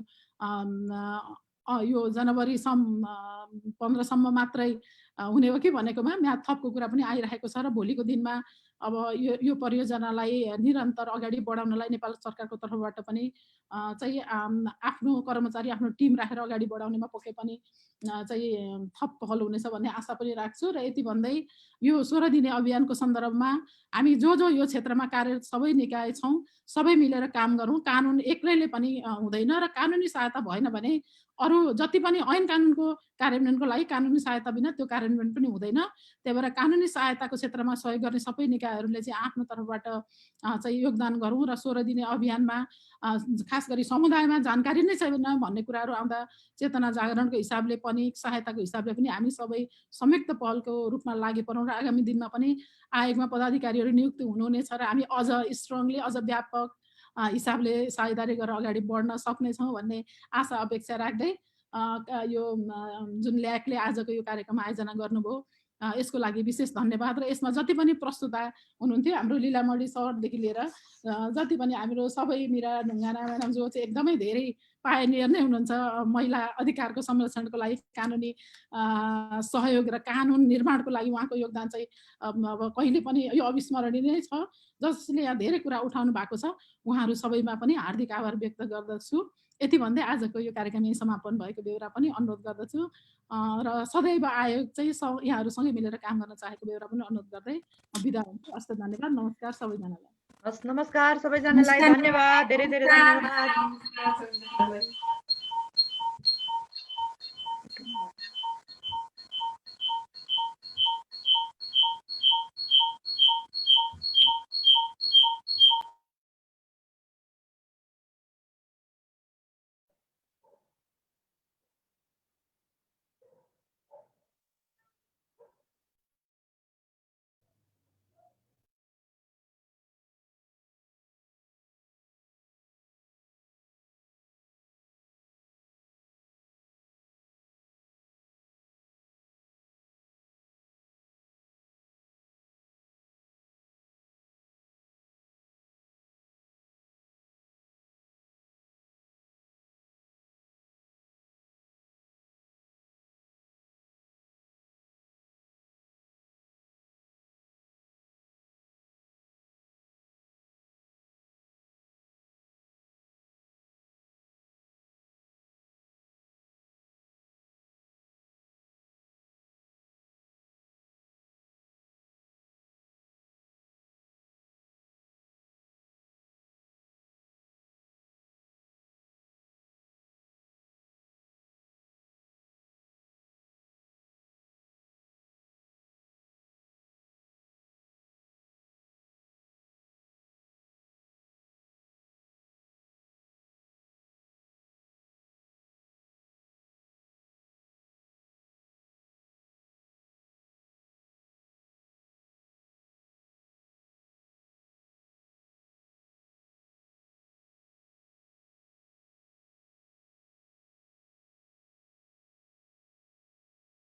S10: यो जनवरी 15सम्म मात्रै हुने हो कि भनेकोमा म्याद थपको कुरा पनि आइरहेको छ र भोलिको दिनमा अब यो परियोजनालाई निरन्तर अगाडि बढाउनलाई नेपाल सरकारको तर्फबाट पनि चाहिँ आफ्नो कर्मचारी आफ्नो टिम राखेर अगाडि बढाउनेमा पक्कै पनि चाहिँ थप पहल हुनेछ भन्ने आशा पनि राख्छु। र यति भन्दै यो 16 दिने अभियानको सन्दर्भमा हामी जो यो क्षेत्रमा कार्यरत सबै निकाय छौँ, सबै मिलेर काम गरौँ। कानुन एक्लैले पनि हुँदैन र कानुनी सहायता भएन भने अरू जति पनि ऐन कानुनको कार्यान्वयनको लागि कानुनी सहायता बिना त्यो कार्यान्वयन पनि हुँदैन। त्यही भएर कानुनी सहायताको क्षेत्रमा सहयोग गर्ने सबै निकायहरूले चाहिँ आफ्नो तर्फबाट चाहिँ योगदान गरौँ र 16 दिने अभियानमा खास गरी समुदायमा जानकारी नै छैन भन्ने कुराहरू आउँदा चेतना जागरणको हिसाबले पनि सहायताको हिसाबले पनि हामी सबै संयुक्त पहलको रूपमा लागि परौँ र आगामी दिनमा पनि आयोगमा पदाधिकारीहरू नियुक्ति हुनुहुनेछ र हामी अझ स्ट्रङली अझ व्यापक हिसाबले साझेदारी गरेर अगाडि बढ्न सक्नेछौँ भन्ने आशा अपेक्षा राख्दै यो जुन ल्याकले आजको यो कार्यक्रम आयोजना गर्नुभयो यसको लागि विशेष धन्यवाद। र यसमा जति पनि प्रस्तुता हुनुहुन्थ्यो हाम्रो लीलामणि सरदेखि लिएर जति पनि हाम्रो सबै मिरा ढुङ्गाना म्याडम जो चाहिँ एकदमै धेरै पायनियर नै हुनुहुन्छ महिला अधिकारको संरक्षणको लागि कानुनी सहयोग र कानुन निर्माणको लागि उहाँको योगदान चाहिँ अब कहिले पनि यो अविस्मरणीय नै छ। जसले यहाँ धेरै कुरा उठाउनु भएको छ उहाँहरू सबैमा पनि हार्दिक आभार व्यक्त गर्दछु। यति भन्दै आजको यो कार्यक्रम यही समापन भएको बेहोरा पनि अनुरोध गर्दछु र सदैव आयोग चाहिँ यहाँहरूसँगै मिलेर काम गर्न चाहेको बेहोरा पनि अनुरोध गर्दै बिदा हुन्छु। हस्त धन्यवाद। नमस्कार सबैजनालाई।
S1: हस् नमस्कार सबैजनालाई, धन्यवाद, धेरै धेरै धन्यवाद।